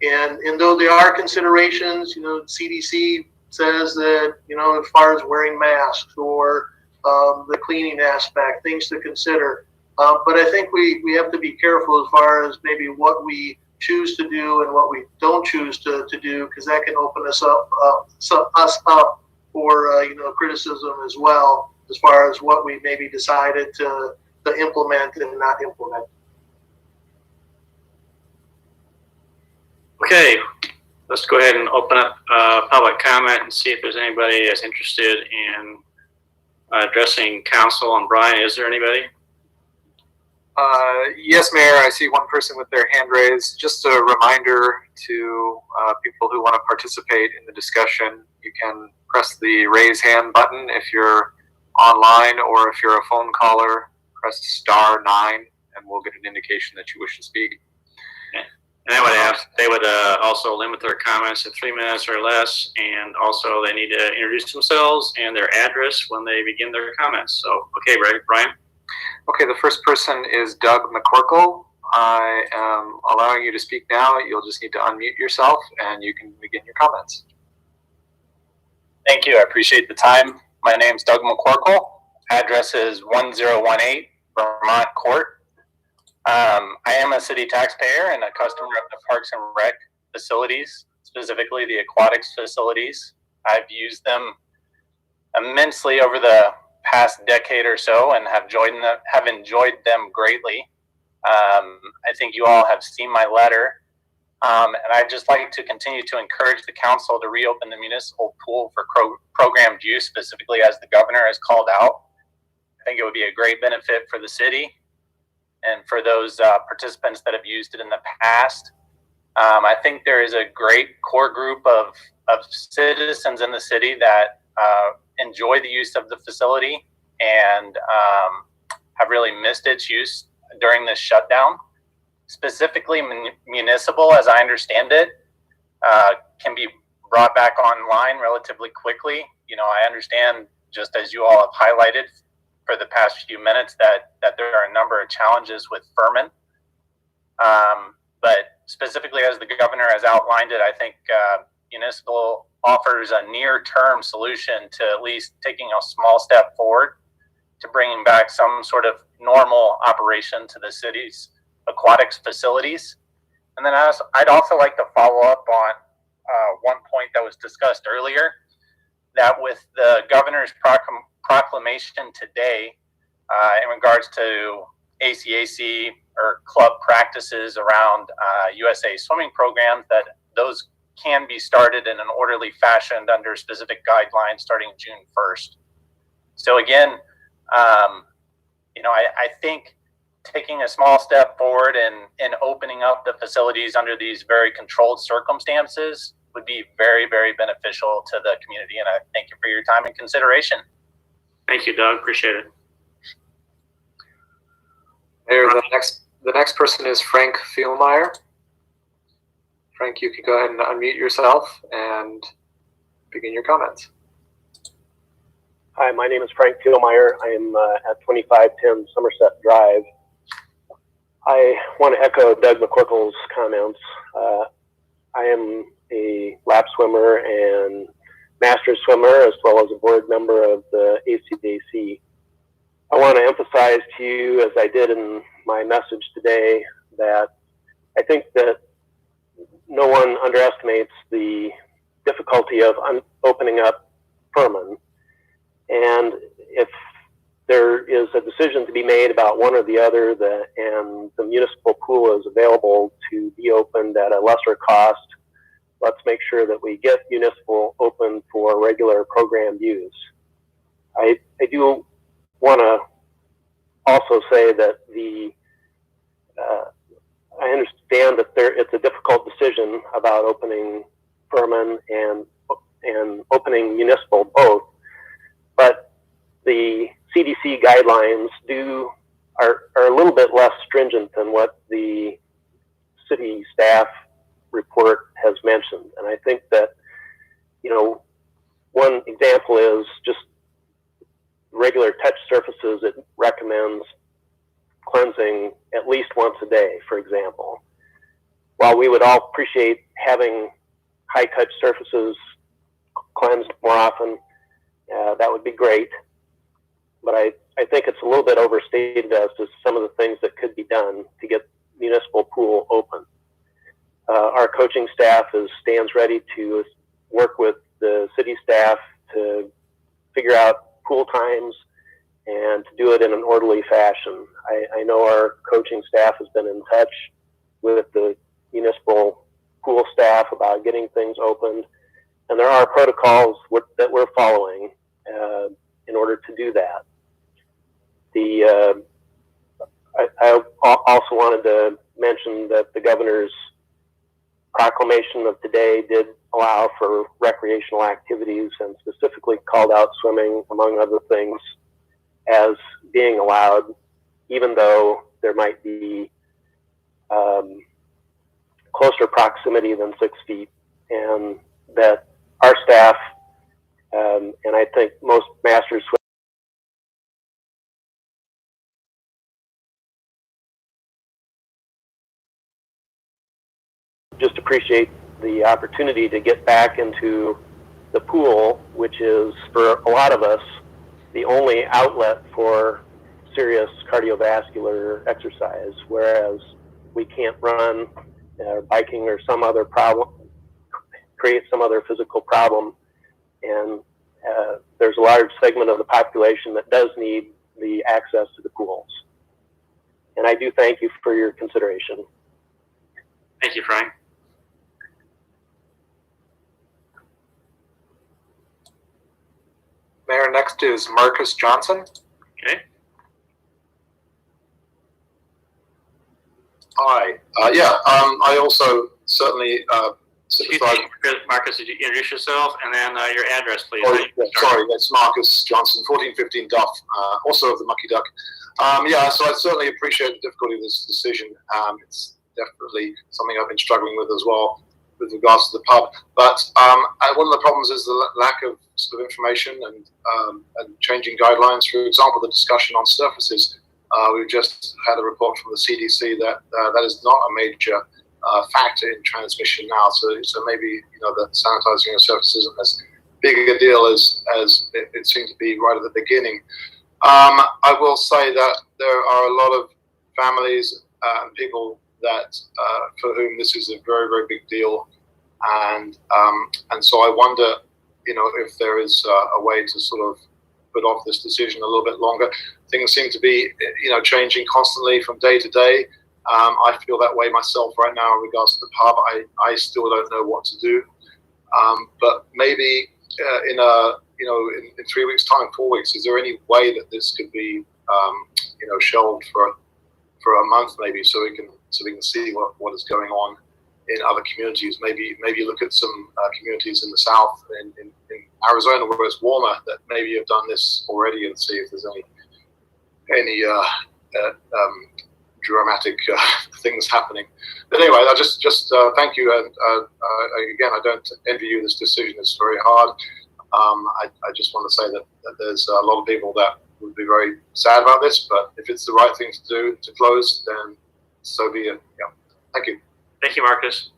And though there are considerations, CDC says that, as far as wearing masks or the cleaning aspect, things to consider. But I think we have to be careful as far as maybe what we choose to do and what we don't choose to do, because that can open us up for criticism as well, as far as what we maybe decided to implement and not implement. Okay, let's go ahead and open up public comment and see if there's anybody that's interested in addressing council. And Brian, is there anybody? Yes, Mayor, I see one person with their hand raised. Just a reminder to people who want to participate in the discussion, you can press the raise hand button if you're online, or if you're a phone caller, press *9 and we'll get an indication that you wish to speak. And I would ask, they would also limit their comments to 3 minutes or less, and also they need to introduce themselves and their address when they begin their comments. So, okay, Brian? Okay, the first person is Doug McCorkle. I am allowing you to speak now. You'll just need to unmute yourself and you can begin your comments. Thank you. I appreciate the time. My name's Doug McCorkle. Address is 1018 Vermont Court. I am a city taxpayer and a customer of the Parks and Rec facilities, specifically the aquatics facilities. I've used them immensely over the past decade or so and have enjoyed them greatly. I think you all have seen my letter, and I'd just like to continue to encourage the council to reopen the municipal pool for programmed use, specifically as the governor has called out. I think it would be a great benefit for the city and for those participants that have used it in the past. I think there is a great core group of citizens in the city that enjoy the use of the facility and have really missed its use during this shutdown. Specifically, Municipal, as I understand it, can be brought back online relatively quickly. I understand, just as you all have highlighted for the past few minutes, that there are a number of challenges with Furman. But specifically, as the governor has outlined it, I think Municipal offers a near-term solution to at least taking a small step forward to bringing back some sort of normal operation to the city's aquatics facilities. And then I'd also like to follow up on one point that was discussed earlier, that with the governor's proclamation today in regards to ACAC or club practices around USA swimming programs, that those can be started in an orderly fashion under specific guidelines starting June 1st. So again, I think taking a small step forward and opening up the facilities under these very controlled circumstances would be very, very beneficial to the community. And I thank you for your time and consideration. Thank you, Doug. Appreciate it. Mayor, the next person is Frank Fielmeyer. Frank, you can go ahead and unmute yourself and begin your comments. Hi, my name is Frank Fielmeyer. I am at 2510 Somerset Drive. I want to echo Doug McCorkle's comments. I am a lap swimmer and master swimmer, as well as a board member of the ACAC. I want to emphasize to you, as I did in my message today, that I think that no one underestimates the difficulty of opening up Furman. And if there is a decision to be made about one or the other, and the municipal pool is available to be opened at a lesser cost, let's make sure that we get municipal open for regular programmed use. I do want to also say that I understand that it's a difficult decision about opening Furman and opening municipal both, but the CDC guidelines are a little bit less stringent than what the city staff report has mentioned. And I think that, one example is just regular touch surfaces. It recommends cleansing at least once a day, for example. While we would all appreciate having high touch surfaces cleansed more often, that would be great. But I think it's a little bit overstated as to some of the things that could be done to get municipal pool open. Our coaching staff stands ready to work with the city staff to figure out pool times and to do it in an orderly fashion. I know our coaching staff has been in touch with the municipal pool staff about getting things opened, and there are protocols that we're following in order to do that. I also wanted to mention that the governor's proclamation of today did allow for recreational activities and specifically called out swimming, among other things, as being allowed, even though there might be closer proximity than 6 feet, and that our staff, and I think most masters just appreciate the opportunity to get back into the pool, which is, for a lot of us, the only outlet for serious cardiovascular exercise, whereas we can't run or biking or some other problem, create some other physical problem. And there's a large segment of the population that does need the access to the pools. And I do thank you for your consideration. Thank you, Frank. Mayor, next is Marcus Johnson. Okay. Hi. I also certainly sympathize. Marcus, did you introduce yourself and then your address, please? Sorry, that's Marcus Johnson, 1415 Duff, also of the Mucky Duck. So I certainly appreciate the difficulty of this decision. It's definitely something I've been struggling with as well with regards to the pub. But one of the problems is the lack of sort of information and changing guidelines. For example, the discussion on surfaces. We've just had a report from the CDC that that is not a major factor in transmission now. So maybe the sanitizing of surfaces isn't as big a deal as it seemed to be right at the beginning. I will say that there are a lot of families and people that for whom this is a very, very big deal, and so I wonder, if there is a way to sort of put off this decision a little bit longer. Things seem to be, changing constantly from day to day. I feel that way myself right now in regards to the pub. I still don't know what to do, but maybe in 3 weeks' time, 4 weeks, is there any way that this could be, shelved for a month maybe, so we can see what is going on in other communities. Maybe look at some communities in the south, in Arizona, where it's warmer, that maybe have done this already, and see if there's any dramatic things happening. But anyway, I just thank you, and again, I don't envy you. This decision is very hard. I just want to say that there's a lot of people that would be very sad about this, but if it's the right thing to do to close, then so be it. Yeah. Thank you. Thank you, Marcus.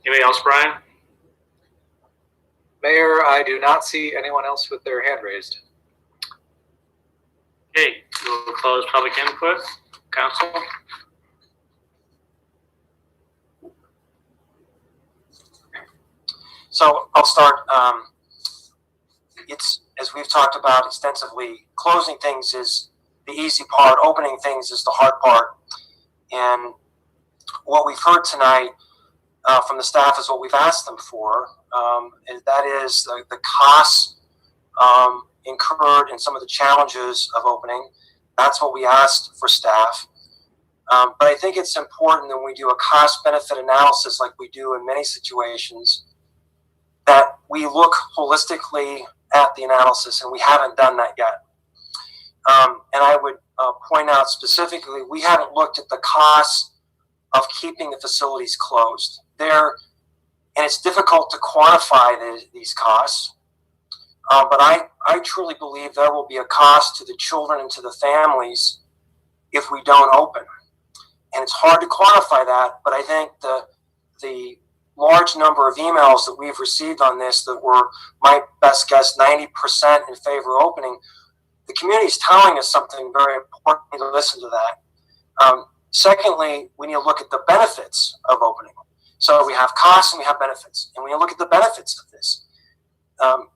Anybody else, Brian? Mayor, I do not see anyone else with their hand raised. Okay, we'll close public input. Council? So I'll start. It's, as we've talked about extensively, closing things is the easy part. Opening things is the hard part. And what we've heard tonight from the staff is what we've asked them for, and that is the costs incurred and some of the challenges of opening. That's what we asked for staff. But I think it's important that we do a cost-benefit analysis like we do in many situations, that we look holistically at the analysis, and we haven't done that yet. And I would point out specifically, we haven't looked at the costs of keeping the facilities closed. And it's difficult to quantify these costs, but I truly believe there will be a cost to the children and to the families if we don't open. And it's hard to quantify that, but I think the large number of emails that we've received on this that were, my best guess, 90% in favor of opening, the community is telling us something very important. We need to listen to that. Secondly, we need to look at the benefits of opening. So we have costs and we have benefits, and we look at the benefits of this. The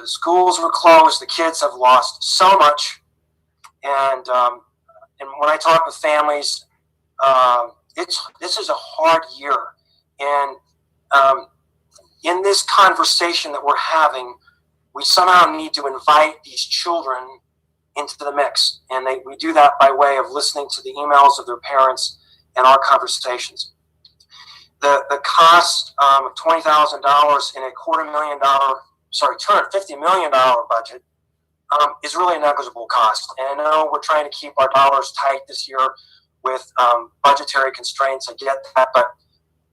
schools were closed. The kids have lost so much, and when I talk with families, this is a hard year, and in this conversation that we're having, we somehow need to invite these children into the mix, and we do that by way of listening to the emails of their parents and our conversations. The cost of $20,000 in a $250 million budget is really a negligible cost. And I know we're trying to keep our dollars tight this year with budgetary constraints. I get that, but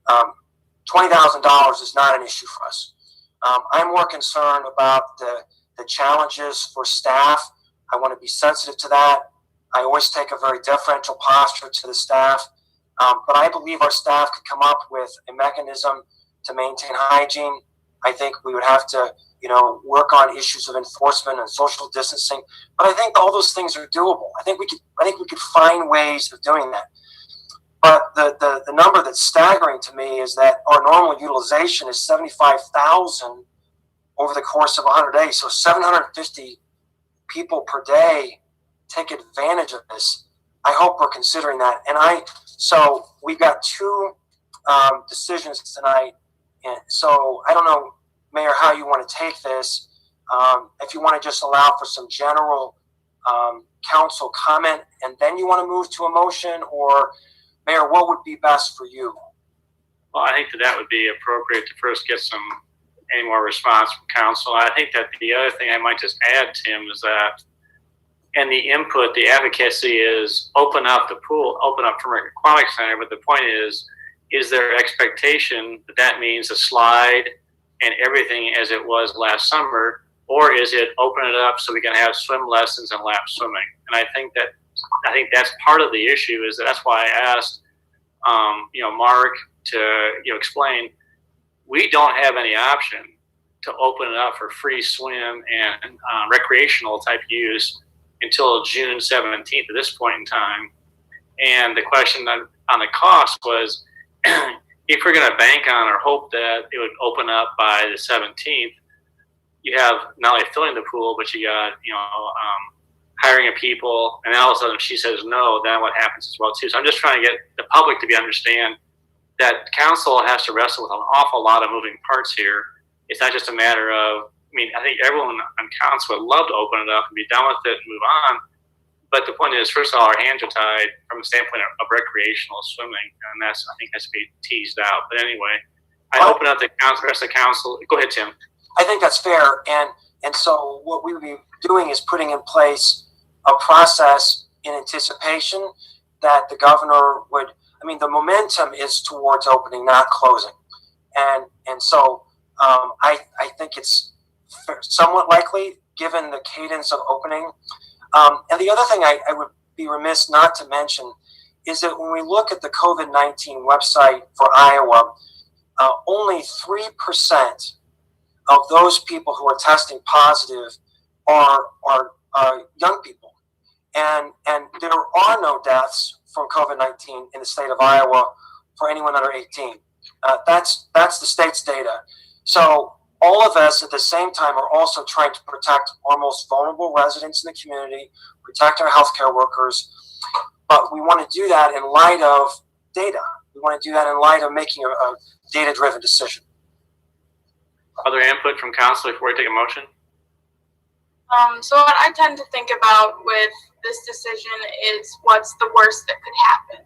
$20,000 is not an issue for us. I'm more concerned about the challenges for staff. I want to be sensitive to that. I always take a very deferential posture to the staff. But I believe our staff could come up with a mechanism to maintain hygiene. I think we would have to, work on issues of enforcement and social distancing. But I think all those things are doable. I think we could find ways of doing that. But the number that's staggering to me is that our normal utilization is 75,000 over the course of 100 days. So 750 people per day take advantage of this. I hope we're considering that. So we've got two decisions tonight. And so I don't know, Mayor, how you want to take this. If you want to just allow for some general council comment, and then you want to move to a motion, or Mayor, what would be best for you? Well, I think that would be appropriate to first get any more response from council. I think that the other thing I might just add, Tim, is that, and the input, the advocacy is open up the pool, open up Turmeric Aquatic Center, but the point is there expectation that means a slide and everything as it was last summer, or is it open it up so we can have swim lessons and lap swimming? And I think that's part of the issue. Is that's why I asked, Mark to explain. We don't have any option to open it up for free swim and recreational type use until June 17th at this point in time. And the question on the cost was, if we're going to bank on or hope that it would open up by the 17th, you have not only filling the pool, but you got, hiring of people, and then all of a sudden she says no, then what happens as well too. So I'm just trying to get the public to understand that council has to wrestle with an awful lot of moving parts here. It's not just a matter of, I think everyone on council would love to open it up and be done with it and move on. But the point is, first of all, our hands are tied from the standpoint of recreational swimming, and I think has to be teased out. But anyway, I open up the rest of the council. Go ahead, Tim. I think that's fair, and so what we would be doing is putting in place a process in anticipation that the governor would. The momentum is towards opening, not closing, and so I think it's somewhat likely given the cadence of opening. And the other thing I would be remiss not to mention is that when we look at the COVID-19 website for Iowa, only 3% of those people who are testing positive are young people. And there are no deaths from COVID-19 in the state of Iowa for anyone under 18. That's the state's data. So all of us at the same time are also trying to protect our most vulnerable residents in the community, protect our healthcare workers, but we want to do that in light of data. We want to do that in light of making a data-driven decision. Other input from council before we take a motion? So what I tend to think about with this decision is what's the worst that could happen.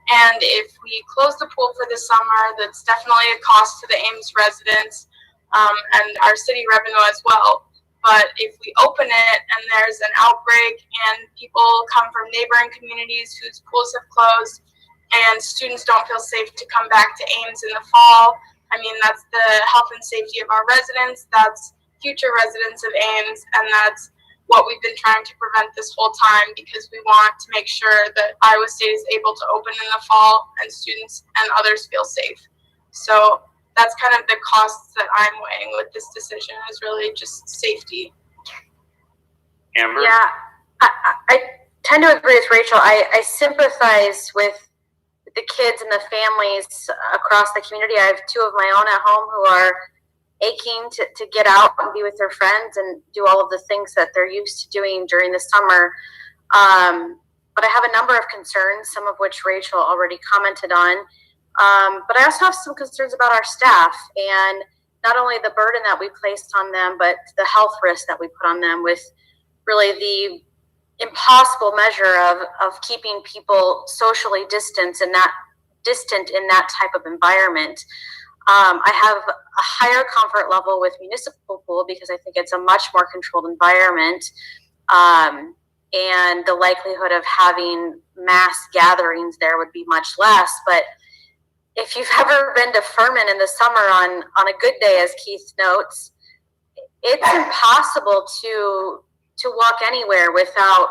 And if we close the pool for the summer, that's definitely a cost to the Ames residents and our city revenue as well. But if we open it and there's an outbreak and people come from neighboring communities whose pools have closed and students don't feel safe to come back to Ames in the fall, I mean, that's the health and safety of our residents, that's future residents of Ames, and that's what we've been trying to prevent this whole time, because we want to make sure that Iowa State is able to open in the fall and students and others feel safe. So that's kind of the costs that I'm weighing with this decision, is really just safety. Amber? Yeah, I tend to agree with Rachel. I sympathize with the kids and the families across the community. I have two of my own at home who are aching to get out and be with their friends and do all of the things that they're used to doing during the summer. But I have a number of concerns, some of which Rachel already commented on. But I also have some concerns about our staff, and not only the burden that we placed on them, but the health risk that we put on them with really the impossible measure of keeping people socially distant in that type of environment. I have a higher comfort level with municipal pool because I think it's a much more controlled environment, and the likelihood of having mass gatherings there would be much less. But if you've ever been to Furman in the summer on a good day, as Keith notes, it's impossible to walk anywhere without,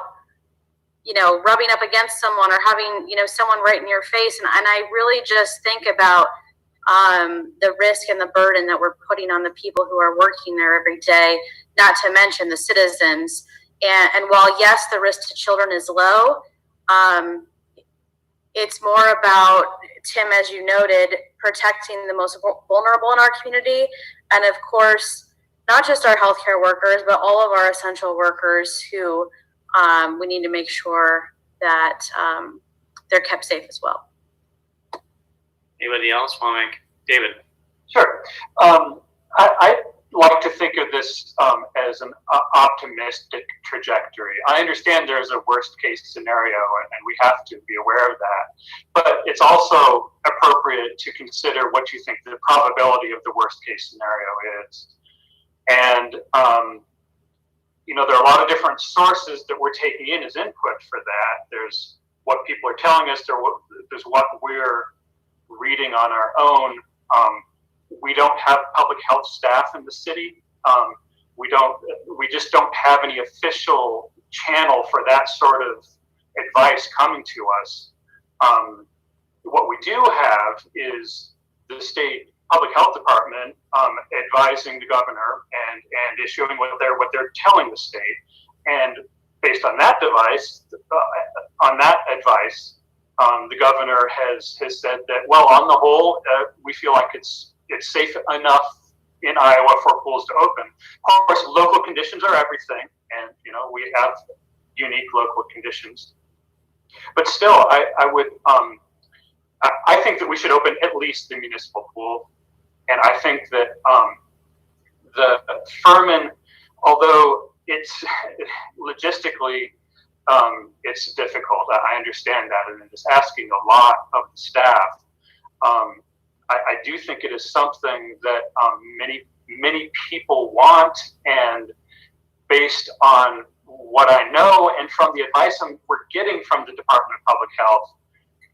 rubbing up against someone or having, someone right in your face. And I really just think about the risk and the burden that we're putting on the people who are working there every day, not to mention the citizens. And while, yes, the risk to children is low, it's more about, Tim, as you noted, protecting the most vulnerable in our community. And of course, not just our healthcare workers, but all of our essential workers who we need to make sure that they're kept safe as well. Anybody else want to make? David? Sure. I like to think of this as an optimistic trajectory. I understand there's a worst case scenario, and we have to be aware of that. But it's also appropriate to consider what you think the probability of the worst case scenario is. And there are a lot of different sources that we're taking in as input for that. There's what people are telling us. There's what we're reading on our own. We don't have public health staff in the city. We just don't have any official channel for that sort of advice coming to us. What we do have is the state public health department advising the governor and issuing what they're telling the state. And based on that advice, the governor has said that, well, on the whole, we feel like it's safe enough in Iowa for pools to open. Of course, local conditions are everything, and we have unique local conditions. But still, I think that we should open at least the municipal pool, and I think that the Furman, although it's logistically it's difficult. I understand that, and it's asking a lot of the staff. I do think it is something that many people want, and based on what I know and from the advice we're getting from the Department of Public Health,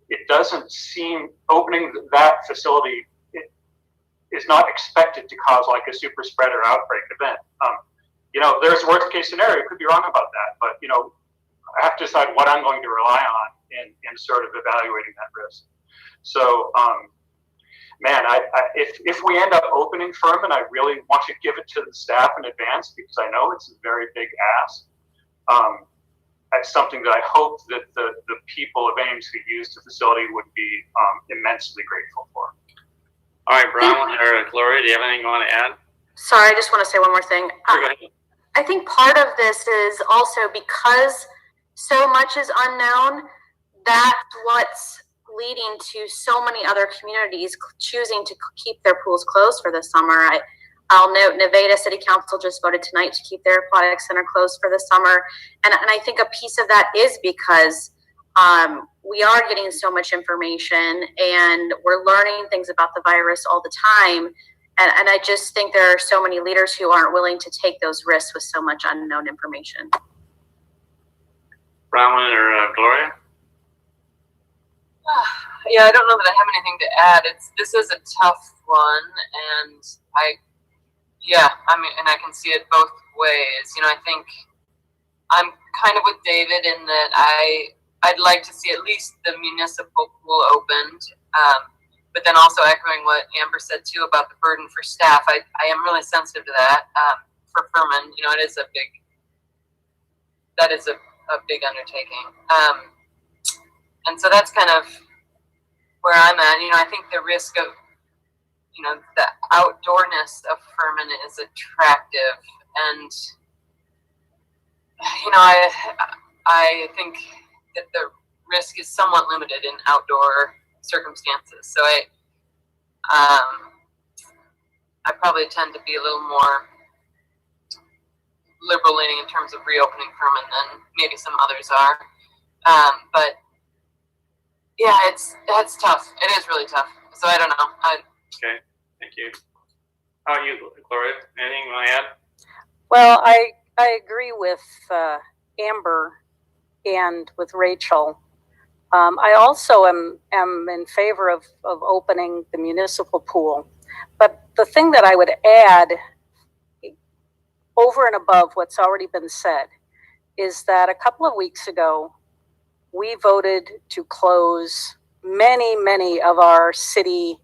it doesn't seem opening that facility is not expected to cause like a super spreader outbreak event. There's a worst case scenario. It could be wrong about that, but I have to decide what I'm going to rely on in sort of evaluating that risk. So, if we end up opening Furman, I really want to give it to the staff in advance because I know it's a very big ask. That's something that I hope that the people of Ames who use the facility would be immensely grateful for. All right, Brown or Gloria, do you have anything you want to add? Sorry, I just want to say one more thing. I think part of this is also because so much is unknown, that's what's leading to so many other communities choosing to keep their pools closed for the summer. I'll note Nevada City Council just voted tonight to keep their aquatic center closed for the summer. And I think a piece of that is because we are getting so much information and we're learning things about the virus all the time. And I just think there are so many leaders who aren't willing to take those risks with so much unknown information. Bronwyn or Gloria? Yeah, I don't know that I have anything to add. This is a tough one, and I can see it both ways. You know, I think I'm kind of with David in that I'd like to see at least the municipal pool opened, but then also echoing what Amber said too about the burden for staff. I am really sensitive to that. For Furman, you know, that is a big undertaking, and so that's kind of where I'm at. You know, I think the risk of, you know, the outdoorness of Furman is attractive, and you know, I think that the risk is somewhat limited in outdoor circumstances. So I probably tend to be a little more liberal leaning in terms of reopening Furman than maybe some others are. But yeah, it's tough. It is really tough. So I don't know. Okay, thank you. How are you, Gloria? Anything you want to add? Well, I agree with Amber and with Rachel. I also am in favor of opening the municipal pool. But the thing that I would add over and above what's already been said is that a couple of weeks ago, we voted to close many of our city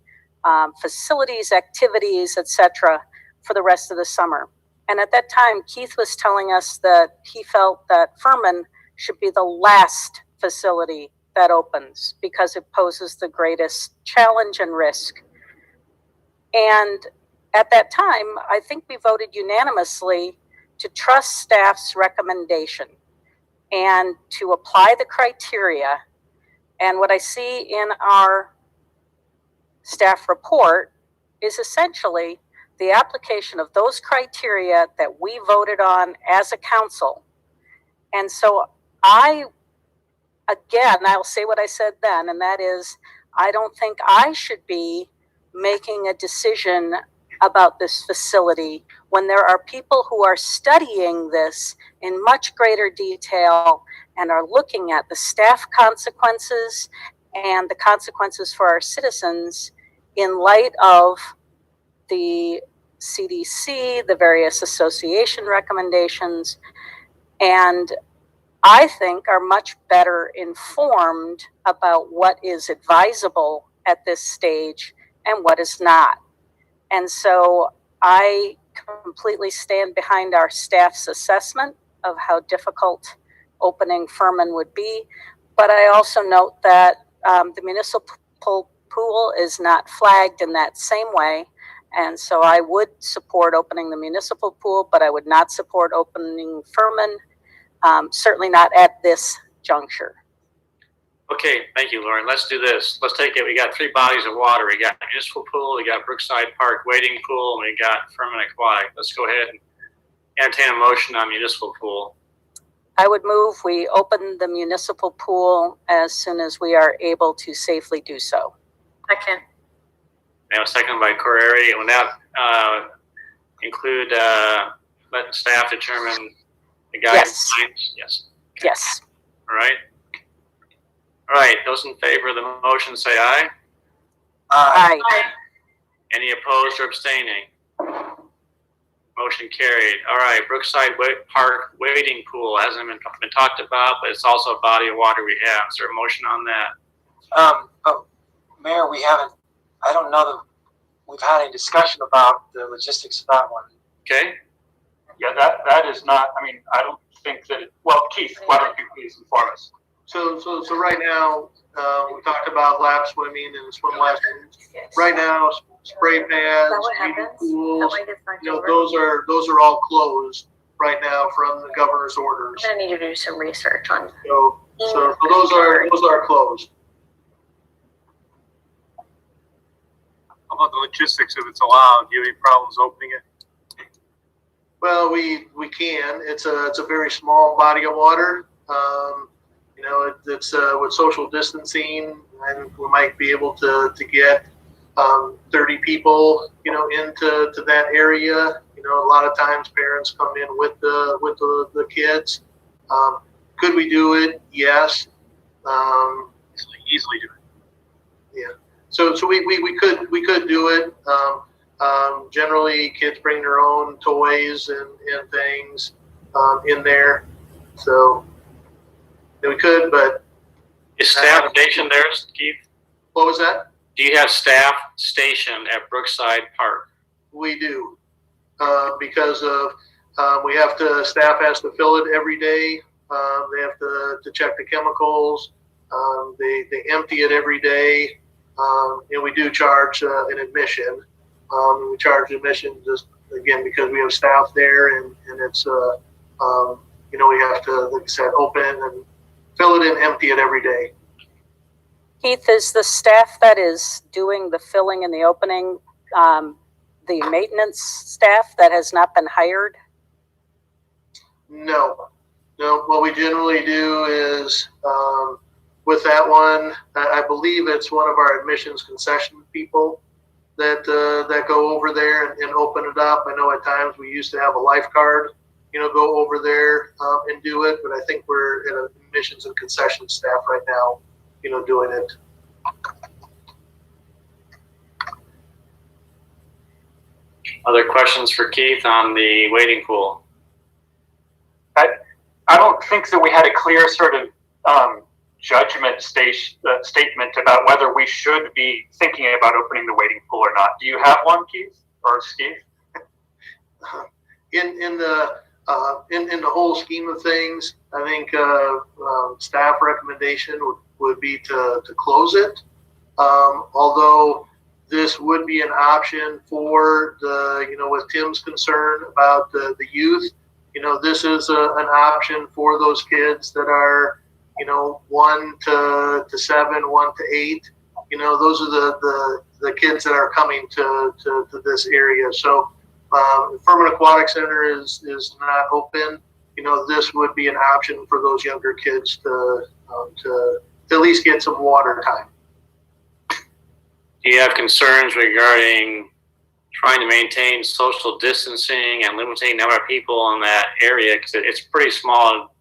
facilities, activities, etc., for the rest of the summer. And at that time, Keith was telling us that he felt that Furman should be the last facility that opens because it poses the greatest challenge and risk. And at that time, I think we voted unanimously to trust staff's recommendation and to apply the criteria. And what I see in our staff report is essentially the application of those criteria that we voted on as a council. And so I'll say what I said then, and that is, I don't think I should be making a decision about this facility when there are people who are studying this in much greater detail and are looking at the staff consequences and the consequences for our citizens in light of the CDC, the various association recommendations, and I think are much better informed about what is advisable at this stage and what is not. And so I completely stand behind our staff's assessment of how difficult opening Furman would be. But I also note that the municipal pool is not flagged in that same way. And so I would support opening the municipal pool, but I would not support opening Furman, certainly not at this juncture. Okay, thank you, Lauren. Let's do this. Let's take it. We got three bodies of water. We got municipal pool, we got Brookside Park wading pool, and we got Furman Aquatic. Let's go ahead and entertain a motion on municipal pool. I would move we open the municipal pool as soon as we are able to safely do so. Second. Now, second by Correri. Will that include letting staff determine the guidance? Yes. Okay. Yes. All right. All right. Those in favor of the motion say aye. Aye. Any opposed or abstaining? Motion carried. All right. Brookside Park wading pool hasn't been talked about, but it's also a body of water we have. Is there a motion on that? But Mayor, we haven't. I don't know that we've had any discussion about the logistics of that one. Okay. Yeah, that is not, I mean, I don't think that well, Keith, why don't you please inform us? So right now, we talked about lap swimming and swim lessons. Right now, spray pads, swimming pools, you know, those are all closed right now from the governor's orders. I'm gonna need to do some research on. So those are closed. How about the logistics if it's allowed? Do you have any problems opening it? Well, we can. It's a very small body of water. You know, it's with social distancing, and we might be able to get 30 people, you know, into that area. You know, a lot of times parents come in with the kids. Could we do it? Yes. Easily do it. Yeah. So we could do it. Generally, kids bring their own toys and things in there. So we could, but is staff stationed there, Keith? What was that? Do you have staff stationed at Brookside Park? We do, because of we have to. Staff has to fill it every day. They have to check the chemicals. They empty it every day, and we do charge an admission. We charge admission just again because we have staff there, and it's you know, we have to, like I said, open and fill it and empty it every day. Keith, is the staff that is doing the filling and the opening the maintenance staff that has not been hired? No. What we generally do is with that one, I believe it's one of our admissions concession people that go over there and open it up. I know at times we used to have a lifeguard, you know, go over there and do it, but I think we're in an admissions and concession staff right now, you know, doing it. Other questions for Keith on the waiting pool? I don't think that we had a clear sort of judgment statement about whether we should be thinking about opening the waiting pool or not. Do you have one, Keith or Steve? In the whole scheme of things, I think staff recommendation would be to close it. Although this would be an option for the, you know, with Tim's concern about the youth, you know, this is an option for those kids that are, you know, 1 to 7, 1 to 8. You know, those are the kids that are coming to this area. So Furman Aquatic Center is not open. You know, this would be an option for those younger kids to at least get some water time. Do you have concerns regarding trying to maintain social distancing and limiting the number of people in that area? Because it's pretty small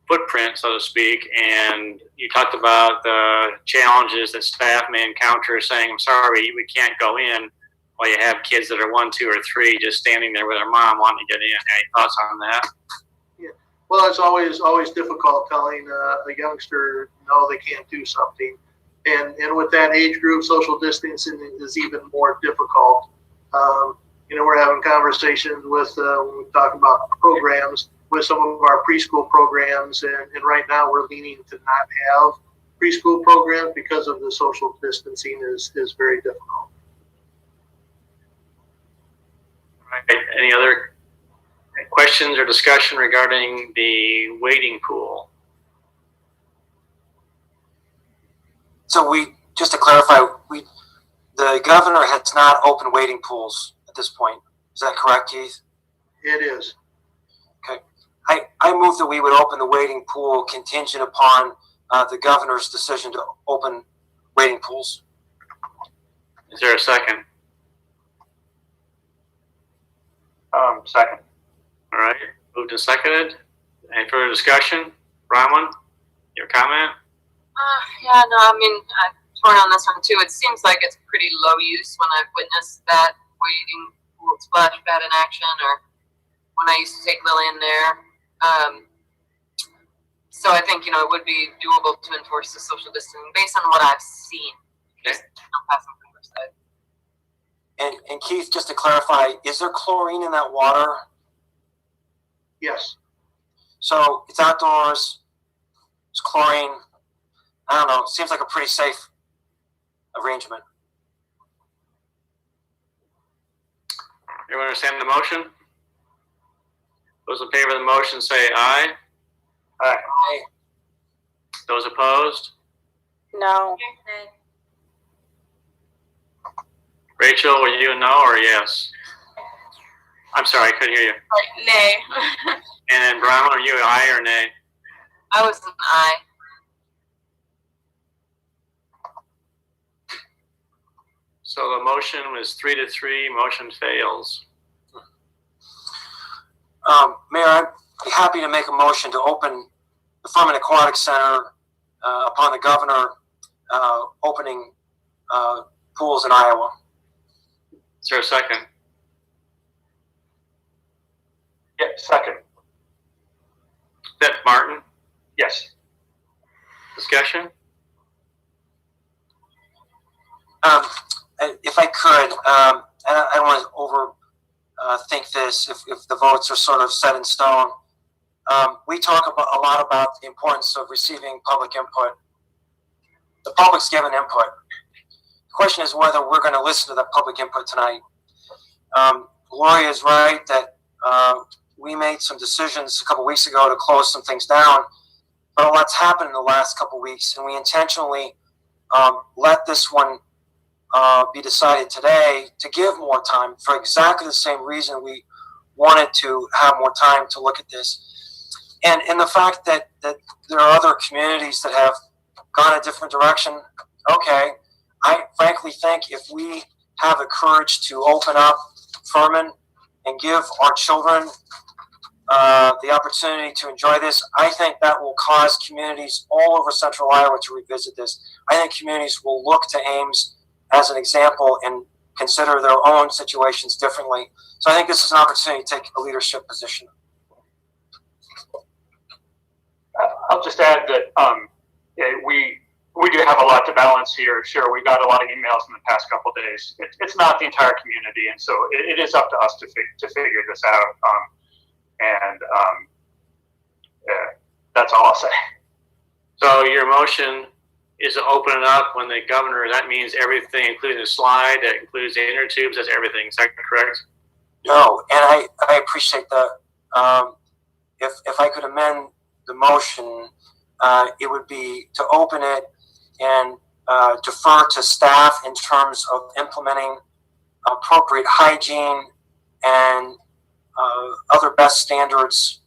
footprint, so to speak. And you talked about the challenges that staff may encounter saying, I'm sorry, we can't go in, while you have kids that are 1, 2, or 3 just standing there with their mom wanting to get in. Any thoughts on that? Yeah. Well, it's always difficult telling a youngster, no, they can't do something. And with that age group, social distancing is even more difficult. You know, we're having conversations with, when we talk about programs, with some of our preschool programs, and right now we're leaning to not have preschool programs because of the social distancing is very difficult. Right. Any other questions or discussion regarding the waiting pool? So just to clarify, the governor has not opened waiting pools at this point. Is that correct, Keith? It is. Okay. I move that we would open the waiting pool contingent upon the governor's decision to open waiting pools. Is there a second? Second. All right. Moved and seconded. Any further discussion? Bronwyn, your comment? Yeah, no, I mean, I'm torn on this one too. It seems like it's pretty low use when I've witnessed that waiting pool splash pad in action, or when I used to take Lily in there. So I think, you know, it would be doable to enforce the social distancing based on what I've seen. Okay. And Keith, just to clarify, is there chlorine in that water? Yes. So it's outdoors, it's chlorine. I don't know, it seems like a pretty safe arrangement. Everyone understand the motion? Those in favor of the motion say aye. Aye. Aye. Those opposed? No. Rachel, were you a no or a yes? I'm sorry, I couldn't hear you. Nay. And then Brown, are you an aye or nay? I was an aye. So the motion was 3-3. Motion fails. Mayor, I'd be happy to make a motion to open the Farm and Aquatic Center upon the governor opening pools in Iowa. Is there a second? Yeah, second. That Martin? Yes. Discussion? If I could, and I don't want to overthink this if the votes are sort of set in stone. We talk about a lot about the importance of receiving public input. The public's given input. The question is whether we're going to listen to that public input tonight. Gloria is right that we made some decisions a couple weeks ago to close some things down, but a lot's happened in the last couple weeks, and we intentionally let this one be decided today to give more time for exactly the same reason we wanted to have more time to look at this. And the fact that there are other communities that have gone a different direction, okay, I frankly think if we have the courage to open up Furman and give our children the opportunity to enjoy this, I think that will cause communities all over central Iowa to revisit this. I think communities will look to Ames as an example and consider their own situations differently. So I think this is an opportunity to take a leadership position. I'll just add that we do have a lot to balance here. Sure, we got a lot of emails in the past couple of days. It's not the entire community, and so it is up to us to figure this out. That's all I'll say. So your motion is to open it up when the governor, that means everything, including the slide, that includes the inner tubes, that's everything. Is that correct? No, and I appreciate that. If I could amend the motion, it would be to open it and defer to staff in terms of implementing appropriate hygiene and other best standards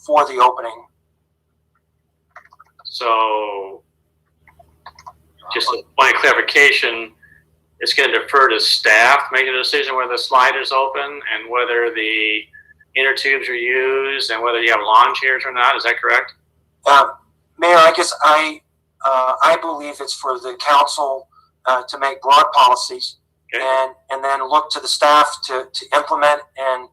for the opening. So, just a point of clarification, it's going to defer to staff to make a decision whether the slide is open and whether the inner tubes are used and whether you have lawn chairs or not. Is that correct? Mayor, I guess I believe it's for the council to make broad policies, okay, and then look to the staff to implement and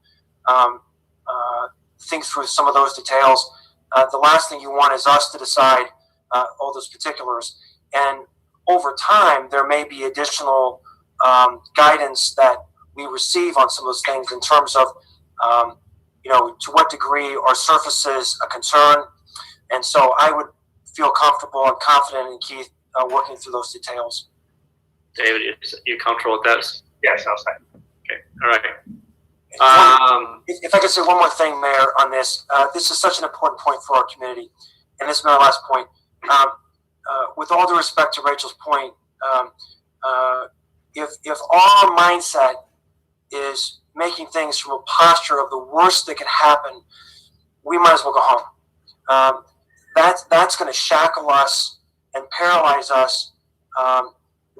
think through some of those details. The last thing you want is us to decide all those particulars. And over time, there may be additional guidance that we receive on some of those things in terms of, to what degree are surfaces a concern. And so I would feel comfortable and confident in Keith working through those details. David, you comfortable with that? Yes, I'll say. Okay, all right. If I could say one more thing, Mayor, on this. This is such an important point for our community. And this is my last point. With all due respect to Rachel's point, if our mindset is making things from a posture of the worst that could happen, we might as well go home. That's going to shackle us and paralyze us.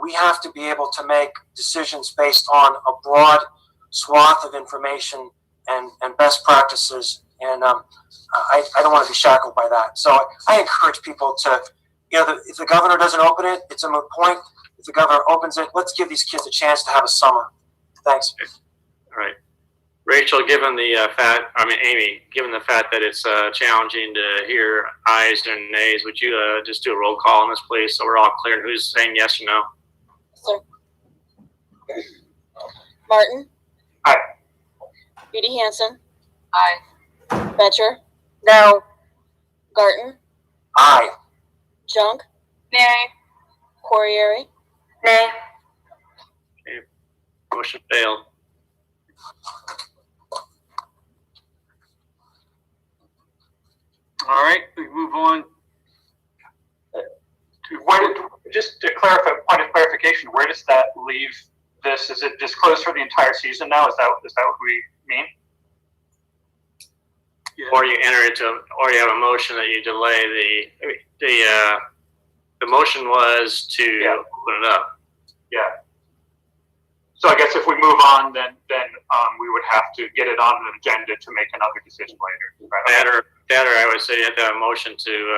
We have to be able to make decisions based on a broad swath of information and best practices. And I don't want to be shackled by that. So I encourage people to, if the governor doesn't open it, it's a moot point. If the governor opens it, let's give these kids a chance to have a summer. Thanks. All right. Rachel, given the Amy, given the fact that it's challenging to hear ayes and nays, would you just do a roll call on this, please, so we're all clear who's saying yes or no? Sir. Martin? Aye. Judy Hansen? Aye. Betcher? No. Garten? Aye. Junk? Nay. Corriere? Nay. Okay. Motion failed. All right, we move on. Just to clarify, point of clarification, where does that leave this? Is it just closed for the entire season now? Is that what mean? Or you enter into, or you have a motion that you delay the motion was to open it up. Yeah. So I guess if we move on, then we would have to get it on the agenda to make another decision later. Right? That or I would say you have to have a motion to.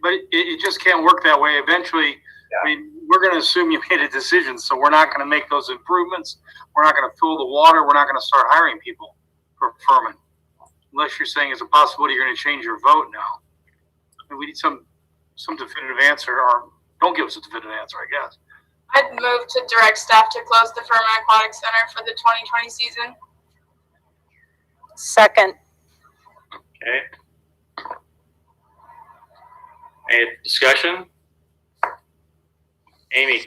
But it just can't work that way. Eventually, I mean, we're going to assume you made a decision, so we're not going to make those improvements. We're not going to fill the water. We're not going to start hiring people for Furman, unless you're saying it's a possibility you're going to change your vote now. And we need some definitive answer, or don't give us a definitive answer, I guess. I'd move to direct staff to close the Furman Aquatic Center for the 2020 season. Second. Okay. Any discussion? Amy.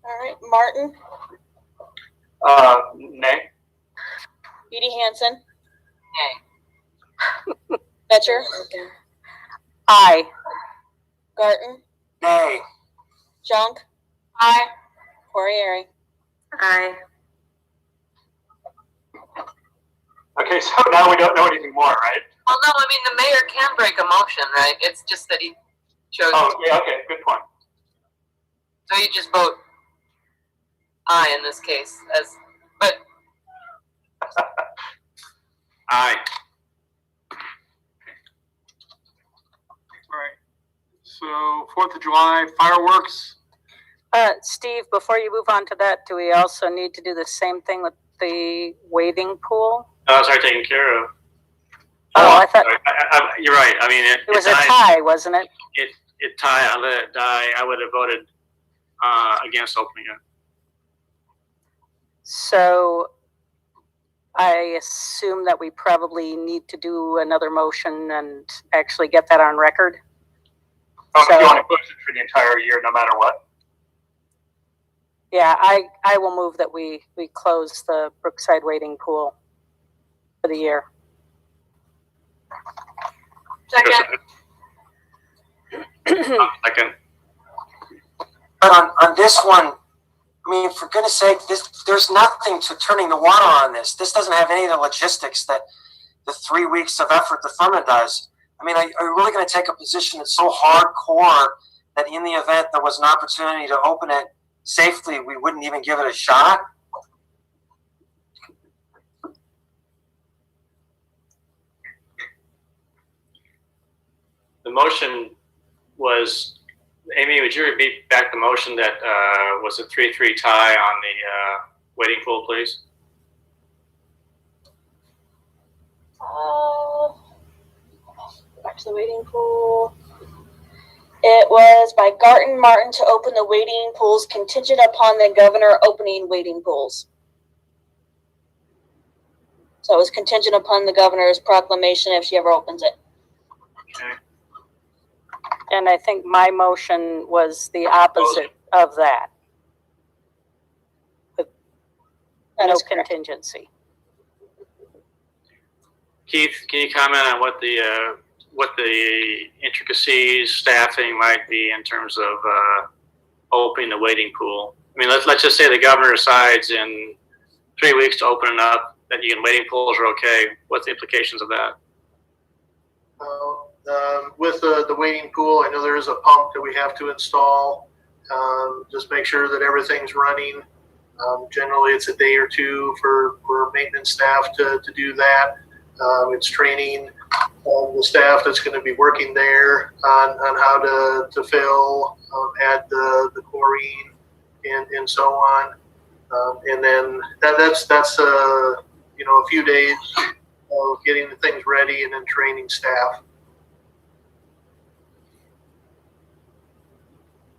All right, Martin, Nay. Edie Hansen, Nay. Betcher, Aye. Garten, Nay. Junk, Aye. Corriere. Aye. Okay, so now we don't know anything more, right? Well, no, I mean, the mayor can break a motion, right? It's just that he chose. Oh, yeah, okay, good point. So you just vote aye in this case, but. Aye. All right. So 4th of July fireworks. Steve, before you move on to that, do we also need to do the same thing with the wading pool? Oh, it's already taken care of. Oh, I thought you're right. I mean, it was a tie, wasn't it? It tied. I let it die. I would have voted against opening it. So I assume that we probably need to do another motion and actually get that on record. So, you want to close it for the entire year, no matter what? Yeah, I will move that we close the Brookside wading pool for the year. Second. Second. But on this one, I mean, for goodness sake, there's nothing to turning the water on this. This doesn't have any of the logistics that the 3 weeks of effort that Furman does. I mean, are you really going to take a position that's so hardcore that in the event there was an opportunity to open it safely, we wouldn't even give it a shot? The motion was, Amy, would you repeat back the motion that was a 3-3 tie on the wading pool, please? Back to the wading pool. It was by Garten Martin to open the wading pools contingent upon the governor opening wading pools. So it was contingent upon the governor's proclamation if she ever opens it. Okay. And I think my motion was the opposite of that. With no contingency. Keith, can you comment on what the intricacies, staffing might be in terms of opening the wading pool? I mean, let's just say the governor decides in 3 weeks to open it up, that you can wading pools are okay. What's the implications of that? With the wading pool, I know there is a pump that we have to install. Just make sure that everything's running. Generally, it's a day or two for maintenance staff to do that. It's training the staff that's going to be working there on how to fill, add the chlorine, and so on. And then that's a few days of getting the things ready and then training staff.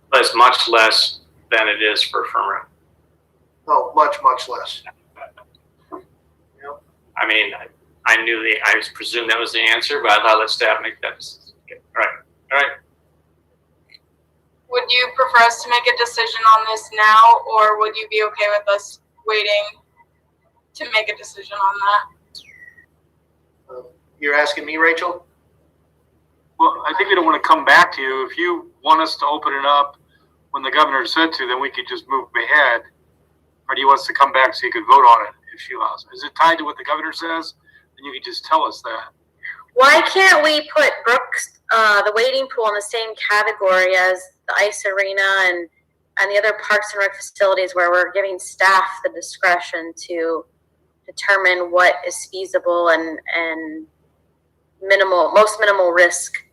But it's much less than it is for Furman. Oh, much less. I mean, I presumed that was the answer, but I thought let staff make that. All right. Would you prefer us to make a decision on this now, or would you be okay with us waiting to make a decision on that? You're asking me, Rachel? Well, I think we don't want to come back to you. If you want us to open it up when the governor said to, then we could just move ahead. or do you want us to come back so you could vote on it if she allows it? Is it tied to what the governor says? Then you can just tell us that. Why can't we put Brooks, the wading pool, in the same category as the ice arena and the other parks and rec facilities where we're giving staff the discretion to determine what is feasible and most minimal risk?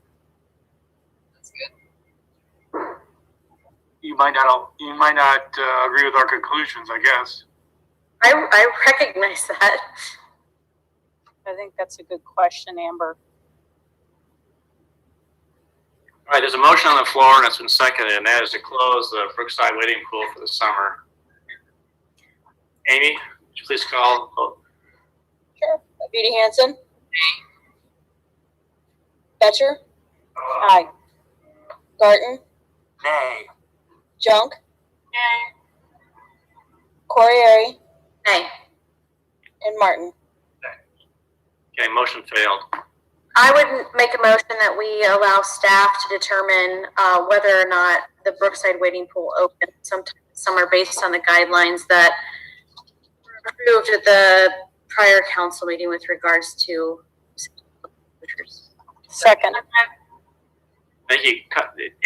That's good. You might not agree with our conclusions, I guess. I recognize that. I think that's a good question, Amber. All right, there's a motion on the floor and it's been seconded, and that is to close the Brookside wading pool for the summer. Amy, would you please call vote? Sure. Beauty Hansen. Betcher. Aye. Garten. Nay. Junk. Yay. Corriere. Nay. And Martin. Okay, motion failed. I would make a motion that we allow staff to determine whether or not the Brookside wading pool opens sometime this summer based on the guidelines that were approved at the prior council meeting with regards to Second. Thank you.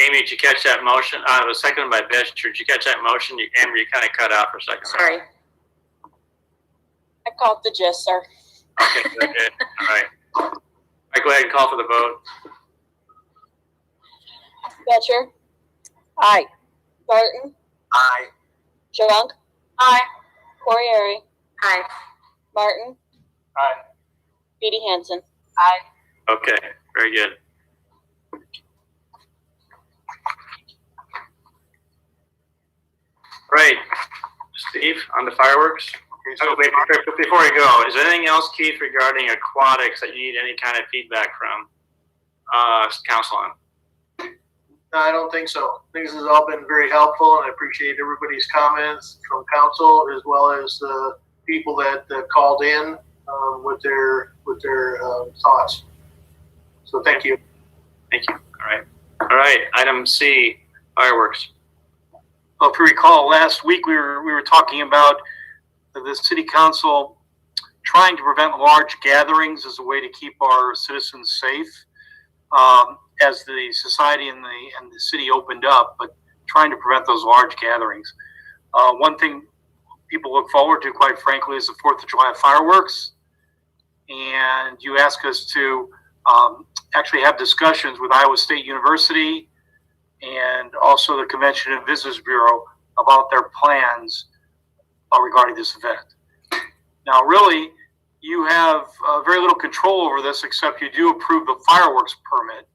Amy, did you catch that motion? It was seconded by Betcher. Did you catch that motion? Amber, you kind of cut out for a second. Sorry. I caught the gist, sir. Okay, good. All right. All right, go ahead and call for the vote. Betcher. Aye. Garten. Aye. Junk. Aye. Corriere. Aye. Martin. Aye. Beauty Hansen. Aye. Okay, very good. Right, Steve, on the fireworks. Oh, wait, before we go, is there anything else, Keith, regarding aquatics that you need any kind of feedback from council on? No, I don't think so. I think this has all been very helpful, and I appreciate everybody's comments from council as well as the people that called in with their thoughts. So thank you. Thank you. All right. Item C, fireworks. Well, if you recall, last week we were talking about the city council trying to prevent large gatherings as a way to keep our citizens safe as the society and the city opened up, but trying to prevent those large gatherings. One thing people look forward to, quite frankly, is the 4th of July fireworks. And you ask us to actually have discussions with Iowa State University and also the Convention and Visitors Bureau about their plans regarding this event. Now, really, you have very little control over this, except you do approve the fireworks permit.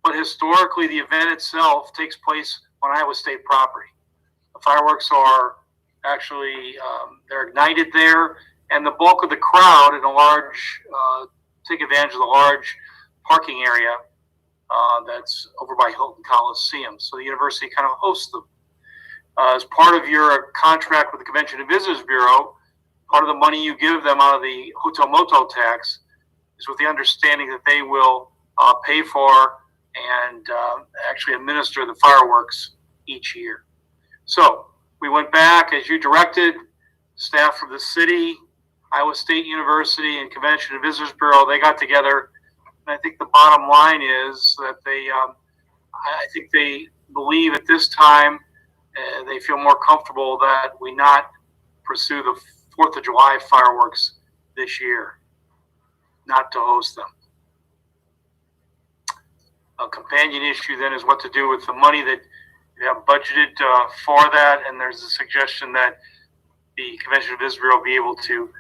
But historically, the event itself takes place on Iowa State property. The fireworks are actually, they're ignited there, and the bulk of the crowd in a large, take advantage of the large parking area that's over by Hilton Coliseum. So the university kind of hosts them. As part of your contract with the Convention and Visitors Bureau, part of the money you give them out of the hotel motel tax is with the understanding that they will pay for and actually administer the fireworks each year. So we went back, as you directed, staff from the city, Iowa State University, and Convention and Visitors Bureau, they got together. And I think the bottom line is that I think they believe at this time, they feel more comfortable that we not pursue the 4th of July fireworks this year, not to host them. A companion issue then is what to do with the money that you have budgeted for that, and there's a suggestion that the Convention and Visitors Bureau be able to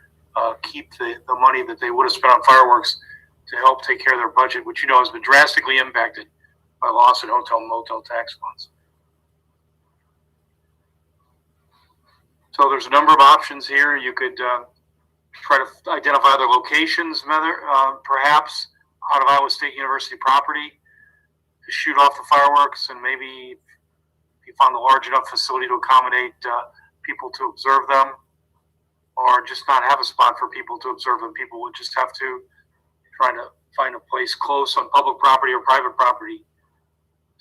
keep the money that they would have spent on fireworks to help take care of their budget, which has been drastically impacted by loss in hotel and motel tax funds. So there's a number of options here. You could try to identify other locations, perhaps out of Iowa State University property, to shoot off the fireworks, and maybe if you found a large enough facility to accommodate people to observe them, or just not have a spot for people to observe them. People would just have to try to find a place close on public property or private property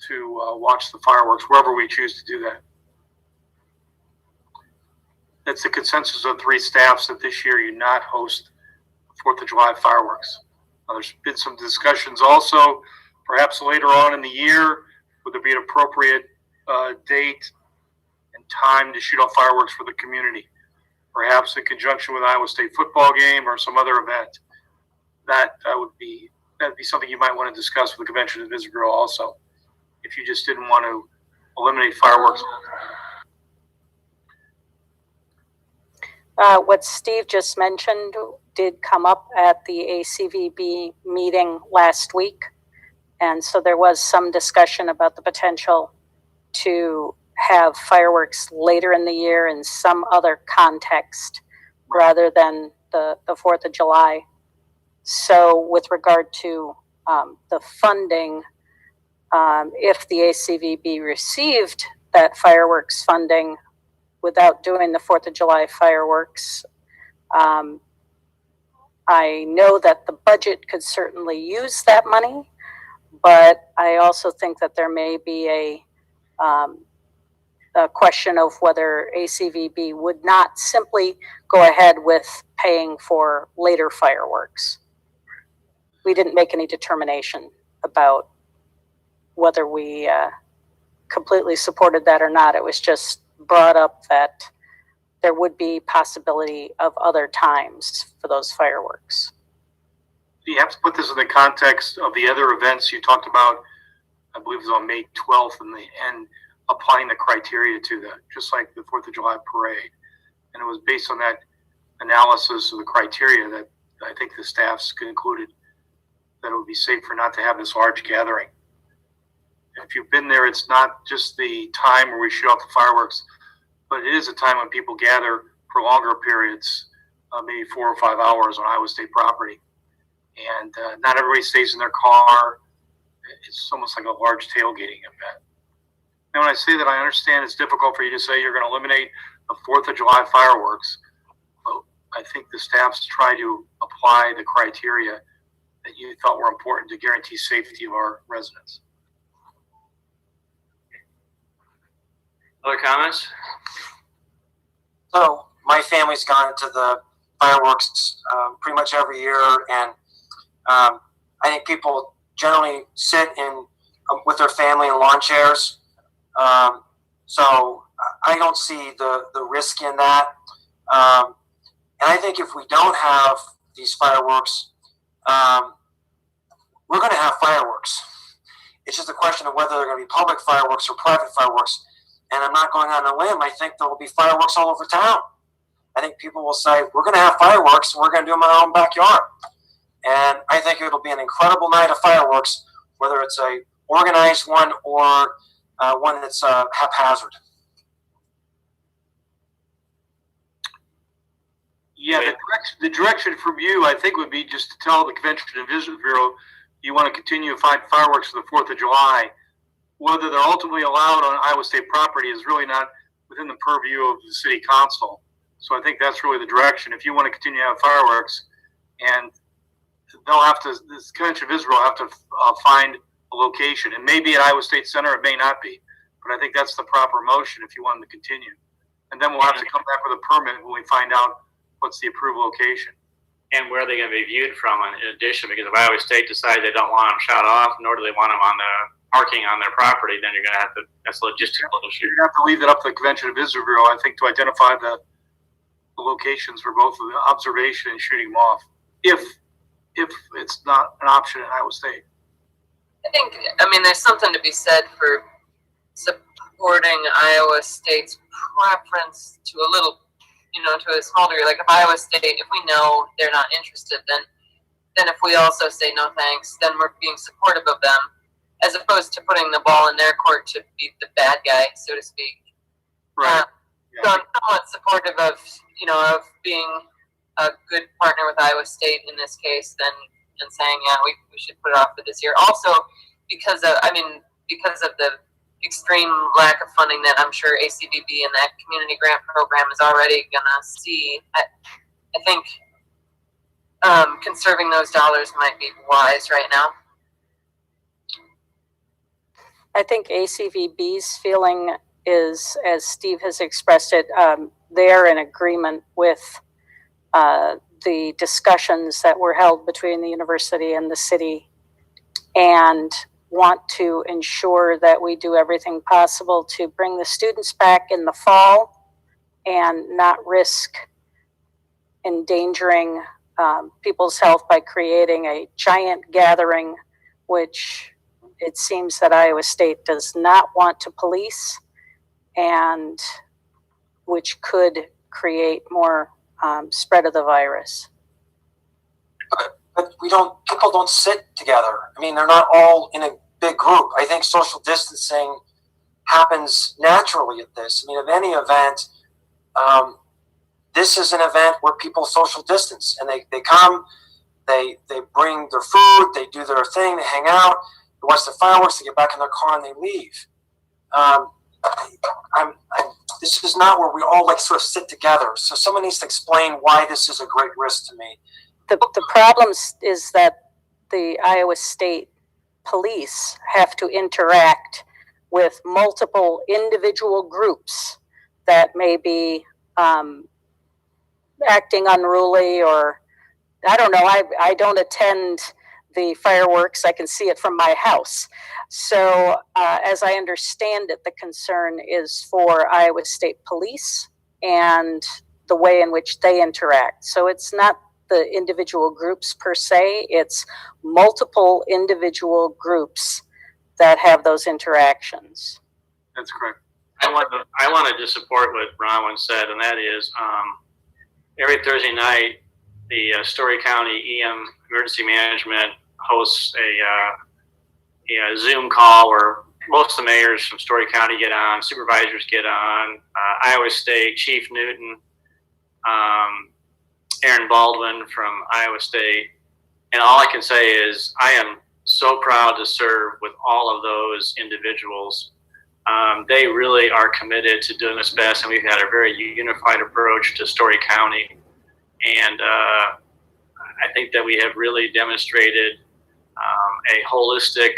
to watch the fireworks, wherever we choose to do that. That's the consensus of 3 staffs that this year you not host 4th of July fireworks. Now, there's been some discussions also, perhaps later on in the year, would there be an appropriate date and time to shoot off fireworks for the community? Perhaps in conjunction with Iowa State football game or some other event. That'd be something you might want to discuss with the Convention and Visitors Bureau also, if you just didn't want to eliminate fireworks. What Steve just mentioned did come up at the ACVB meeting last week. And so there was some discussion about the potential to have fireworks later in the year in some other context rather than the 4th of July. So with regard to the funding, if the ACVB received that fireworks funding without doing the 4th of July fireworks, I know that the budget could certainly use that money, but I also think that there may be a question of whether ACVB would not simply go ahead with paying for later fireworks. We didn't make any determination about whether we completely supported that or not. It was just brought up that there would be possibility of other times for those fireworks. You have to put this in the context of the other events you talked about, I believe it was on May 12th, and applying the criteria to that, just like the 4th of July parade. And it was based on that analysis of the criteria that I think the staffs concluded that it would be safer not to have this large gathering. If you've been there, it's not just the time where we shoot off the fireworks, but it is a time when people gather for longer periods, maybe 4 or 5 hours on Iowa State property. And not everybody stays in their car. It's almost like a large tailgating event. And when I say that, I understand it's difficult for you to say you're going to eliminate the 4th of July fireworks, but I think the staffs try to apply the criteria that you thought were important to guarantee safety of our residents. Other comments? So my family's gone to the fireworks pretty much every year, and I think people generally sit in with their family in lawn chairs. So I don't see the risk in that. And I think if we don't have these fireworks, we're going to have fireworks. It's just a question of whether they're going to be public fireworks or private fireworks. And I'm not going on a limb. I think there will be fireworks all over town. I think people will say, we're going to have fireworks and we're going to do them in our own backyard. And I think it'll be an incredible night of fireworks, whether it's a organized one or one that's haphazard. Yeah, the direction from you, I think, would be just to tell the Convention and Visitors Bureau you want to continue to find fireworks for the 4th of July. Whether they're ultimately allowed on Iowa State property is really not within the purview of the City Council. So I think that's really the direction. If you want to continue to have fireworks, and they'll have to, this Convention and Visitors Bureau will have to find a location. And maybe at Iowa State Center, it may not be. But I think that's the proper motion if you want them to continue. And then we'll have to come back with a permit when we find out what's the approved location. And where are they going to be viewed from in addition? Because if Iowa State decides they don't want them shot off, nor do they want them on the parking on their property, then you're going to have to, that's a logistical issue. You're going to have to leave it up to the Convention and Visitors Bureau, I think, to identify the locations for both the observation and shooting them off, if it's not an option at Iowa State. I mean, there's something to be said for supporting Iowa State's preference to a little, to a small degree. Like if Iowa State, if we know they're not interested, then if we also say no thanks, then we're being supportive of them, as opposed to putting the ball in their court to be the bad guy, so to speak. Right. So I'm somewhat supportive of, of being a good partner with Iowa State in this case, and saying, yeah, we should put it off for this year. Also, because of the extreme lack of funding that I'm sure ACVB and that community grant program is already gonna see, I think conserving those dollars might be wise right now. I think ACVB's feeling is, as Steve has expressed it, they're in agreement with the discussions that were held between the university and the city, and want to ensure that we do everything possible to bring the students back in the fall and not risk endangering people's health by creating a giant gathering, which it seems that Iowa State does not want to police, and which could create more spread of the virus. But people don't sit together. I mean, they're not all in a big group. I think social distancing happens naturally at this. I mean, of any event, this is an event where people social distance, and they come, they bring their food, they do their thing, they hang out, they watch the fireworks, they get back in their car, and they leave. This is not where we all like sort of sit together. So someone needs to explain why this is a great risk to me. The problem is that the Iowa State police have to interact with multiple individual groups that may be acting unruly, or I don't know. I don't attend the fireworks. I can see it from my house. So as I understand it, the concern is for Iowa State police and the way in which they interact. So it's not the individual groups per se, it's multiple individual groups that have those interactions. That's correct. I want to just support what Bronwyn said, and that is every Thursday night, the Story County EM Emergency Management hosts a Zoom call where most of the mayors from Story County get on, supervisors get on, Iowa State, Chief Newton, Aaron Baldwin from Iowa State. And all I can say is I am so proud to serve with all of those individuals. They really are committed to doing this best, and we've had a very unified approach to Story County. And I think that we have really demonstrated a holistic,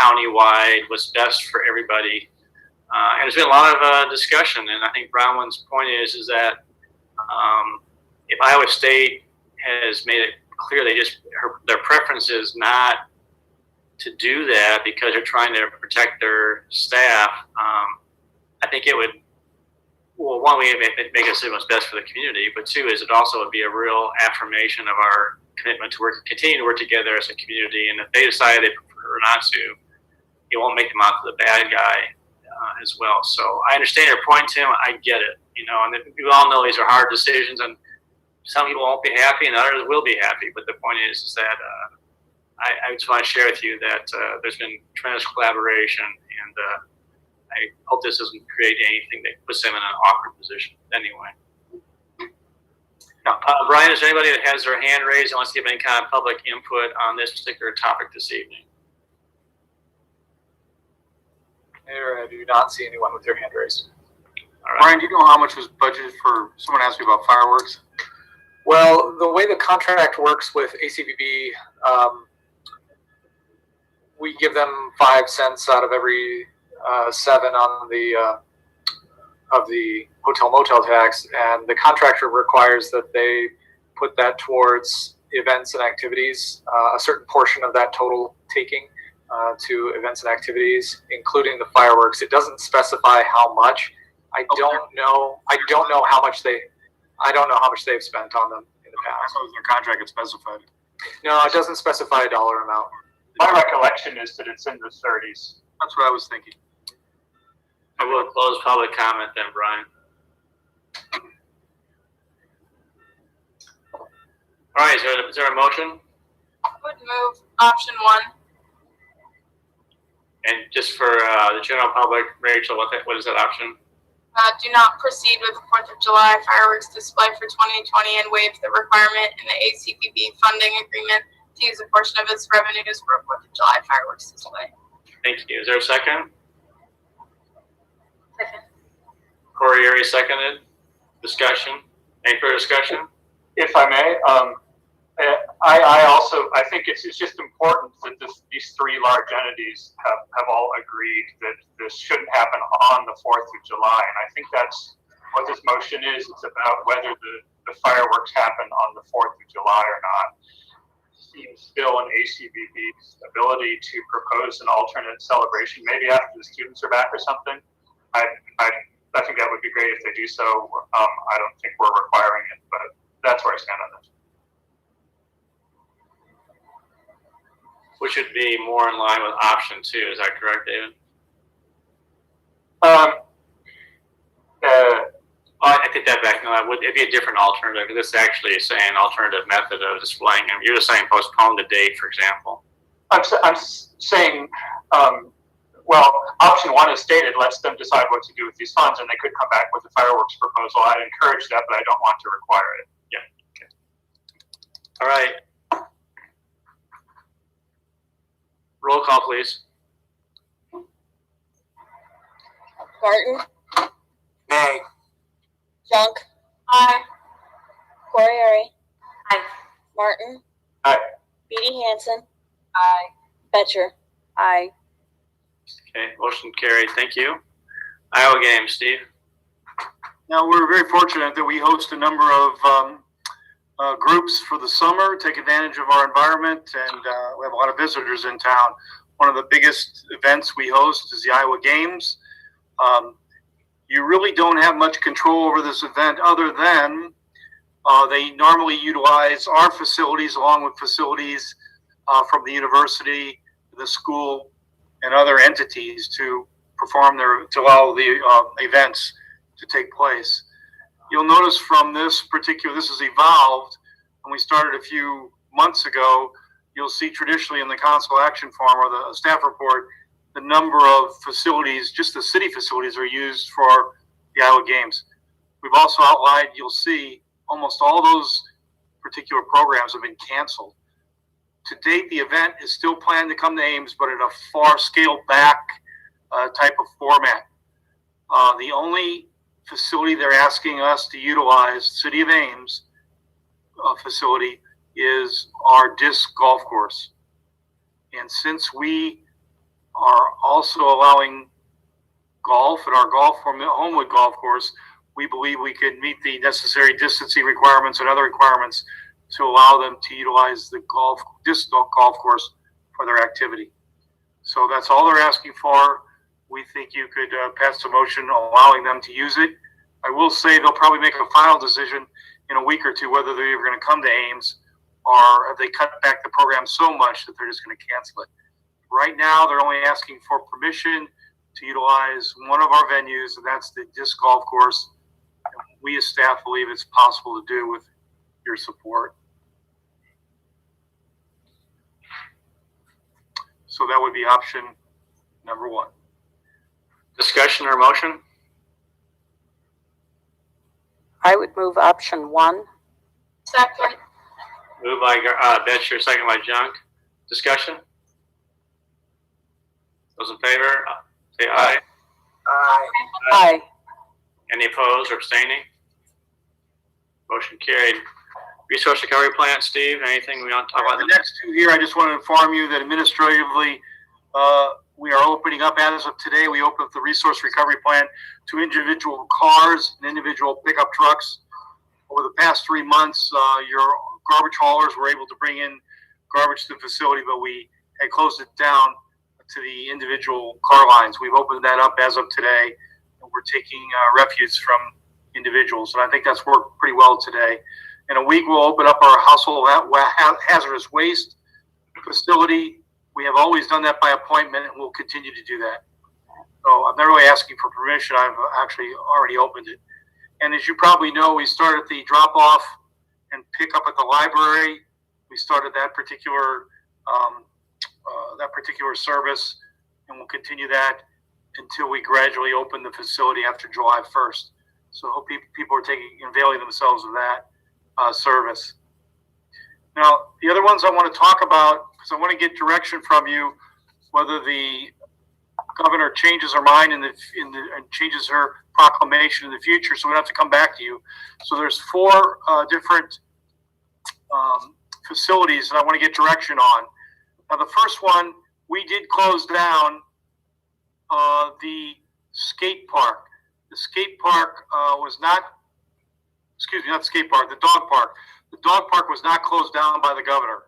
county-wide, what's best for everybody. And there's been a lot of discussion, and I think Bronwyn's point is that if Iowa State has made it clear their preference is not to do that because they're trying to protect their staff, I think it would, well, one, we make us do what's best for the community, but two, is it also would be a real affirmation of our commitment to continue to work together as a community. And if they decide they prefer not to, it won't make them out to the bad guy as well. So I understand your point, Tim. I get it, and we all know these are hard decisions, and some people won't be happy and others will be happy. But the point is that I just want to share with you that there's been tremendous collaboration, and I hope this doesn't create anything that puts them in an awkward position anyway. Now, Brian, is there anybody that has their hand raised and wants to give any kind of public input on this particular topic this evening? I do not see anyone with their hand raised. All right. Brian, do you know how much was budgeted for, someone asked me about fireworks? Well, the way the contract works with ACBB, we give them 5 cents out of every 7 on the of the hotel motel tax, and the contractor requires that they put that towards events and activities, a certain portion of that total taking to events and activities, including the fireworks. It doesn't specify how much. I don't know how much they've spent on them in the past. So their contract is specified. No, it doesn't specify a dollar amount. My recollection is that it's in the 30s. That's what I was thinking. I will close public comment then, Brian. All right, is there a motion? I would move option 1. And just for the general public, Rachel, what is that option? Do not proceed with the 4th of July fireworks display for 2020 and waive the requirement in the ACBB funding agreement to use a portion of its revenues for a 4th of July fireworks display. Thank you. Is there a second? Second. Corey Erie seconded. Discussion? Any further discussion? If I may, I think it's just important that these three large entities have all agreed that this shouldn't happen on the 4th of July. And I think that's what this motion is. It's about whether the fireworks happen on the 4th of July or not. Seems still an ACBB's ability to propose an alternate celebration, maybe after the students are back or something. I think that would be great if they do so. I don't think we're requiring it, but that's where I stand on this. Which would be more in line with option 2. Is that correct, David? I take that back. No, it'd be a different alternative. This is actually saying alternative method of displaying them. You're just saying postpone the date, for example. I'm saying, well, option 1 is stated, lets them decide what to do with these funds, and they could come back with a fireworks proposal. I'd encourage that, but I don't want to require it. Yeah. Okay. All right. Roll call, please. Barton, Nay. Junk. Aye. Corieri. Aye. Martin. Aye. Beatty Hansen. Aye. Betcher. Aye. Okay, motion carried. Thank you. Iowa Games, Steve. Now, we're very fortunate that we host a number of groups for the summer, take advantage of our environment, and we have a lot of visitors in town. One of the biggest events we host is the Iowa Games. You really don't have much control over this event other than they normally utilize our facilities along with facilities from the university, the school, and other entities to allow the events to take place. You'll notice from this has evolved, when we started a few months ago. You'll see traditionally in the council action form or the staff report, the number of facilities, just the city facilities, are used for the Iowa Games. We've also outlined, you'll see almost all those particular programs have been canceled. To date, the event is still planned to come to Ames, but in a far scaled back type of format. The only facility they're asking us to utilize, City of Ames facility, is our disc golf course. And since we are also allowing golf at our Homewood golf course, we believe we could meet the necessary distancing requirements and other requirements to allow them to utilize the disc golf course for their activity. So that's all they're asking for. We think you could pass a motion allowing them to use it. I will say they'll probably make a final decision in a week or two whether they're even going to come to Ames or have they cut back the program so much that they're just going to cancel it. Right now, they're only asking for permission to utilize one of our venues, and that's the disc golf course. We as staff believe it's possible to do with your support. So that would be option number 1. Discussion or motion? I would move option 1. Second. Moved by Betcher, second by Junk. Discussion? Those in favor, say aye. Aye. Aye. Any opposed or abstaining? Motion carried. Resource recovery plan, Steve, anything we want to talk about? The next two here, I just want to inform you that administratively, we are opening up as of today. We opened up the resource recovery plan to individual cars and individual pickup trucks. Over the past 3 months, your garbage haulers were able to bring in garbage to the facility, but we had closed it down to the individual car lines. We've opened that up as of today, and we're taking refuse from individuals, and I think that's worked pretty well today. In a week, we'll open up our household hazardous waste facility. We have always done that by appointment, and we'll continue to do that. So I'm not really asking for permission. I've actually already opened it. And as you probably know, we started the drop-off and pick-up at the library. We started that particular service, and we'll continue that until we gradually open the facility after July 1st. So I hope people are availing themselves of that service. Now, the other ones I want to talk about, because I want to get direction from you, whether the governor changes her mind and changes her proclamation in the future, so we don't have to come back to you. So there's 4 different facilities that I want to get direction on. Now, the first one, we did close down the skate park. The skate park was not, excuse me, not the skate park, the dog park. The dog park was not closed down by the governor.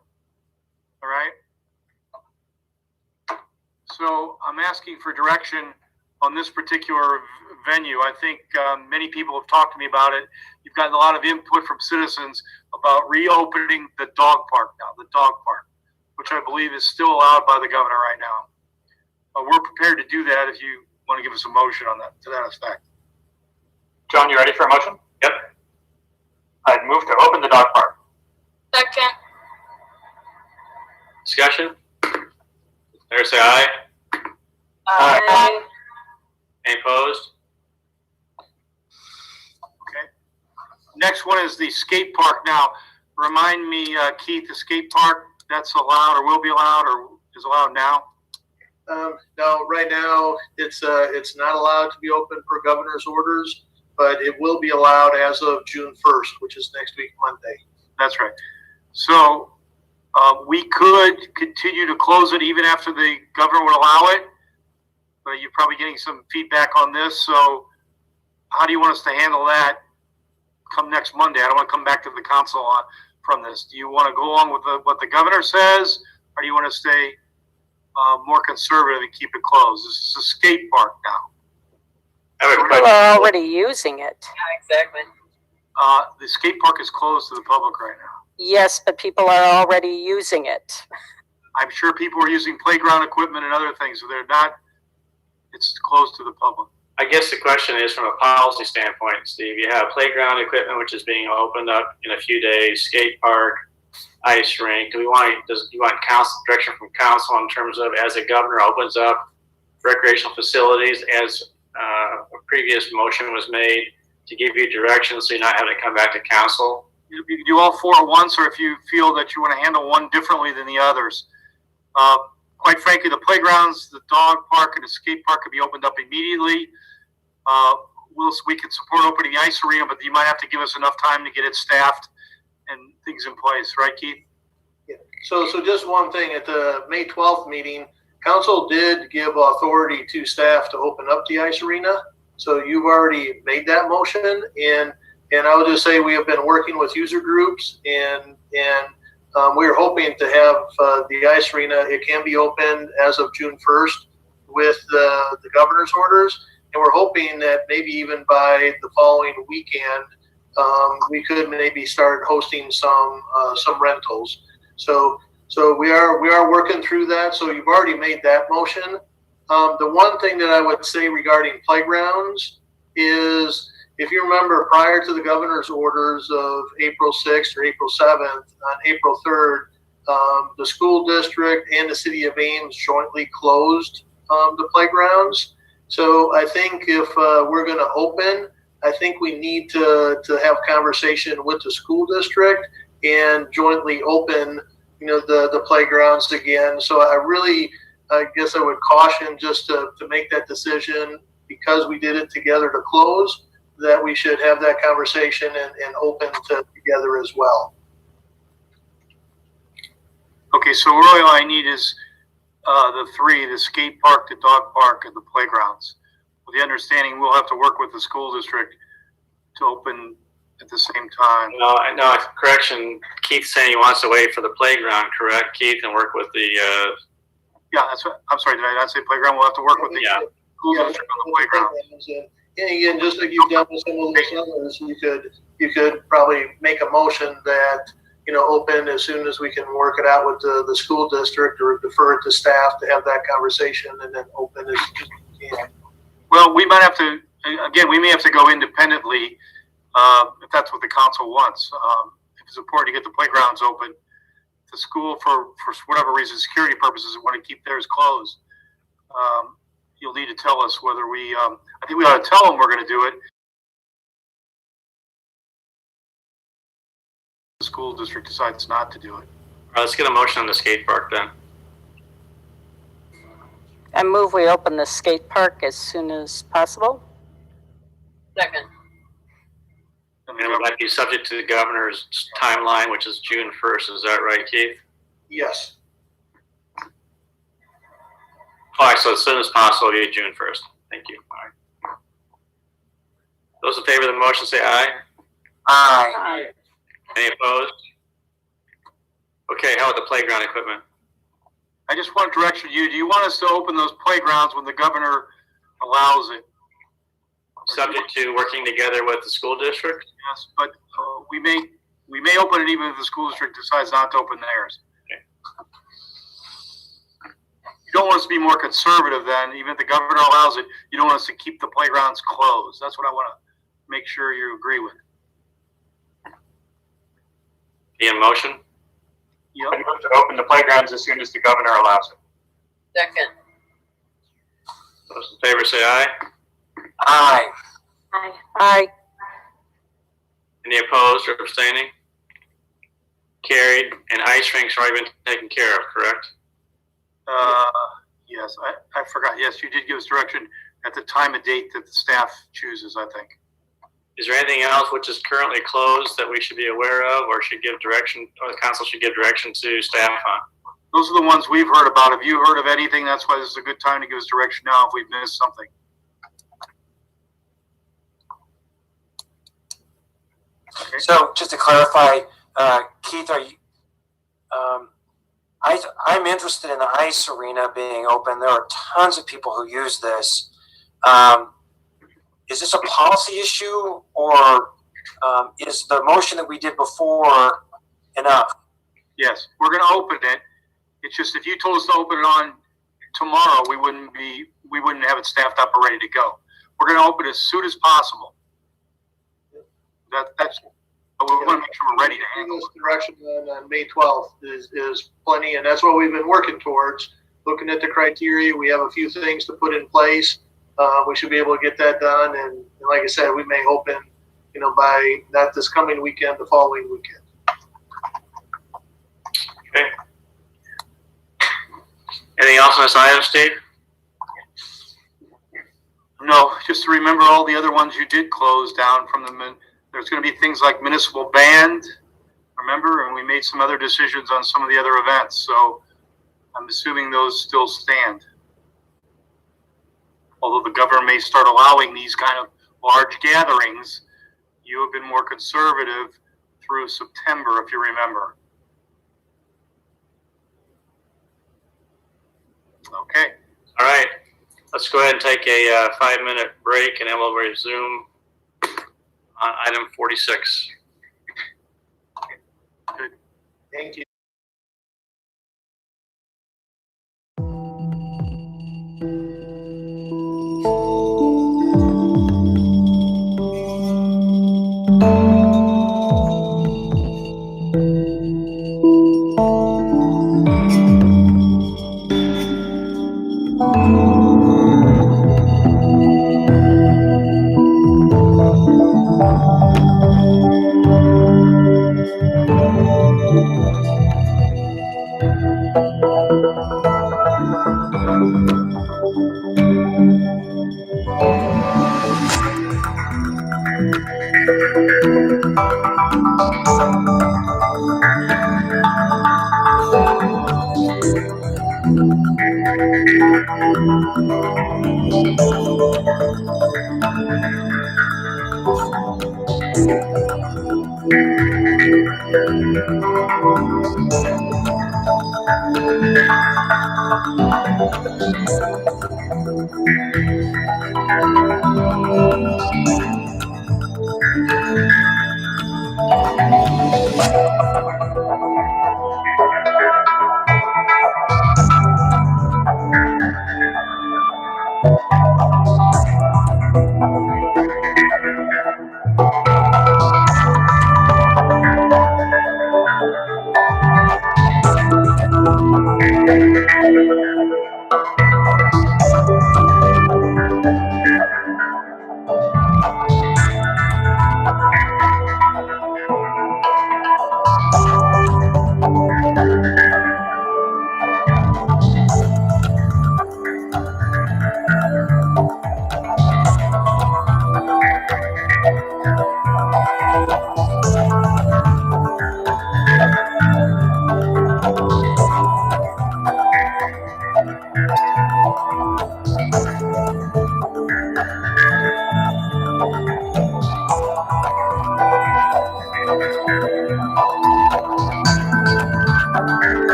All right? So I'm asking for direction on this particular venue. I think many people have talked to me about it. You've gotten a lot of input from citizens about reopening the dog park now, the dog park, which I believe is still allowed by the governor right now. We're prepared to do that if you want to give us a motion on that, to that effect. John, you ready for a motion? Yep. I'd move to open the dog park. Second. Discussion? There, say aye. Aye. Any opposed? Okay. Next one is the skate park. Now, remind me, Keith, the skate park, that's allowed or will be allowed or is allowed now? No, right now it's not allowed to be open per governor's orders, but it will be allowed as of June 1st, which is next week, Monday. That's right. So we could continue to close it even after the governor would allow it. But you're probably getting some feedback on this. So how do you want us to handle that come next Monday? I don't want to come back to the council from this. Do you want to go along with what the governor says, or do you want to stay more conservative and keep it closed? This is a skate park now. People are already using it. Yeah, exactly. The skate park is closed to the public right now. Yes, but people are already using it. I'm sure people are using playground equipment and other things, so they're not, it's closed to the public. I guess the question is from a policy standpoint, Steve, you have playground equipment, which is being opened up in a few days, skate park, ice rink. Do you want council direction from council in terms of as the governor opens up recreational facilities, as a previous motion was made, to give you direction so you're not having to come back to council? You can do all four at once, or if you feel that you want to handle one differently than the others. Quite frankly, the playgrounds, the dog park, and the skate park could be opened up immediately. We can support opening the ice arena, but you might have to give us enough time to get it staffed and things in place, right, Keith? Yeah. So just one thing, at the May 12th meeting, council did give authority to staff to open up the ice arena. So you've already made that motion, and I would just say we have been working with user groups, and we're hoping to have the ice arena. It can be opened as of June 1st with the governor's orders, and we're hoping that maybe even by the following weekend we could maybe start hosting some rentals. So we are working through that. So you've already made that motion. The one thing that I would say regarding playgrounds is, if you remember, prior to the governor's orders of April 6th or April 7th, on April 3rd, the school district and the city of Ames jointly closed the playgrounds. So I think if we're going to open, I think we need to have conversation with the school district and jointly open, the playgrounds again. So I guess I would caution just to make that decision, because we did it together to close, that we should have that conversation and open together as well. Okay, so really all I need is the three: the skate park, the dog park, and the playgrounds. With the understanding we'll have to work with the school district to open at the same time. No, correction. Keith's saying he wants to wait for the playground, correct, Keith, and work with the. Yeah, that's what I'm sorry. Did I not say playground? We'll have to work with the school district on the playground. And again, just like you've done with some of those others, you could probably make a motion that open as soon as we can work it out with the school district, or defer it to staff to have that conversation, and then open as soon as we can. Well, we might have to. Again, we may have to go independently if that's what the council wants. If it's important to get the playgrounds open, the school, for whatever reason, security purposes, want to keep theirs closed. You'll need to tell us whether we. I think we ought to tell them we're going to do it. The school district decides not to do it. All right, let's get a motion on the skate park then. I move we open the skate park as soon as possible. Second. And And it might be subject to the governor's timeline, which is June 1st. Is that right, Keith? Yes. All right, so as soon as possible, it'll be June 1st. Thank you. All right. Those in favor of the motion say aye. Aye. Any opposed? Okay, how about the playground equipment? I just want direction to you. Do you want us to open those playgrounds when the governor allows it? Subject to working together with the school district? Yes, but we may open it even if the school district decides not to open theirs. Okay. You don't want us to be more conservative then, even if the governor allows it, you don't want us to keep the playgrounds closed. That's what I want to make sure you agree with. Be in motion? Yep. I move to open the playgrounds as soon as the governor allows it. Second. Those in favor say aye. Aye. Aye. Aye. Any opposed or abstaining? Carried. And ice rinks already been taken care of, correct? Yes, I forgot. Yes, you did give us direction at the time and date that the staff chooses, I think. Is there anything else which is currently closed that we should be aware of or should give direction, or the council should give direction to staff on? Those are the ones we've heard about. Have you heard of anything? That's why this is a good time to give us direction now if we've missed something. Okay. So just to clarify, Keith, are you? I'm interested in the ice arena being open. There are tons of people who use this. Is this a policy issue, or is the motion that we did before enough? Yes, we're going to open it. It's just if you told us to open it on tomorrow, we wouldn't have it staffed up or ready to go. We're going to open it as soon as possible. That's. But we want to make sure we're ready to handle This it. direction on May 12th is plenty, and that's what we've been working towards. Looking at the criteria, we have a few things to put in place. We should be able to get that done, and like I said, we may open, by not this coming weekend, the following weekend. Okay. Anything else on this item, Steve? No, just to remember all the other ones you did close down from the. There's going to be things like municipal band, remember, and we made some other decisions on some of the other events. So I'm assuming those still stand. Although the governor may start allowing these kind of large gatherings, you have been more conservative through September, if you remember. Okay. All right. Let's go ahead and take a 5-minute break, and then we'll resume on item 46. Good. Thank you.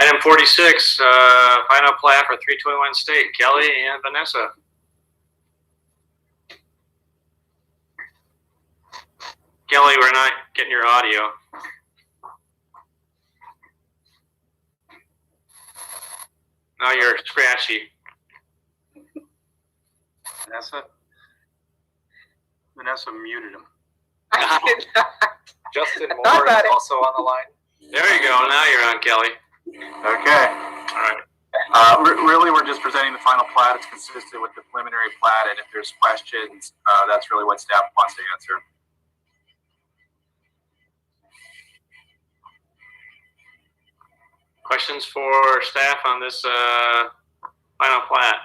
Item 46, final plat for 321 State. Kelly and Vanessa. Kelly, we're not getting your audio. Now you're scratchy. Vanessa muted him. Justin Moore is also on the line. There you go. Now you're on, Kelly. Okay. All right. Really, we're just presenting the final plat. It's consistent with the preliminary plat, and if there's questions, that's really what staff wants to answer. Questions for staff on this final plat?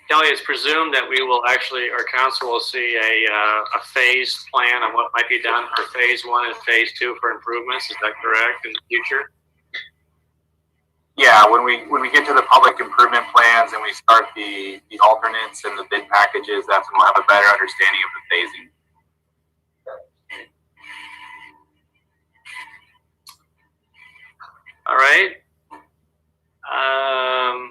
Kelly, it's presumed that we will actually, our council will see a phased plan on what might be done for phase 1 and phase 2 for improvements. Is that correct in the future? Yeah, when we get to the public improvement plans and we start the alternates and the bid packages, that's when we'll have a better understanding of the phasing. All right.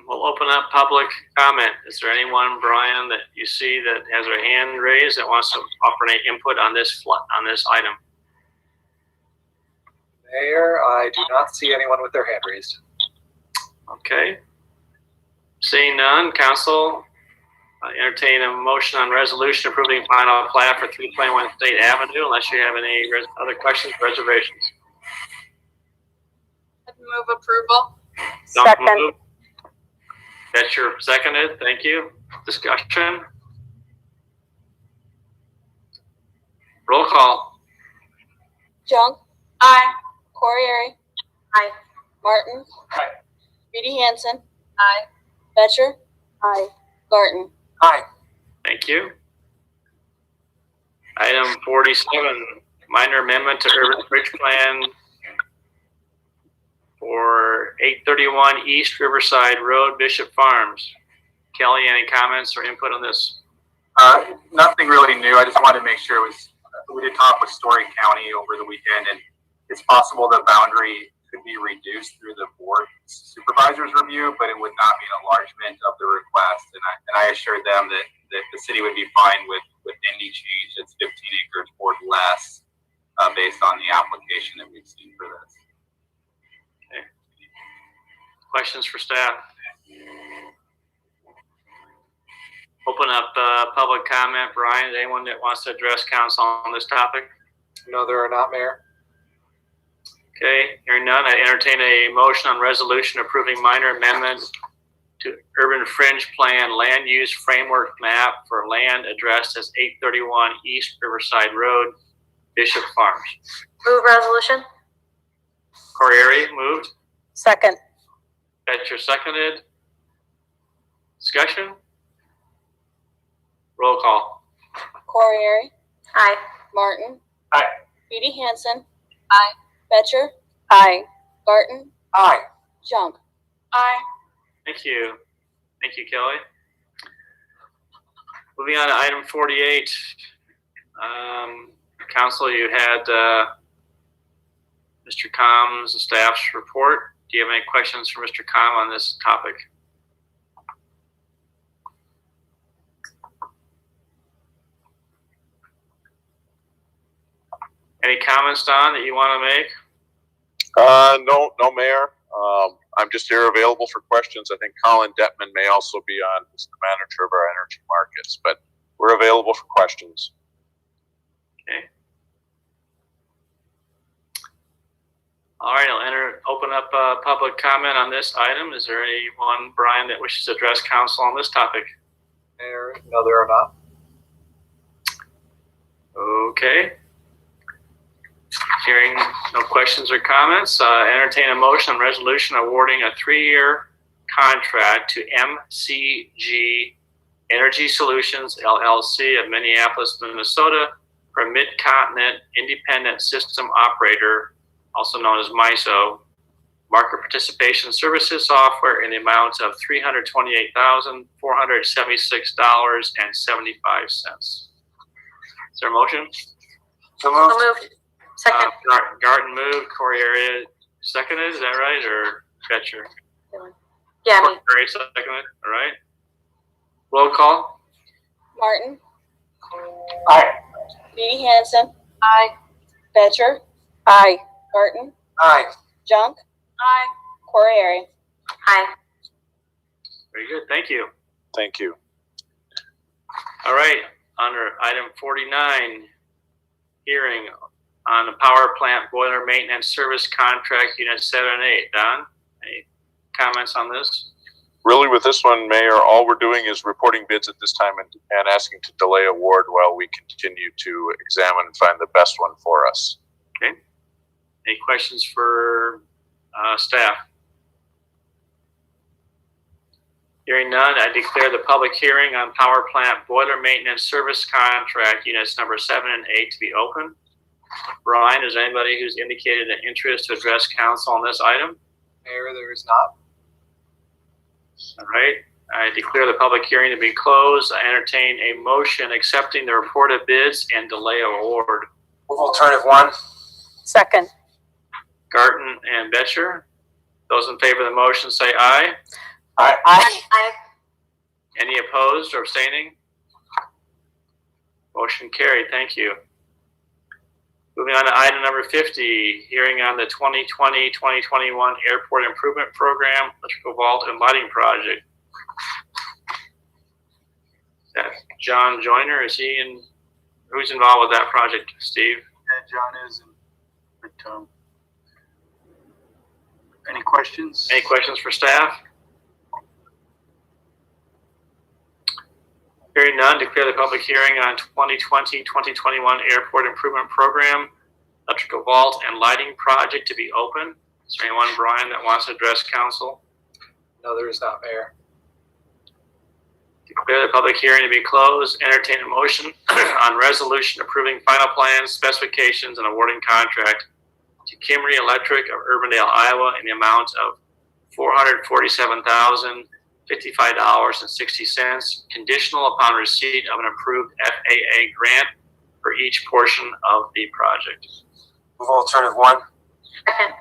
We'll open up public comment. Is there anyone, Brian, that you see that has their hand raised that wants to offer any input on this item? Mayor, I do not see anyone with their hand raised. Okay. Seeing none, council, entertain a motion on resolution approving final plat for 321 State Avenue, unless you have any other questions, reservations. Move approval. Second. That's your seconded. Thank you. Discussion. Roll call. Junk. Aye. Corriere. Aye. Martin. Aye. Beatty Hansen. Aye. Betcher. Aye. Garten. Aye. Thank you. Item 47, minor amendment to urban bridge plan for 831 East Riverside Road, Bishop Farms. Kelly, any comments or input on this? Nothing really new. I just wanted to make sure we did talk with Story County over the weekend, and it's possible the boundary could be reduced through the board supervisor's review, but it would not be an enlargement of the request. And I assured them that the city would be fine with any change that's 15 acres or less based on the application that we've seen for this. Okay. Questions for staff? Open up public comment. Brian, anyone that wants to address council on this topic? No, there are not, Mayor. Okay, hearing none, I entertain a motion on resolution approving minor amendment to urban fringe plan land use framework map for land addressed as 831 East Riverside Road, Bishop Farms. Move resolution. Corriere moved. Second. Betcher seconded. Discussion? Roll call. Corriere. Aye. Martin. Aye. Beatty Hansen. Aye. Betcher. Aye. Garten. Aye. Junk. Aye. Thank you. Thank you, Kelly. Moving on to item 48. Council, you had Mr. Com's staff's report. Do you have any questions for Mr. Com on this topic? Any comments, Don, that you want to make? No, Mayor. I'm just here available for questions. I think Colin Detman may also be on as the manager of our energy markets, but we're available for questions. Okay. All right, I'll open up public comment on this item. Is there anyone, Brian, that wishes to address council on this topic? Mayor, no, there are not. Okay. Hearing no questions or comments, entertain a motion on resolution awarding a 3-year contract to MCG Energy Solutions LLC of Minneapolis, Minnesota for Mid-Continent Independent System Operator, also known as MISO, market participation services software in the amount of $328,476.75. Is there a motion? So So moved. Second. Garten moved, Corey Area seconded, is that right, or Fetcher? Yeah, me. Corey Area seconded, all right. Roll call? Martin, Aye. Dee Hansen, Aye. Betcher, Aye. Barton, Aye. Junk, Aye. Corey. Aye. Very good, thank you. Thank you. All right, under item 49, hearing on the power plant boiler maintenance service contract unit 7 and 8. Don, any comments on this? Really, with this one, Mayor, all we're doing is reporting bids at this time and asking to delay award while we continue to examine and find the best one for us. Okay. Any questions for staff? Hearing none, I declare the public hearing on power plant boiler maintenance service contract units number 7 and 8 to be open. Brian, is there anybody who's indicated an interest to address council on this item? Mayor, there is not. All right, I declare the public hearing to be closed. I entertain a motion accepting the reported bids and delay of award. Move alternative 1. Second. Garten and Betcher. Those in favor of the motion say aye. Aye. Aye. Aye. Any opposed or abstaining? Motion carried, thank you. Moving on to item number 50, hearing on the 2020-2021 Airport Improvement Program, Electrical Vault and Lighting Project. That's John Joyner, is he in, who's involved with that project, Steve? Yeah, John is. Any questions? Any questions for staff? Hearing none, declare the public hearing on 2020-2021 Airport Improvement Program, Electrical Vault and Lighting Project to be open. Is there anyone, Brian, that wants to address council? No, there is not, Mayor. Declare the public hearing to be closed. Entertain a motion on resolution approving final plans, specifications, and awarding contract to Kimry Electric of Urbandale, Iowa in the amount of $447,055.60, conditional upon receipt of an approved FAA grant for each portion of the project. Move alternative 1. Second.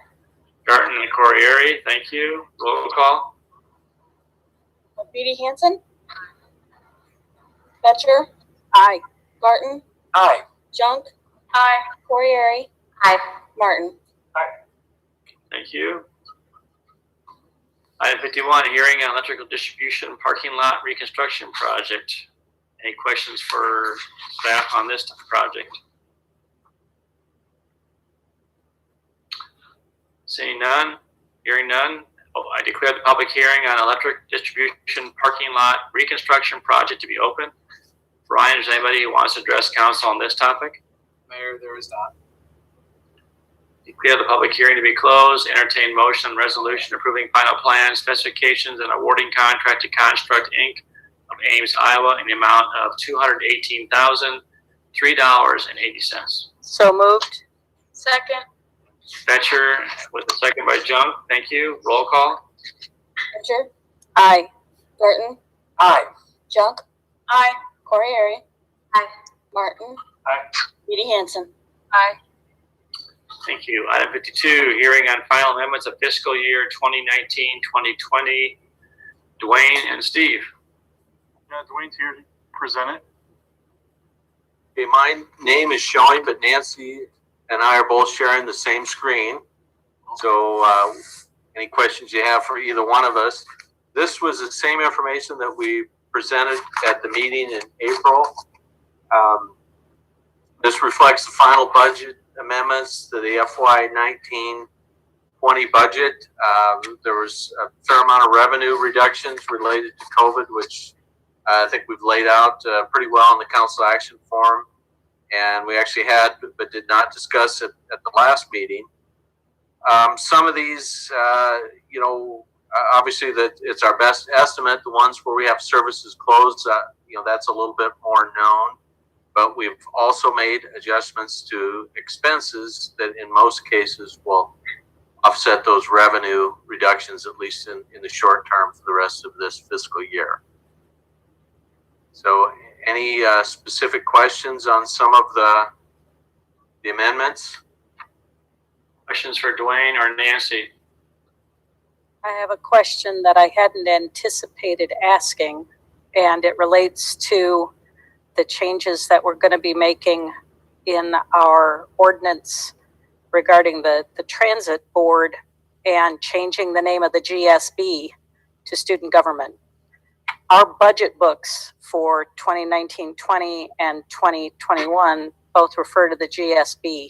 Garten and Corriere, thank you. Roll call. Dee Hansen, Betcher, Aye. Barton, Aye. Junk, Aye. Corey. Aye. Martin. Thank you. Item 51, hearing on electrical distribution parking lot reconstruction project. Any questions for staff on this project? Seeing none, hearing none, I declare the public hearing on electric distribution parking lot reconstruction project to be open. Brian, is there anybody who wants to address council on this topic? Mayor, there is not. Declare the public hearing to be closed. Entertain motion and resolution approving final plans, specifications, and awarding contract to Construct Inc. of Ames, Iowa in the amount of $218,003.80. So moved. Second. Betcher with a second by Junk. Thank you. Roll call. Betcher, Aye. Barton, Aye. Junk, Aye. Corey. Aye. Martin. Aye. Dee Hansen. Aye. Thank you. Item 52, hearing on final amendments of fiscal year 2019-2020. Dwayne and Steve. Yeah, Dwayne's here to present it. Okay, my name is showing, but Nancy and I are both sharing the same screen. So, any questions you have for either one of us. This was the same information that we presented at the meeting in April. This reflects the final budget amendments to the FY19-20 budget. There was a fair amount of revenue reductions related to COVID, which I think we've laid out pretty well in the council action form. And we actually had, but did not discuss it at the last meeting. Some of these, obviously that it's our best estimate. The ones where we have services closed, that's a little bit more known. But we've also made adjustments to expenses that in most cases will offset those revenue reductions, at least in the short term for the rest of this fiscal year. So any specific questions on some of the amendments? Questions for Dwayne or Nancy? I have a question that I hadn't anticipated asking, and it relates to the changes that we're going to be making in our ordinance regarding the transit board and changing the name of the GSB to student government. Our budget books for 2019-20 and 2021 both refer to the GSB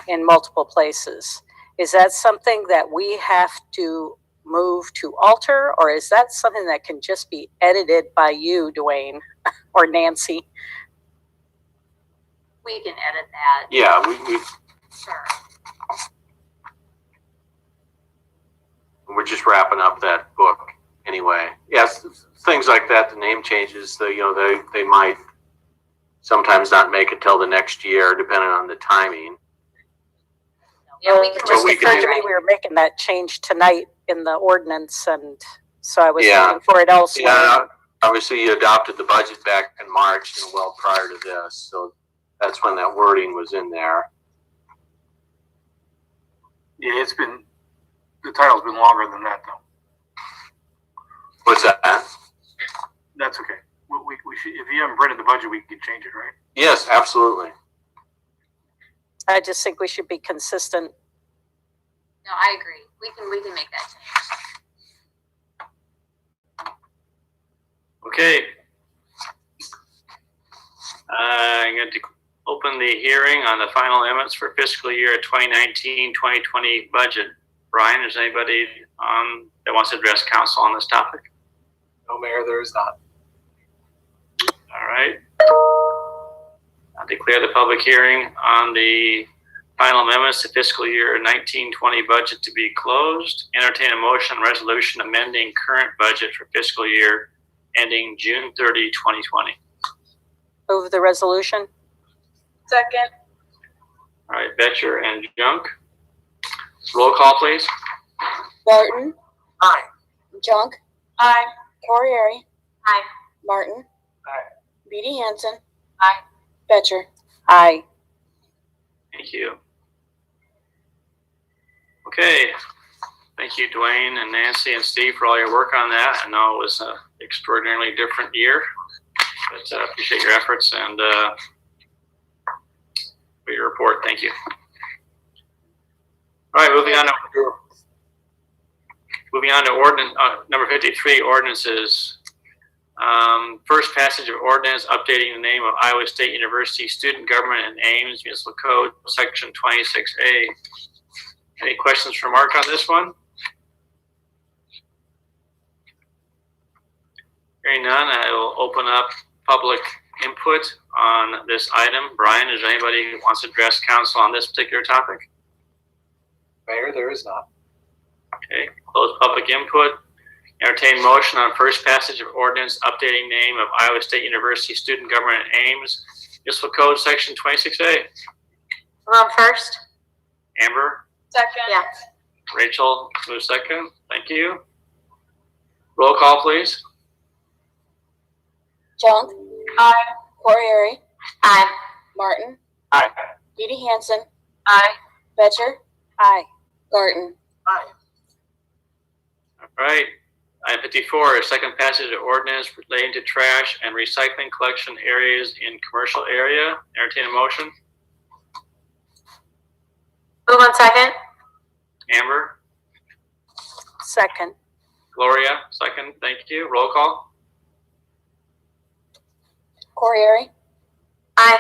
in multiple places. Is that something that we have to move to alter, or is that something that can just be edited by you, Dwayne, or Nancy? We can edit that. Yeah, we Sure. we're just wrapping up that book anyway. Yes, things like that, the name changes, they might sometimes not make it till the next year, depending on the timing. Yeah, we can So Just we occurred can to do- me we were making that change tonight in the ordinance, and so I was Yeah. looking for it elsewhere. Yeah, obviously you adopted the budget back in March, well prior to this, so that's when that wording was in there. Yeah, the title's been longer than that though. What's that? That's okay. We should, if you haven't printed the budget, we can change it, right? Yes, absolutely. I just think we should be consistent. No, I agree. We can make that change. Okay. I'm going to open the hearing on the final amendments for fiscal year 2019-2020 budget. Brian, is anybody that wants to address council on this topic? No, Mayor, there is not. All right. I'll declare the public hearing on the final amendments to fiscal year 19-20 budget to be closed. Entertain a motion resolution amending current budget for fiscal year ending June 30, 2020. Move the resolution. Second. All right, Betcher and Junk. Roll call, please. Barton. Aye. Junk. Aye. Corriere. Aye. Martin. Aye. Beatty Hansen. Aye. Betcher. Aye. Thank you. Okay. Thank you, Dwayne and Nancy and Steve, for all your work on that. I know it was an extraordinarily different year, but appreciate your efforts and for your report. Thank you. All right, moving on to ordinance number 53, ordinances. First passage of ordinance updating the name of Iowa State University Student Government and Ames Municipal Code, Section 26A. Any questions for Mark on this one? Hearing none, I will open up public input on this item. Brian, is there anybody who wants to address council on this particular topic? Mayor, there is not. Okay, close public input. Entertain motion on first passage of ordinance updating name of Iowa State University Student Government and Ames, Municipal Code Section 26A. Mom first. Amber, Second. Yeah. Rachel, move second. Thank you. Roll call, please. Junk. Aye. Corriere. Aye. Martin. Aye. Beatty Hansen. Aye. Betcher. Aye. Garten. Aye. All right. Item 54, second passage of ordinance relating to trash and recycling collection areas in commercial area. Entertain a motion. Move on second. Amber, Second. Gloria, second. Thank you. Roll call. Corriere, Aye.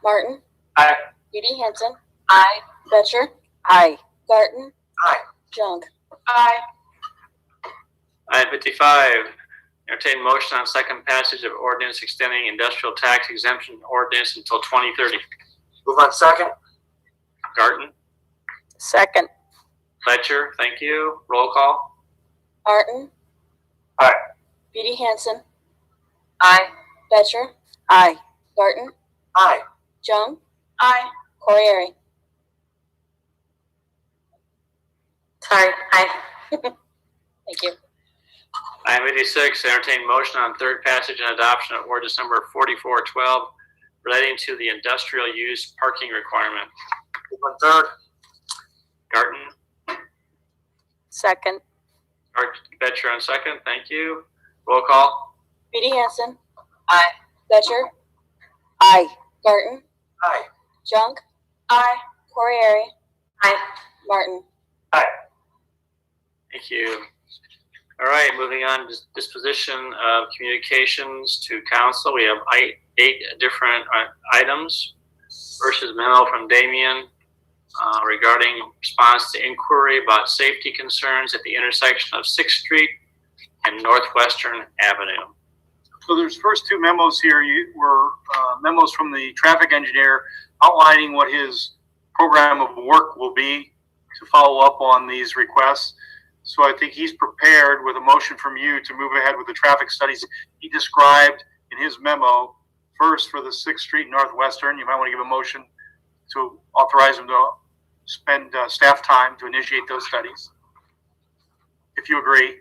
Martin, Aye. Judy Hansen, Aye. Betcher, Aye. Garten, Aye. Junk. Aye. Item 55, entertain motion on second passage of ordinance extending industrial tax exemption ordinance until 2030. Move on second. Garten, Second. Fletcher, thank you. Roll call. Martin. Aye. Judy Hansen, Aye. Betcher, Aye. Garten, Aye. Jung, Aye. Corriere. Sorry. Aye. Thank you. Item 86, entertain motion on third passage and adoption of ordinance number 4412 relating to the industrial use parking requirement. Move on third. Garten, Second. Betcher on second, thank you. Roll call. Judy Hansen, Aye. Betcher, Aye. Garten, Aye. Junk, Aye. Corriere, Aye. Martin. Thank you. All right, moving on to disposition of communications to council. We have eight different items. First is memo from Damien regarding response to inquiry about safety concerns at the intersection of 6th Street and Northwestern Avenue. So there's first two memos here were memos from the traffic engineer outlining what his program of work will be to follow up on these requests. So I think he's prepared with a motion from you to move ahead with the traffic studies he described in his memo. First for the 6th Street Northwestern, you might want to give a motion to authorize him to spend staff time to initiate those studies. If you agree. If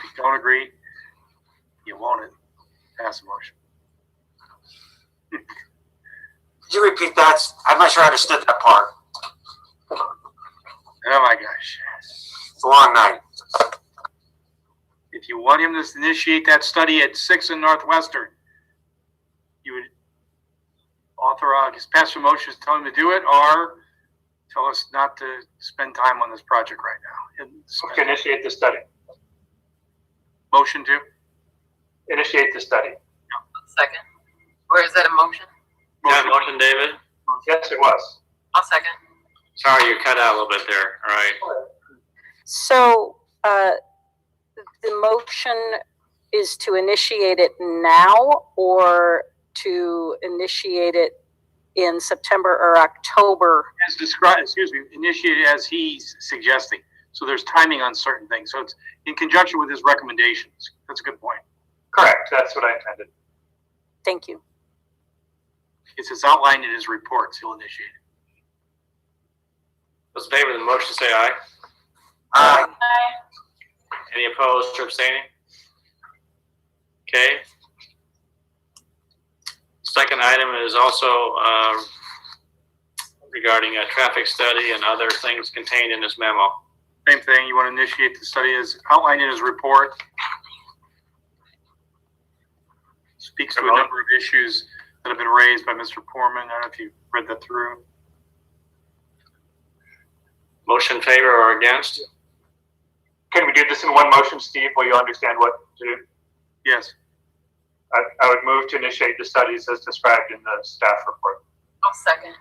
you don't agree, you won't pass a motion. Could you repeat that? I'm not sure I understood that part. Oh my gosh. It's a long night. If you want him to initiate that study at 6 and Northwestern, you would authorize, pass a motion to tell him to do it, or tell us not to spend time on this project right now. To initiate the study. Motion to? Initiate the study. Second. Or is that a motion? Yeah, motion, David? Yes, it was. I'll second. Sorry, you cut out a little bit there. All right. So the motion is to initiate it now or to initiate it in September or October? As described, initiate it as he's suggesting. So there's timing on certain things. So it's in conjunction with his recommendations. That's a good point. Correct. That's what I intended. Thank you. It's as outlined in his reports. He'll initiate it. Those in favor of the motion say aye. Aye. Any opposed or abstaining? Okay. Second item is also regarding a traffic study and other things contained in this memo. Same thing. You want to initiate the study as outlined in his report. Speaks to a number of issues that have been raised by Mr. Poorman. I don't know if you read that through. Motion in favor or against? Can we do this in one motion, Steve, while you understand what to do? Yes. I would move to initiate the studies as described in the staff report. I'll second.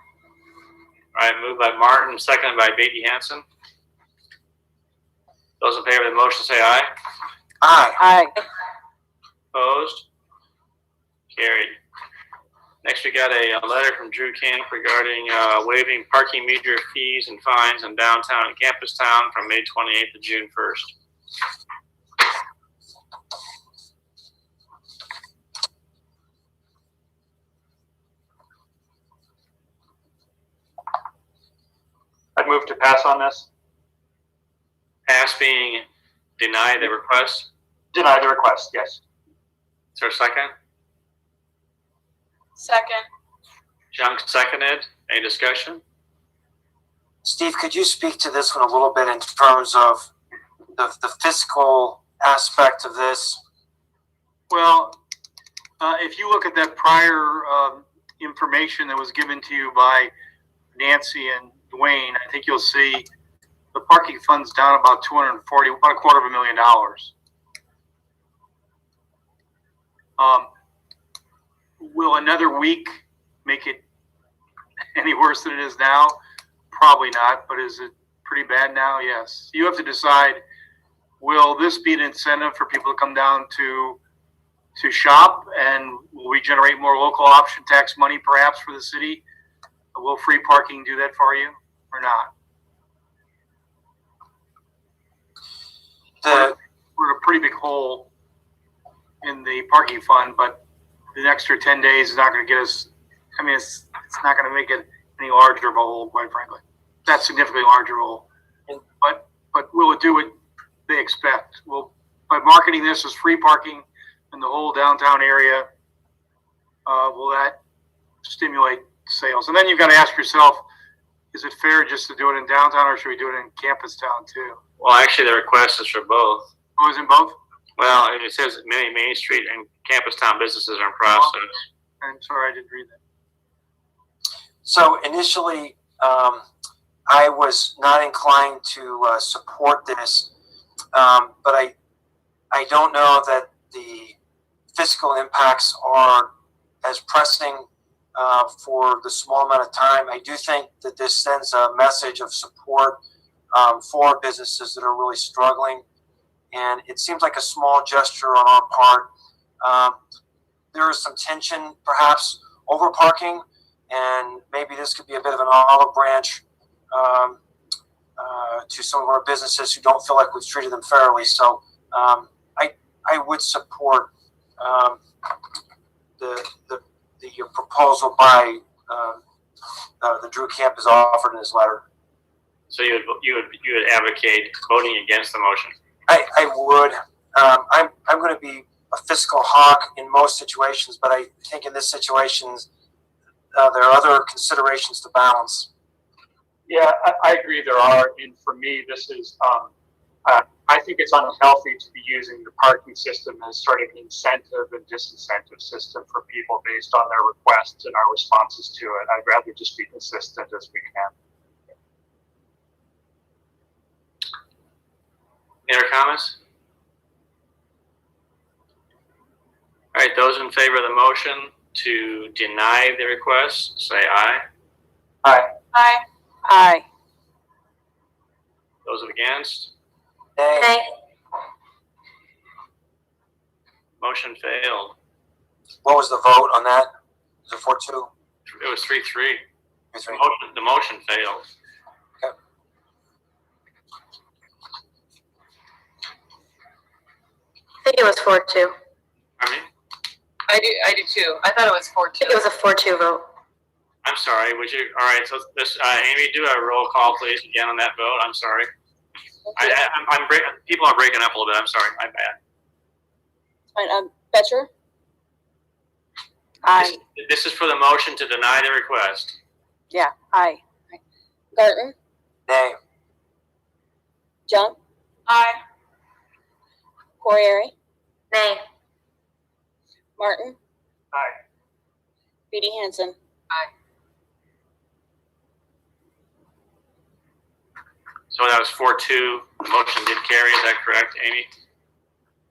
All right, moved by Martin, seconded by Beatty Hansen. Those in favor of the motion say aye. Aye. Aye. Opposed? Carried. Next, we got a letter from Drew Camp regarding waiving parking meter fees and fines in downtown and campus town from May 28th to June 1st. I'd move to pass on this. Pass being deny the request. Deny the request, yes. Is there a second? Second. Junk seconded. Any discussion? Steve, could you speak to this one a little bit in terms of the fiscal aspect of this? Well, if you look at that prior information that was given to you by Nancy and Dwayne, I think you'll see the parking fund's down about 240, about $250,000. Will another week make it any worse than it is now? Probably not, but is it pretty bad now? Yes. You have to decide, will this be an incentive for people to come down to shop, and will we generate more local option tax money perhaps for the city? Will free parking do that for you or not? We're in a pretty big hole in the parking fund, but the extra 10 days is not going to get us, I mean, it's not going to make it any larger of a hole, quite frankly. Not significantly larger hole. But will it do what they expect? Will, by marketing this as free parking in the whole downtown area, will that stimulate sales? And then you've got to ask yourself, is it fair just to do it in downtown, or should we do it in campus town too? Well, actually, the request is for both. Oh, is it both? Well, it says many Main Street and campus town businesses are in process. I'm sorry, I didn't read that. So initially, I was not inclined to support this, but I don't know that the fiscal impacts are as pressing for the small amount of time. I do think that this sends a message of support for businesses that are really struggling, and it seems like a small gesture on our part. There is some tension, perhaps, over parking, and maybe this could be a bit of an olive branch to some of our businesses who don't feel like we've treated them fairly. So I would support the proposal by the Drew Camp is offered in his letter. So you would advocate voting against the motion? I would. I'm going to be a fiscal hawk in most situations, but I think in this situation there are other considerations to balance. Yeah, I agree there are, and for me, this is, I think it's unhealthy to be using the parking system as sort of an incentive and disincentive system for people based on their requests and our responses to it. I'd rather just be consistent as we can. Any other comments? All right, those in favor of the motion to deny the request, say aye. Aye. Aye. Aye. Those against? Nay. Motion failed. What was the vote on that? Was it 4-2? It was 3-3. 3-3. The motion failed. Okay. I think it was 4-2. Pardon me? I do too. I thought it was 4-2. I think it was a 4-2 vote. I'm sorry. Would you? All right. So this, Amy, do a roll call, please, again on that vote. I'm sorry. I'm people are breaking up a little bit. I'm sorry. My bad. Fine, Betcher? Aye. This is for the motion to deny the request. Yeah, aye. Garten? Nay. Junk? Aye. Corriere? Nay. Martin? Aye. Beatty Hansen? So that was 4-2. The motion did carry. Is that correct, Amy?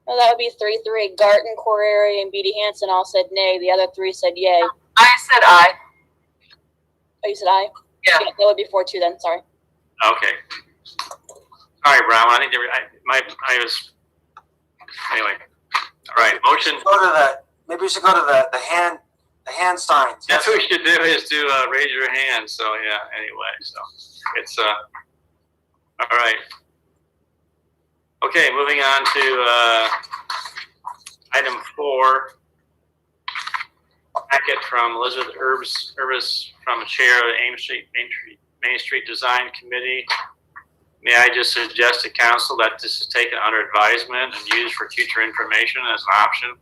Well, that would be 3-3. Garten, Corriere, and Beatty Hansen all said nay. The other three said yay. I said aye. Oh, you said aye? Yeah. That would be 4-2 then, sorry. Okay. All right, Brown. I think I was anyway. All right, motion. Maybe we should go to the hand signs. That's what we should do is to raise your hand. So yeah. Anyway, so it's all right. Okay, moving on to item 4. Packet from Elizabeth Urbis from the chair of the Main Street Design Committee. May I just suggest to council that this is taken under advisement and used for future information as an option?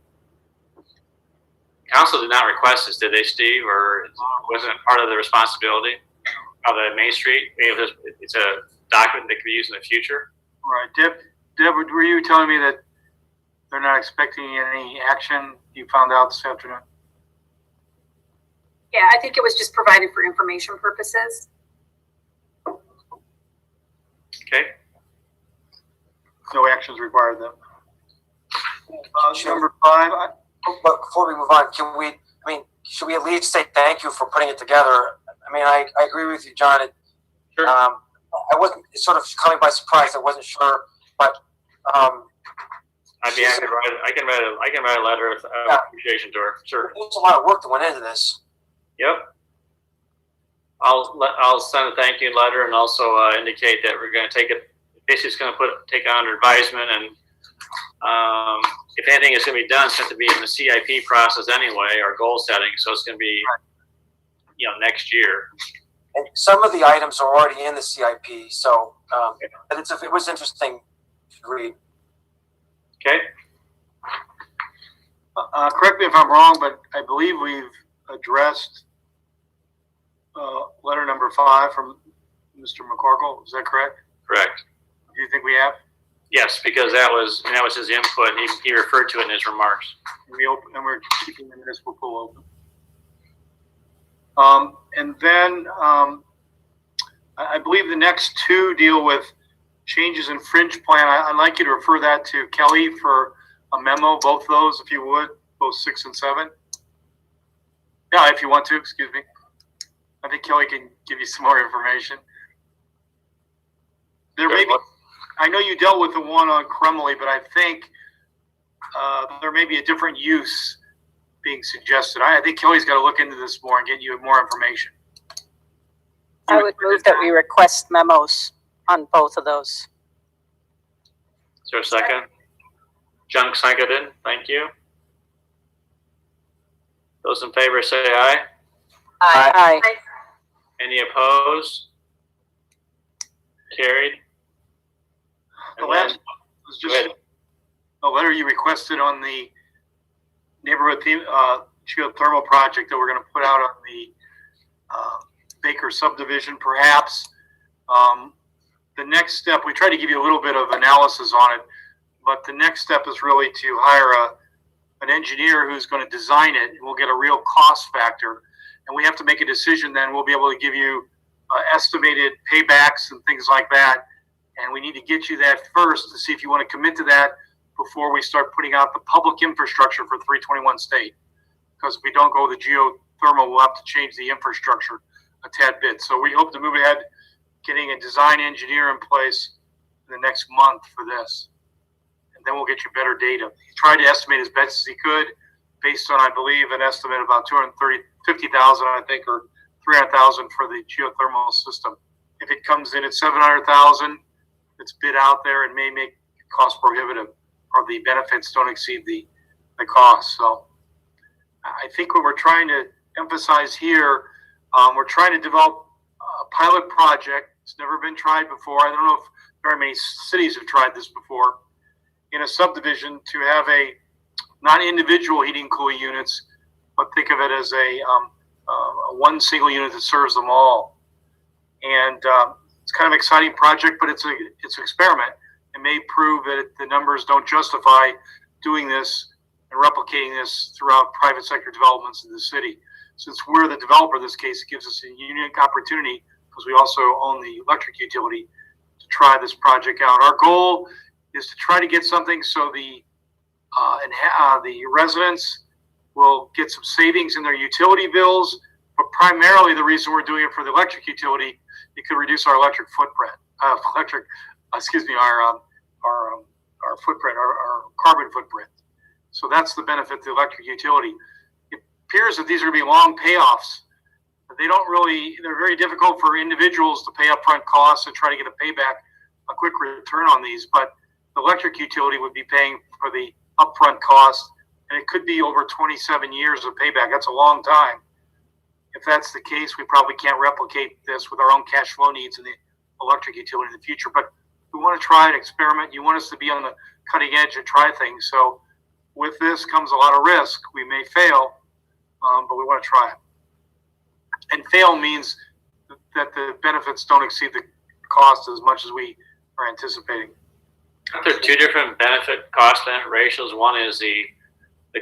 Council did not request this, did they, Steve? Or wasn't it part of the responsibility of the Main Street? Maybe it's a document that could be used in the future. Right. Deb, were you telling me that they're not expecting any action you found out this afternoon? Yeah, I think it was just provided for information purposes. Okay. No actions required then. Number 5. But before we move on, should we at least say thank you for putting it together? I mean, I agree with you, John. Sure. I wasn't, it's sort of coming by surprise. I wasn't sure, but I'd be happy to write. I can write a letter of appreciation to her. Sure. there's a lot of work that went into this. Yep. I'll send a thank you letter and also indicate that we're going to take it. Basically, it's going to take on advisement, and if anything is going to be done, it's going to be in the CIP process anyway, or goal setting. So it's going to be, next year. And some of the items are already in the CIP, so but it was interesting to read. Okay. Correct me if I'm wrong, but I believe we've addressed letter number 5 from Mr. McCorkle. Is that correct? Correct. Do you think we have? Yes, because that was his input. He referred to it in his remarks. We're keeping the municipal pool open. And then I believe the next 2 deal with changes in fringe plan. I'd like you to refer that to Kelly for a memo, both those, if you would, both 6 and 7. Yeah, if you want to, excuse me. I think Kelly can give you some more information. I know you dealt with the one on Crumley, but I think there may be a different use being suggested. I think Kelly's got to look into this more and get you more information. I would move that we request memos on both of those. Is there a second? Junk seconded. Thank you. Those in favor say aye. Aye. Any opposed? Carried. The last one was just a letter you requested on the neighborhood geothermal project that we're going to put out on the Baker subdivision, perhaps. The next step, we tried to give you a little bit of analysis on it, but the next step is really to hire an engineer who's going to design it, and we'll get a real cost factor. And we have to make a decision then. We'll be able to give you estimated paybacks and things like that. And we need to get you that first to see if you want to commit to that before we start putting out the public infrastructure for 321 State. Because if we don't go the geothermal, we'll have to change the infrastructure a tad bit. So we hope to move ahead getting a design engineer in place in the next month for this. And then we'll get you better data. He tried to estimate as best as he could based on, I believe, an estimate about 250,000, I think, or 300,000 for the geothermal system. If it comes in at 700,000, it's bid out there and may make it cost prohibitive, or the benefits don't exceed the cost. So I think what we're trying to emphasize here, we're trying to develop a pilot project. It's never been tried before. I don't know if very many cities have tried this before. In a subdivision, to have not individual heating and cooling units, but think of it as a one single unit that serves them all. And it's kind of an exciting project, but it's an experiment. It may prove that the numbers don't justify doing this and replicating this throughout private sector developments in the city. Since we're the developer in this case, it gives us a unique opportunity, because we also own the electric utility, to try this project out. Our goal is to try to get something so the residents will get some savings in their utility bills, but primarily the reason we're doing it for the electric utility, it could reduce our electric footprint, our footprint, our carbon footprint. So that's the benefit to the electric utility. It appears that these are going to be long payoffs. They're very difficult for individuals to pay upfront costs and try to get a payback, a quick return on these, but the electric utility would be paying for the upfront cost, and it could be over 27 years of payback. That's a long time. If that's the case, we probably can't replicate this with our own cash flow needs in the electric utility in the future. But we want to try and experiment. You want us to be on the cutting edge and try things. So with this comes a lot of risk. We may fail, but we want to try it. And fail means that the benefits don't exceed the cost as much as we are anticipating. There are 2 different cost benefit ratios. One is the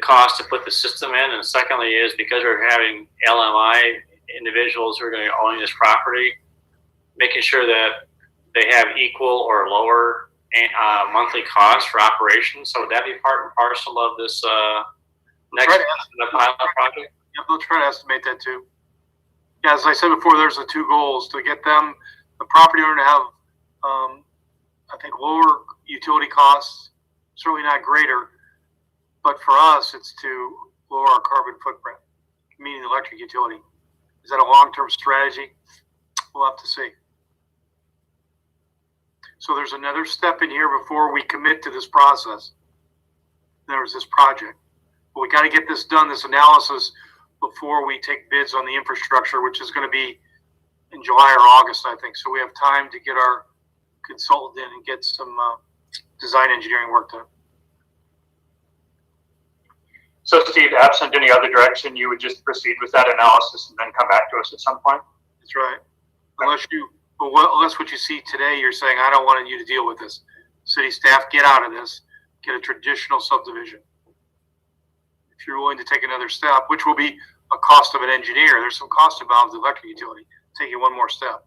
cost to put the system in, and secondly is because we're having LMI individuals who are going to be owning this property, making sure that they have equal or lower monthly costs for operations. So would that be part and parcel of this next the pilot project? Yeah, they'll try to estimate that too. Yeah, as I said before, there's the two goals: to get them, the property owner, to have, I think, lower utility costs, certainly not greater, but for us, it's to lower our carbon footprint, meaning the electric utility. Is that a long-term strategy? We'll have to see. So there's another step in here before we commit to this process. There's this project. But we got to get this done, this analysis, before we take bids on the infrastructure, which is going to be in July or August, I think. So we have time to get our consultant in and get some design engineering work done. So Steve, absent any other direction, you would just proceed with that analysis and then come back to us at some point? That's right. Unless what you see today, you're saying, I don't want you to deal with this. City staff, get out of this. Get a traditional subdivision. If you're willing to take another step, which will be a cost of an engineer, there's some cost involved with the electric utility. Taking one more step.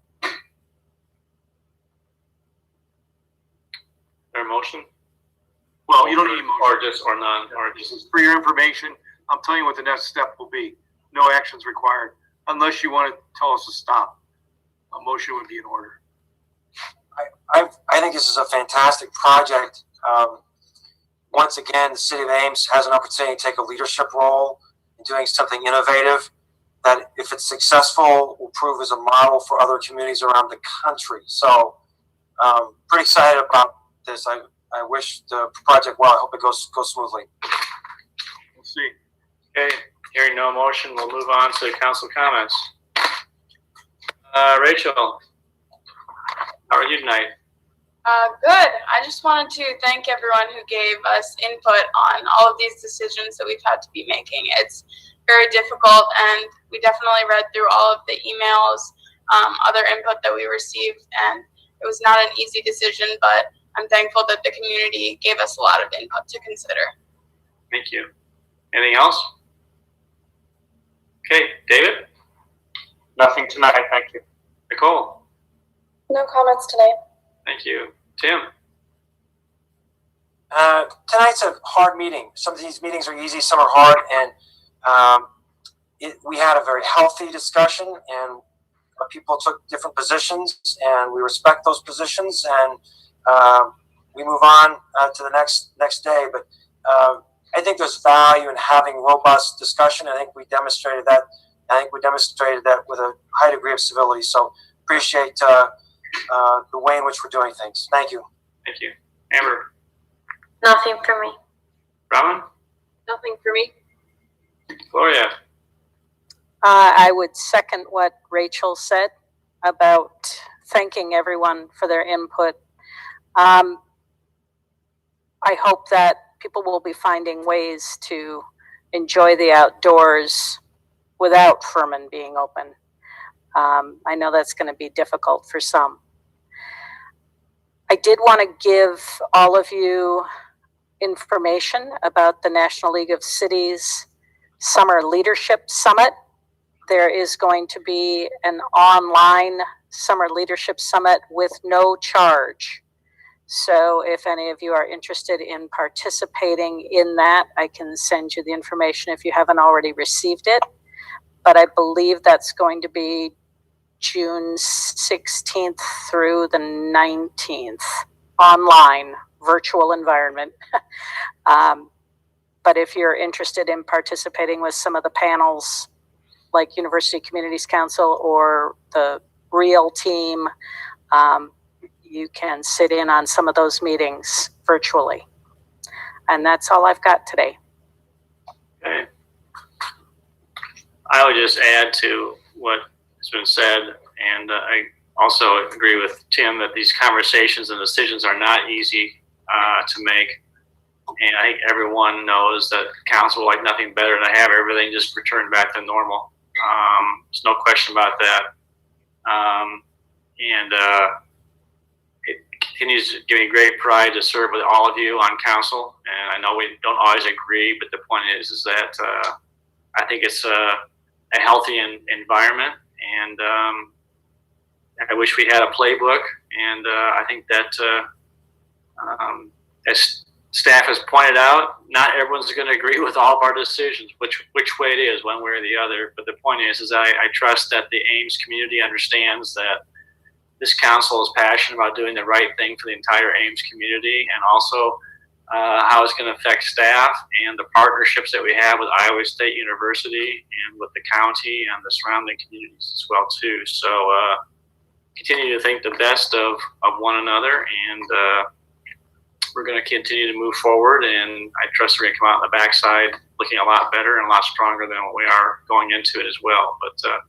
Their motion? Well, you don't need a motion. Or just, or none, or just. For your information, I'm telling you what the next step will be. No actions required, unless you want to tell us to stop. A motion would be in order. I think this is a fantastic project. Once again, the city of Ames has an opportunity to take a leadership role in doing something innovative that, if it's successful, will prove as a model for other communities around the country. So, pretty excited about this. I wish the project well. I hope it goes smoothly. We'll see. Okay, hearing no motion, we'll move on to council comments. Rachel, how are you tonight? Good. I just wanted to thank everyone who gave us input on all of these decisions that we've had to be making. It's very difficult, and we definitely read through all of the emails, other input that we received, and it was not an easy decision, but I'm thankful that the community gave us a lot of input to consider. Thank you. Anything else? Okay, David? Nothing tonight, thank you. Nicole? No comments tonight. Thank you. Tim? Tonight's a hard meeting. Some of these meetings are easy, some are hard, and we had a very healthy discussion, and people took different positions, and we respect those positions, and we move on to the next day. But I think there's value in having robust discussion. I think we demonstrated that. I think we demonstrated that with a high degree of civility. So appreciate the way in which we're doing things. Thank you. Thank you. Amber? Nothing for me. Robin? Nothing for me. Gloria? I would second what Rachel said about thanking everyone for their input. I hope that people will be finding ways to enjoy the outdoors without Furman being open. I know that's going to be difficult for some. I did want to give all of you information about the National League of Cities Summer Leadership Summit. There is going to be an online Summer Leadership Summit with no charge. So if any of you are interested in participating in that, I can send you the information if you haven't already received it. But I believe that's going to be June 16th through the 19th, online, virtual environment. But if you're interested in participating with some of the panels, like University Communities Council or the REAL team, you can sit in on some of those meetings virtually. And that's all I've got today. Okay. I would just add to what has been said, and I also agree with Tim that these conversations and decisions are not easy to make. And I think everyone knows that council would like nothing better than to have everything just returned back to normal. There's no question about that. It continues to give me great pride to serve with all of you on council. And I know we don't always agree, but the point is that I think it's a healthy environment, and I wish we had a playbook, and I think that as staff has pointed out, not everyone's going to agree with all of our decisions, which way it is, one way or the other. But the point is I trust that the Ames community understands that this council is passionate about doing the right thing for the entire Ames community, and also how it's going to affect staff and the partnerships that we have with Iowa State University and with the county and the surrounding communities as well too. So continue to think the best of one another, and we're going to continue to move forward, and I trust we're going to come out on the backside looking a lot better and a lot stronger than what we are going into it as well. But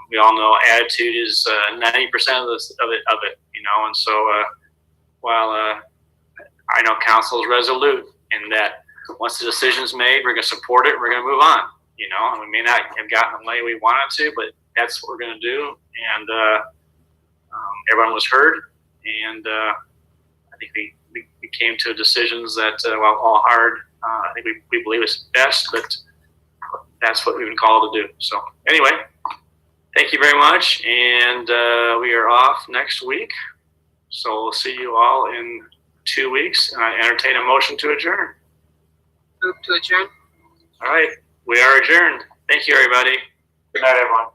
we all know attitude is 90% of it, you know. And so while I know council is resolute in that once the decision's made, we're going to support it and we're going to move on, you know. And we may not have gotten the way we wanted to, but that's what we're going to do. And everyone was heard, and I think we came to decisions that, while all hard, I think we believe it's best, but that's what we've been called to do. So anyway, thank you very much, and we are off next week. So we'll see you all in 2 weeks, and I entertain a motion to adjourn. Move to adjourn. All right, we are adjourned. Thank you, everybody. Good night, everyone.